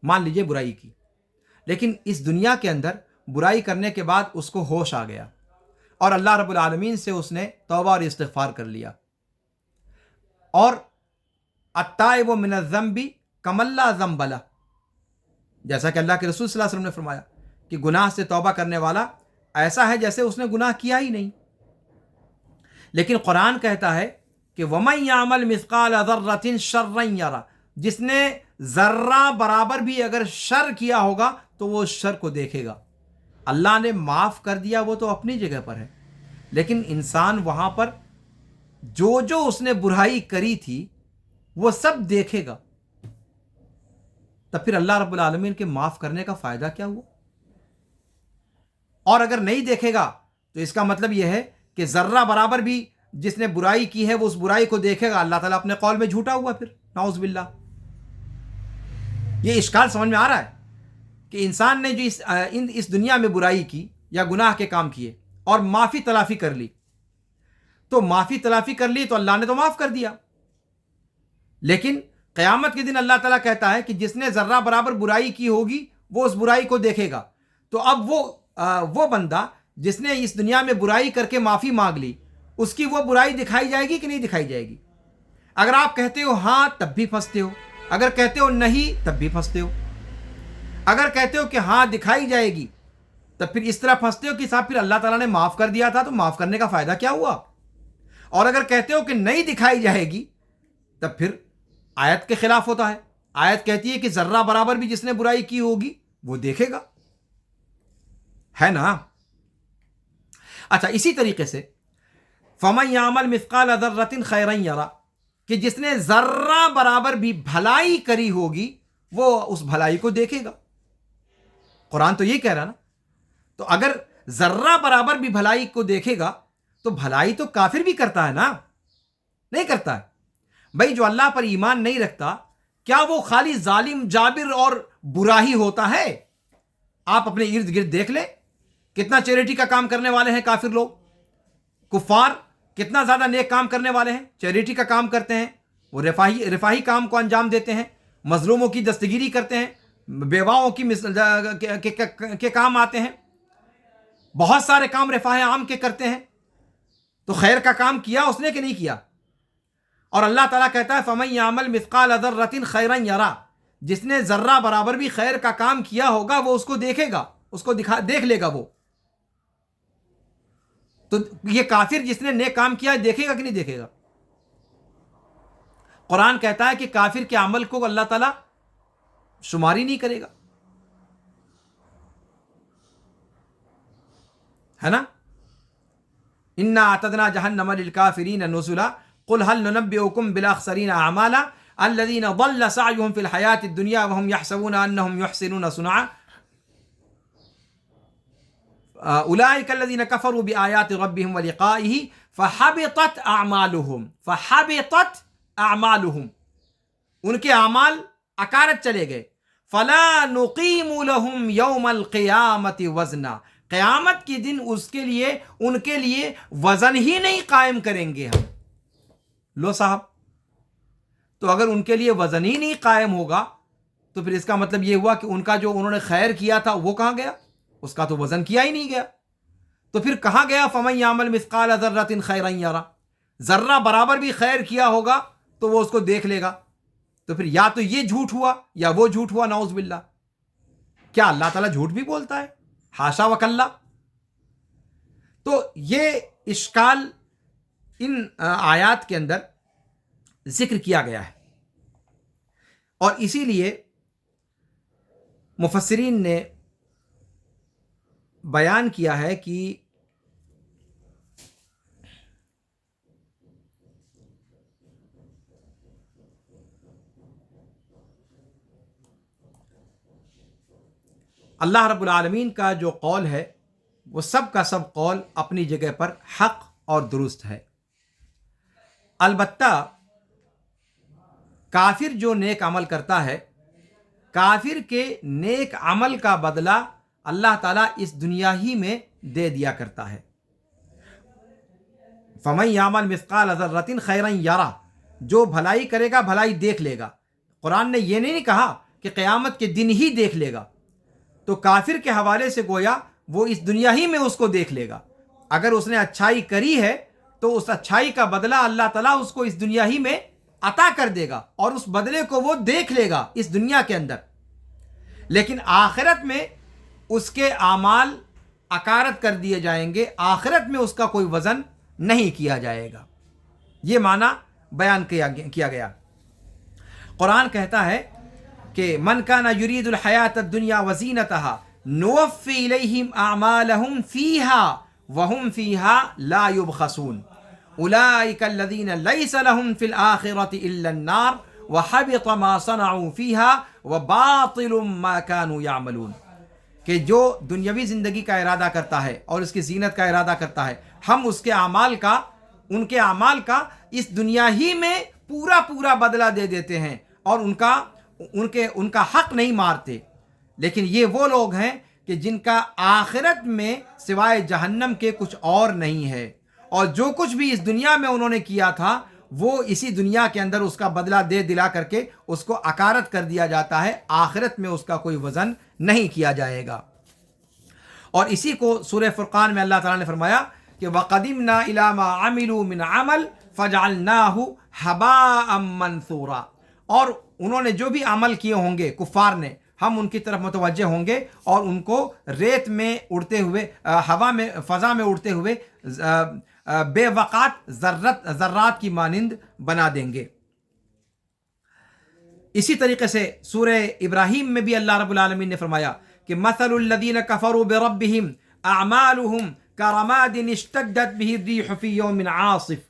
مان لیجئے برائی کی، لیکن اس دنیا کے اندر برائی کرنے کے بعد اس کو ہوش آ گیا اور اللہ رب العالمین سے اس نے توبہ اور استغفار کر لیا، اور التائب من الذنب کمن لا ذنب لہ، جیسا کہ اللہ کے رسول صلی اللہ علیہ وسلم نے فرمایا کہ گناہ سے توبہ کرنے والا ایسا ہے جیسے اس نے گناہ کیا ہی نہیں۔ لیکن قرآن کہتا ہے کہ وَمَن يَعْمَلْ مِثْقَالَ ذَرَّةٍ شَرًّا يَرَهُ، جس نے ذرہ برابر بھی اگر شر کیا ہوگا تو وہ اس شر کو دیکھے گا۔ اللہ نے معاف کر دیا وہ تو اپنی جگہ پر ہے، لیکن انسان وہاں پر جو جو اس نے برائی کری تھی وہ سب دیکھے گا، تب پھر اللہ رب العالمین کے معاف کرنے کا فائدہ کیا ہوا؟ اور اگر نہیں دیکھے گا تو اس کا مطلب یہ ہے کہ ذرہ برابر بھی جس نے برائی کی ہے وہ اس برائی کو دیکھے گا، اللہ تعالیٰ اپنے قول میں جھوٹا ہوا، پھر نعوذ باللہ۔ یہ اشکال سمجھ میں آ رہا ہے کہ انسان نے جو اس دنیا میں برائی کی یا گناہ کے کام کیے اور معافی تلافی کر لی، تو معافی تلافی کر لی تو اللہ نے تو معاف کر دیا، لیکن قیامت کے دن اللہ تعالیٰ کہتا ہے کہ جس نے ذرہ برابر برائی کی ہوگی وہ اس برائی کو دیکھے گا۔ تو اب وہ بندہ جس نے اس دنیا میں برائی کر کے معافی مانگ لی، اس کی وہ برائی دکھائی جائے گی کہ نہیں دکھائی جائے گی؟ اگر آپ کہتے ہو ہاں تب بھی پھنستے ہو، اگر کہتے ہو نہیں تب بھی پھنستے ہو. اگر کہتے ہو کہ ہاں دکھائی جائے گی تب پھر اس طرح پھنستے ہو کہ صاحب پھر اللہ تعالیٰ نے معاف کر دیا تھا تو معاف کرنے کا فائدہ کیا ہوا. اور اگر کہتے ہو کہ نہیں دکھائی جائے گی تب پھر آیت کے خلاف ہوتا ہے. آیت کہتی ہے کہ ذرہ برابر بھی جس نے برائی کی ہوگی وہ دیکھے گا, ہے نا. اچھا, اسی طریقے سے فَمَن يَعْمَلْ مِثْقَالَ ذَرَّةٍ خَيْرًا يَرَهُ, کہ جس نے ذرہ برابر بھی بھلائی کری ہوگی وہ اس بھلائی کو دیکھے گا. قرآن تو یہ کہہ رہا نا. تو اگر ذرہ برابر بھی بھلائی کو دیکھے گا تو بھلائی تو کافر بھی کرتا ہے نا, نہیں کرتا ہے. بھائی جو اللہ پر ایمان نہیں رکھتا کیا وہ خالی ظالم جابر اور برا ہی ہوتا ہے؟ آپ اپنے ارد گرد دیکھ لیں کتنا چیریٹی کا کام کرنے والے ہیں کافر لوگ. کفار کتنا زیادہ نیک کام کرنے والے ہیں, چیریٹی کا کام کرتے ہیں, وہ رفاہی کام کو انجام دیتے ہیں, مظلوموں کی دستگیری کرتے ہیں, بیواؤں کے کام آتے ہیں, بہت سارے کام رفاہ عام کے کرتے ہیں. تو خیر کا کام کیا اس نے کہ نہیں کیا؟ اور اللہ تعالیٰ کہتا ہے فَمَن يَعْمَلْ مِثْقَالَ ذَرَّةٍ خَيْرًا يَرَهُ, جس نے ذرہ برابر بھی خیر کا کام کیا ہوگا وہ اس کو دیکھے گا, اس کو دیکھ لے گا. وہ تو یہ کافر جس نے نیک کام کیا دیکھے گا کہ نہیں دیکھے گا؟ قرآن کہتا ہے کہ کافر کے عمل کو اللہ تعالیٰ شماری نہیں کرے گا, ہے نا. اِنَّا اعْتَدْنَا جَهَنَّمَ لِلْكَافِرِينَ نُزُلًا قُلْ هَلْ نُنَبِّئُكُم بِالْأَخْسَرِينَ أَعْمَالًا الَّذِينَ ضَلَّ سَعْيُهُمْ فِي الْحَيَاةِ الدُّنْيَا وَهُمْ يَحْسَبُونَ أَنَّهُمْ يُحْسِنُونَ صُنْعًا أُولَئِكَ الَّذِينَ كَفَرُوا بِآيَاتِ رَبِّهِمْ وَلِقَائِهِ فَحَبِطَتْ أَعْمَالُهُمْ, ان کے اعمال اکارت چلے گئے. فَلَا نُقِيمُ لَهُمْ يَوْمَ الْقِيَامَةِ وَزْنًا, قیامت کے دن ان کے لیے وزن ہی نہیں قائم کریں گے ہم. لو صاحب, تو اگر ان کے لیے وزن ہی نہیں قائم ہوگا تو پھر اس کا مطلب یہ ہوا کہ ان کا جو انہوں نے خیر کیا تھا وہ کہاں گیا؟ اس کا تو وزن کیا ہی نہیں گیا. تو پھر کہاں گیا فَمَن يَعْمَلْ مِثْقَالَ ذَرَّةٍ خَيْرًا يَرَهُ, ذرہ برابر بھی خیر کیا ہوگا تو وہ اس کو دیکھ لے گا. تو پھر یا تو یہ جھوٹ ہوا یا وہ جھوٹ ہوا, نعوذ باللہ. کیا اللہ تعالیٰ جھوٹ بھی بولتا ہے؟ حاشا وکلا. تو یہ اشکال ان آیات کے اندر ذکر کیا گیا ہے, اور اسی لیے مفسرین نے بیان کیا ہے کہ اللہ رب العالمین کا جو قول ہے وہ سب کا سب قول اپنی جگہ پر حق اور درست ہے. البتہ کافر جو نیک عمل کرتا ہے, کافر کے نیک عمل کا بدلہ اللہ تعالیٰ اس دنیا ہی میں دے دیا کرتا ہے. فَمَن يَعْمَلْ مِثْقَالَ ذَرَّةٍ خَيْرًا يَرَهُ, جو بھلائی کرے گا بھلائی دیکھ لے گا. قرآن نے یہ نہیں کہا کہ قیامت کے دن ہی دیکھ لے گا. تو کافر کے حوالے سے گویا وہ اس دنیا ہی میں اس کو دیکھ لے گا. اگر اس نے اچھائی کری ہے تو اس اچھائی کا بدلہ اللہ تعالیٰ اس کو اس دنیا ہی میں عطا کر دے گا, اور اس بدلے کو وہ دیکھ لے گا اس دنیا کے اندر. لیکن آخرت میں اس کے اعمال اکارت کر دیے جائیں گے, آخرت میں اس کا کوئی وزن نہیں کیا جائے گا. یہ معنی بیان کیا گیا. قرآن کہتا ہے کہ من کان یرید الحیات الدنیا وزینتها نوفی الیہم اعمالہم فیہا وہم فیہا لا یبخسون اولئک الذین لیس لہم فی الآخرۃ الا النار وحبط ما صنعوا فیہا وباطل ما كانوا یعملون. کہ جو دنیاوی زندگی کا ارادہ کرتا ہے اور اس کی زینت کا ارادہ کرتا ہے, ہم اس کے ان کے اعمال کا اس دنیا ہی میں پورا بدلہ دے دیتے ہیں, اور ان کا حق نہیں مارتے. لیکن یہ وہ لوگ ہیں کہ جن کا آخرت میں سوائے جہنم کے کچھ اور نہیں ہے, اور جو کچھ بھی اس دنیا میں انہوں نے کیا تھا وہ اسی دنیا کے اندر اس کا بدلہ دے دلا کر کے اس کو اکارت کر دیا جاتا ہے. آخرت میں اس کا کوئی وزن نہیں کیا جائے گا. اور اسی کو سورہ فرقان میں اللہ تعالیٰ نے فرمایا کہ وَقَدِمْنَا إِلَىٰ مَا عَمِلُوا مِنْ عَمَلٍ فَجَعَلْنَاهُ هَبَاءً مَنْثُورًا, اور انہوں نے جو بھی عمل کیے ہوں گے کفار نے، ہم ان کی طرف متوجہ ہوں گے اور ان کو ریت میں اڑتے ہوئے، ہوا میں، فضا میں اڑتے ہوئے بے وقات ذرات کی مانند بنا دیں گے۔ اسی طریقے سے سورہ ابراہیم میں بھی اللہ رب العالمین نے فرمایا کہ مثل الذین کفروا بربہم اعمالہم کرماد اشتدت به الريح في يوم عاصف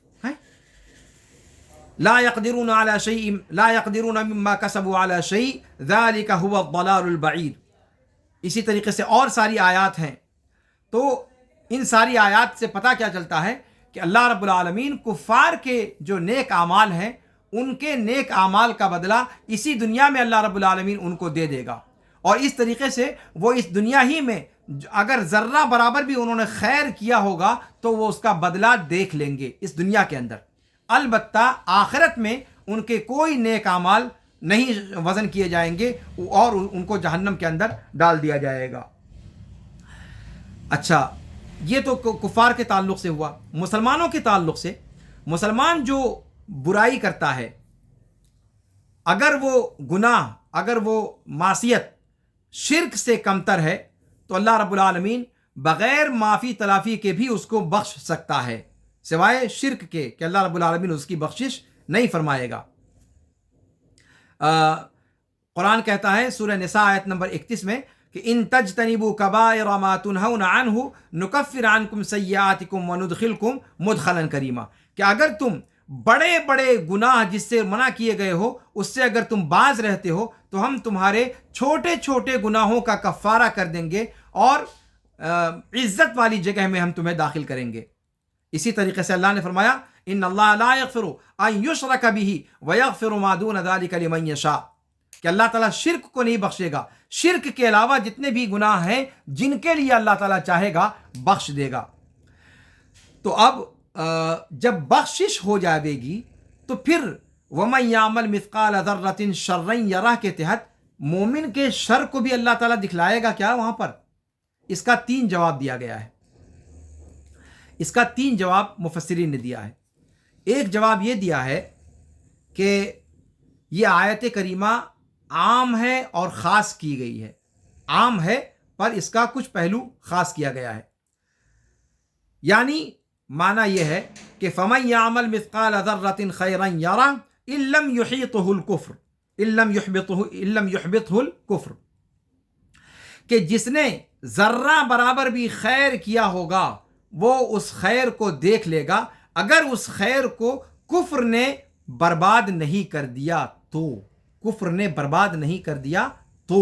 لا يقدرون مما كسبوا على شيء ذلك هو الضلال البعید۔ اسی طریقے سے اور ساری آیات ہیں۔ تو ان ساری آیات سے پتہ کیا چلتا ہے کہ اللہ رب العالمین کفار کے جو نیک اعمال ہیں ان کے نیک اعمال کا بدلہ اسی دنیا میں اللہ رب العالمین ان کو دے دے گا، اور اس طریقے سے وہ اس دنیا ہی میں اگر ذرہ برابر بھی انہوں نے خیر کیا ہوگا تو وہ اس کا بدلہ دیکھ لیں گے اس دنیا کے اندر۔ البتہ آخرت میں ان کے کوئی نیک اعمال نہیں وزن کیے جائیں گے اور ان کو جہنم کے اندر ڈال دیا جائے گا۔ اچھا، یہ تو کفار کے تعلق سے ہوا۔ مسلمانوں کے تعلق سے، مسلمان جو برائی کرتا ہے، اگر وہ گناہ، اگر وہ معصیت شرک سے کمتر ہے تو اللہ رب العالمین بغیر معافی تلافی کے بھی اس کو بخش سکتا ہے، سوائے شرک کے کہ اللہ رب العالمین اس کی بخشش نہیں فرمائے گا۔ قرآن کہتا ہے سورہ نساء آیت نمبر 31 میں کہ ان تجتنبوا کبائر ما تنہون عنہ نکفر عنکم سیئاتکم وندخلکم مدخلا کریما، کہ اگر تم بڑے بڑے گناہ جس سے منع کیے گئے ہو اس سے اگر تم باز رہتے ہو تو ہم تمہارے چھوٹے چھوٹے گناہوں کا کفارہ کر دیں گے اور عزت والی جگہ میں ہم تمہیں داخل کریں گے۔ اسی طریقے سے اللہ نے فرمایا ان اللہ لا یغفر ان یشرک بہ ویغفر ما دون ذلک لمن یشاء، کہ اللہ تعالیٰ شرک کو نہیں بخشے گا، شرک کے علاوہ جتنے بھی گناہ ہیں جن کے لیے اللہ تعالیٰ چاہے گا بخش دے گا۔ تو اب جب بخشش ہو جائے گی تو پھر وَمَن يَعْمَلْ مِثْقَالَ ذَرَّةٍ شَرًّا يَرَهُ کے تحت مومن کے شر کو بھی اللہ تعالیٰ دکھلائے گا کیا وہاں پر؟ اس کا 3 جواب دیا گیا ہے۔ اس کا 3 جواب مفسرین نے دیا ہے۔ ایک جواب یہ دیا ہے کہ یہ آیت کریمہ عام ہے اور خاص کی گئی ہے، عام ہے پر اس کا کچھ پہلو خاص کیا گیا ہے۔ یعنی معنی یہ ہے کہ فَمَن يَعْمَلْ مِثْقَالَ ذَرَّةٍ خَيْرًا يَرَهُ إِن لَّمْ يُحِيطْهُ الْكُفْرُ إِن لَّمْ يُحْبِطْهُ الْكُفْرُ، کہ جس نے ذرہ برابر بھی خیر کیا ہوگا وہ اس خیر کو دیکھ لے گا، اگر اس خیر کو کفر نے برباد نہیں کر دیا تو، کفر نے برباد نہیں کر دیا تو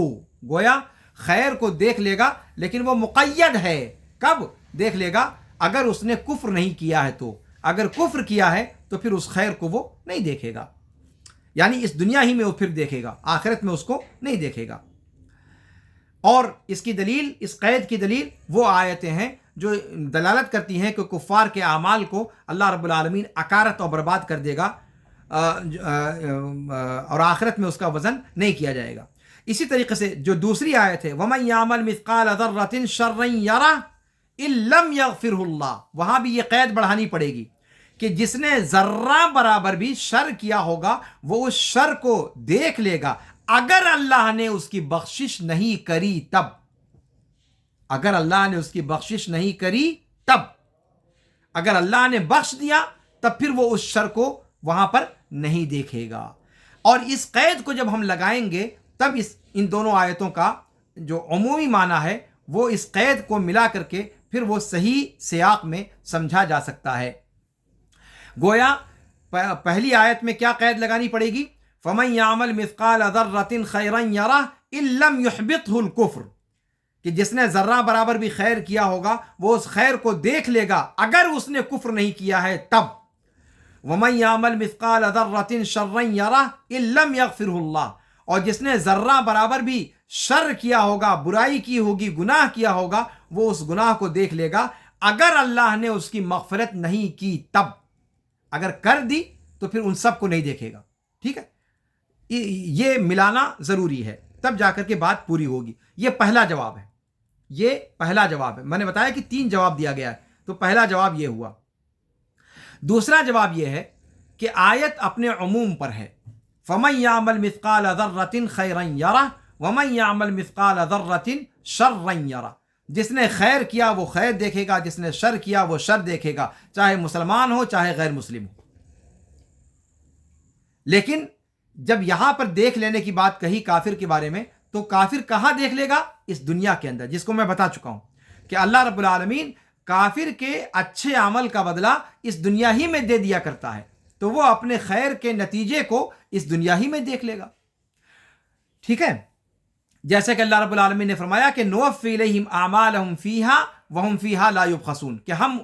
گویا خیر کو دیکھ لے گا، لیکن وہ مقید ہے، کب دیکھ لے گا؟ اگر اس نے کفر نہیں کیا ہے تو، اگر کفر کیا ہے تو پھر اس خیر کو وہ نہیں دیکھے گا، یعنی اس دنیا ہی میں وہ پھر دیکھے گا، آخرت میں اس کو نہیں دیکھے گا۔ اور اس کی دلیل، اس قید کی دلیل وہ آیتیں ہیں جو دلالت کرتی ہیں کہ کفار کے اعمال کو اللہ رب العالمین اکارت اور برباد کر دے گا اور آخرت میں اس کا وزن نہیں کیا جائے گا۔ اسی طریقے سے جو دوسری آیت ہے وَمَن يَعْمَلْ مِثْقَالَ ذَرَّةٍ شَرًّا يَرَهُ إِن لَّمْ يَغْفِرْهُ اللَّهُ، وہاں بھی یہ قید بڑھانی پڑے گی کہ جس نے ذرہ برابر بھی شر کیا ہوگا وہ اس شر کو دیکھ لے گا، اگر اللہ نے اس کی بخشش نہیں کری تب، اگر اللہ نے اس کی بخشش نہیں کری تب، اگر اللہ نے بخش دیا تب پھر وہ اس شر کو وہاں پر نہیں دیکھے گا۔ اور اس قید کو جب ہم لگائیں گے تب ان دونوں آیتوں کا جو عمومی معنی ہے وہ اس قید کو ملا کر کے پھر وہ صحیح سیاق میں سمجھا جا سکتا ہے۔ گویا پہلی آیت میں کیا قید لگانی پڑے گی؟ فَمَن يَعْمَلْ مِثْقَالَ ذَرَّةٍ خَيْرًا يَرَهُ إِن لَّمْ يُحْبِطْهُ الْكُفْرُ، کہ جس نے ذرہ برابر بھی خیر کیا ہوگا وہ اس خیر کو دیکھ لے گا اگر اس نے کفر نہیں کیا ہے تب۔ وَمَن يَعْمَلْ مِثْقَالَ ذَرَّةٍ شَرًّا يَرَهُ إِن لَّمْ يَغْفِرْهُ اللَّهُ، اور جس نے ذرہ برابر بھی شر کیا ہوگا، برائی کی ہوگی، گناہ کیا ہوگا، وہ اس گناہ کو دیکھ لے گا اگر اللہ نے اس کی مغفرت نہیں کی تب، اگر کر دی تو پھر ان سب کو نہیں دیکھے گا۔ ٹھیک ہے، یہ ملانا ضروری ہے تب جا کر کے بات پوری ہوگی۔ یہ پہلا جواب ہے، یہ پہلا جواب ہے۔ میں نے بتایا کہ 3 جواب دیا گیا ہے، تو پہلا جواب یہ ہوا۔ دوسرا جواب یہ ہے کہ آیت اپنے عموم پر ہے۔ فمن يعمل مثقال ذرة خيرا يره ومن يعمل مثقال ذرة شرا يره، جس نے خیر کیا وہ خیر دیکھے گا، جس نے شر کیا وہ شر دیکھے گا، چاہے مسلمان ہو چاہے غیر مسلم ہو۔ لیکن جب یہاں پر دیکھ لینے کی بات کہی کافر کے بارے میں، تو کافر کہاں دیکھ لے گا؟ اس دنیا کے اندر، جس کو میں بتا چکا ہوں کہ اللہ رب العالمین کافر کے اچھے عمل کا بدلہ اس دنیا ہی میں دے دیا کرتا ہے، تو وہ اپنے خیر کے نتیجے کو اس دنیا ہی میں دیکھ لے گا۔ ٹھیک ہے، جیسے کہ اللہ رب العالمین نے فرمایا کہ نوفی الیہم اعمالہم فیہا وہم فیہا لا یبخسون، کہ ہم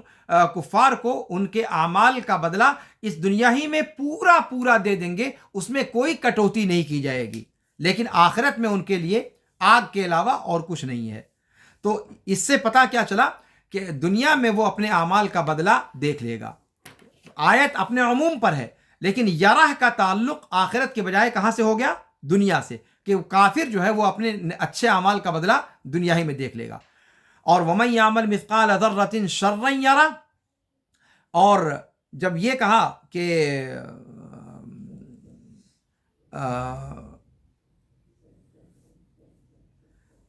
کفار کو ان کے اعمال کا بدلہ اس دنیا ہی میں پورا پورا دے دیں گے، اس میں کوئی کٹوتی نہیں کی جائے گی، لیکن آخرت میں ان کے لیے آگ کے علاوہ اور کچھ نہیں ہے۔ تو اس سے پتہ کیا چلا کہ دنیا میں وہ اپنے اعمال کا بدلہ دیکھ لے گا۔ آیت اپنے عموم پر ہے، لیکن یرہ کا تعلق آخرت کے بجائے کہاں سے ہو گیا؟ دنیا سے، کہ کافر جو ہے وہ اپنے اچھے اعمال کا بدلہ دنیا ہی میں دیکھ لے گا۔ اور وَمَن يَعْمَلْ مِثْقَالَ ذَرَّةٍ شَرًّا يَرَهُ، اور جب یہ کہا کہ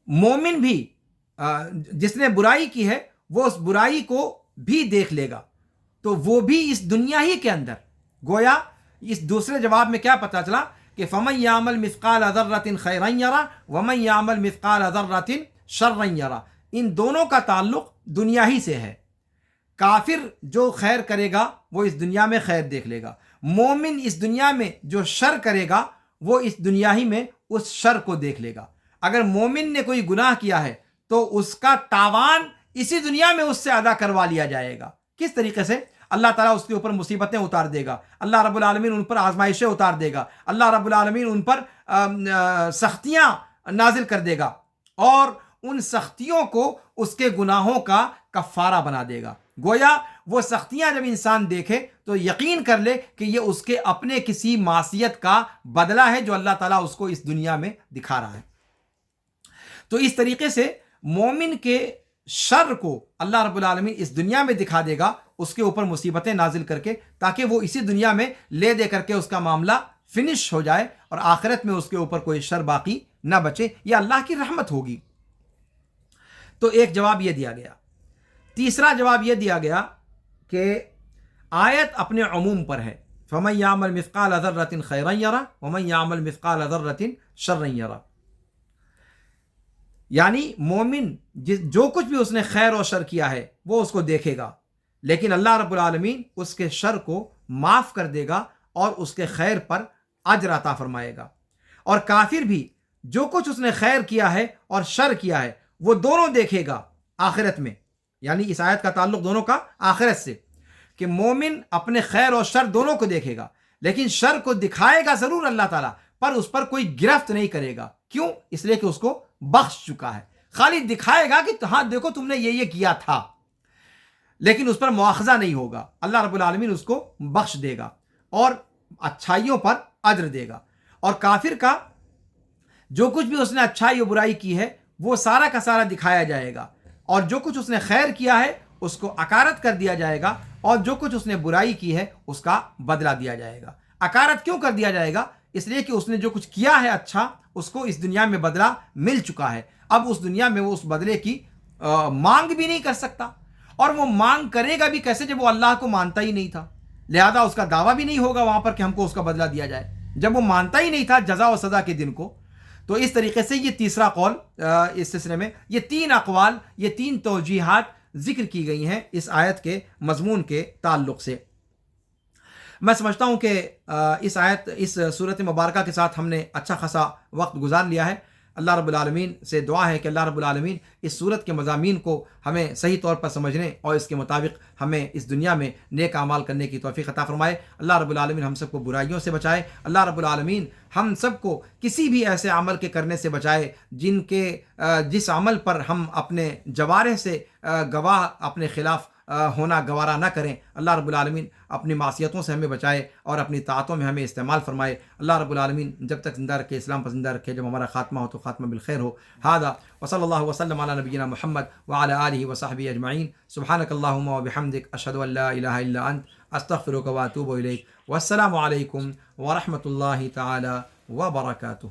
مومن بھی جس نے برائی کی ہے وہ اس برائی کو بھی دیکھ لے گا، تو وہ بھی اس دنیا ہی کے اندر، گویا اس دوسرے جواب میں کیا پتہ چلا کہ فَمَن يَعْمَلْ مِثْقَالَ ذَرَّةٍ خَيْرًا يَرَهُ وَمَن يَعْمَلْ مِثْقَالَ ذَرَّةٍ شَرًّا يَرَهُ، ان دونوں کا تعلق دنیا ہی سے ہے۔ کافر جو خیر کرے گا وہ اس دنیا میں خیر دیکھ لے گا، مومن اس دنیا میں جو شر کرے گا وہ اس دنیا ہی میں اس شر کو دیکھ لے گا۔ اگر مومن نے کوئی گناہ کیا ہے تو اس کا تاوان اسی دنیا میں اس سے ادا کروا لیا جائے گا۔ کس طریقے سے؟ اللہ تعالیٰ اس کے اوپر مصیبتیں اتار دے گا، اللہ رب العالمین ان پر آزمائشیں اتار دے گا، اللہ رب العالمین ان پر سختیاں نازل کر دے گا، اور ان سختیوں کو اس کے گناہوں کا کفارہ بنا دے گا۔ گویا وہ سختیاں جب انسان دیکھے تو یقین کر لے کہ یہ اس کے اپنے کسی معصیت کا بدلہ ہے جو اللہ تعالیٰ اس کو اس دنیا میں دکھا رہا ہے۔ تو اس طریقے سے مومن کے شر کو اللہ رب العالمین اس دنیا میں دکھا دے گا، اس کے اوپر مصیبتیں نازل کر کے، تاکہ وہ اسی دنیا میں لے دے کر کے اس کا معاملہ فنش ہو جائے اور آخرت میں اس کے اوپر کوئی شر باقی نہ بچے۔ یہ اللہ کی رحمت ہوگی۔ تو ایک جواب یہ دیا گیا۔ تیسرا جواب یہ دیا گیا کہ آیت اپنے عموم پر ہے، فَمَن يَعْمَلْ مِثْقَالَ ذَرَّةٍ خَيْرًا يَرَهُ وَمَن يَعْمَلْ مِثْقَالَ ذَرَّةٍ شَرًّا يَرَهُ، یعنی مومن جو کچھ بھی اس نے خیر و شر کیا ہے وہ اس کو دیکھے گا، لیکن اللہ رب العالمین اس کے شر کو معاف کر دے گا اور اس کے خیر پر اجر عطا فرمائے گا۔ اور کافر بھی جو کچھ اس نے خیر کیا ہے اور شر کیا ہے وہ دونوں دیکھے گا آخرت میں، یعنی اس آیت کا تعلق دونوں کا آخرت سے، کہ مومن اپنے خیر اور شر دونوں کو دیکھے گا، لیکن شر کو دکھائے گا ضرور اللہ تعالیٰ، پر اس پر کوئی گرفت نہیں کرے گا۔ کیوں؟ اس لیے کہ اس کو بخش چکا ہے، خالی دکھائے گا کہ ہاں دیکھو تم نے یہ کیا تھا، لیکن اس پر مواخذہ نہیں ہوگا۔ اللہ رب العالمین اس کو بخش دے گا اور اچھائیوں پر اجر دے گا۔ اور کافر کا جو کچھ بھی اس نے اچھائی و برائی کی ہے وہ سارا کا سارا دکھایا جائے گا، اور جو کچھ اس نے خیر کیا ہے اس کو اکارت کر دیا جائے گا، اور جو کچھ اس نے برائی کی ہے اس کا بدلہ دیا جائے گا۔ اکارت کیوں کر دیا جائے گا؟ اس لیے کہ اس نے جو کچھ کیا ہے اچھا اس کو اس دنیا میں بدلہ مل چکا ہے، اب اس دنیا میں وہ اس بدلے کی مانگ بھی نہیں کر سکتا، اور وہ مانگ کرے گا بھی کیسے جب وہ اللہ کو مانتا ہی نہیں تھا، لہذا اس کا دعویٰ بھی نہیں ہوگا وہاں پر کہ ہم کو اس کا بدلہ دیا جائے جب وہ مانتا ہی نہیں تھا جزا و سزا کے دن کو۔ تو اس طریقے سے یہ تیسرا قول اس سلسلے میں، یہ تین اقوال، یہ تین توجیحات ذکر کی گئی ہیں اس آیت کے مضمون کے تعلق سے۔ میں سمجھتا ہوں کہ اس صورت مبارکہ کے ساتھ ہم نے اچھا خاصا وقت گزار لیا ہے۔ اللہ رب العالمین سے دعا ہے کہ اللہ رب العالمین اس صورت کے مضامین کو ہمیں صحیح طور پر سمجھنے اور اس کے مطابق ہمیں اس دنیا میں نیک اعمال کرنے کی توفیق عطا فرمائے۔ اللہ رب العالمین ہم سب کو برائیوں سے بچائے۔ اللہ رب العالمین ہم سب کو کسی بھی ایسے عمل کے کرنے سے بچائے جس عمل پر ہم اپنے جوارح سے گواہ اپنے خلاف ہونا گوارا نہ کریں۔ اللہ رب العالمین اپنی معصیتوں سے ہمیں بچائے اور اپنی طاعتوں میں ہمیں استعمال فرمائے۔ اللہ رب العالمین جب تک زندہ رکھے، اسلام پر زندہ رکھے، جب ہمارا خاتمہ ہو تو خاتمہ بالخیر ہو۔ ھذا وصلی اللہ وسلم علی نبینا محمد وعلی آلہ وصحبہ اجمعین۔ سبحانک اللہم وبحمدک، اشہد ان لا الہ الا انت، استغفرک و اتوب الیک، والسلام علیکم ورحمۃ اللہ تعالی وبرکاتہ۔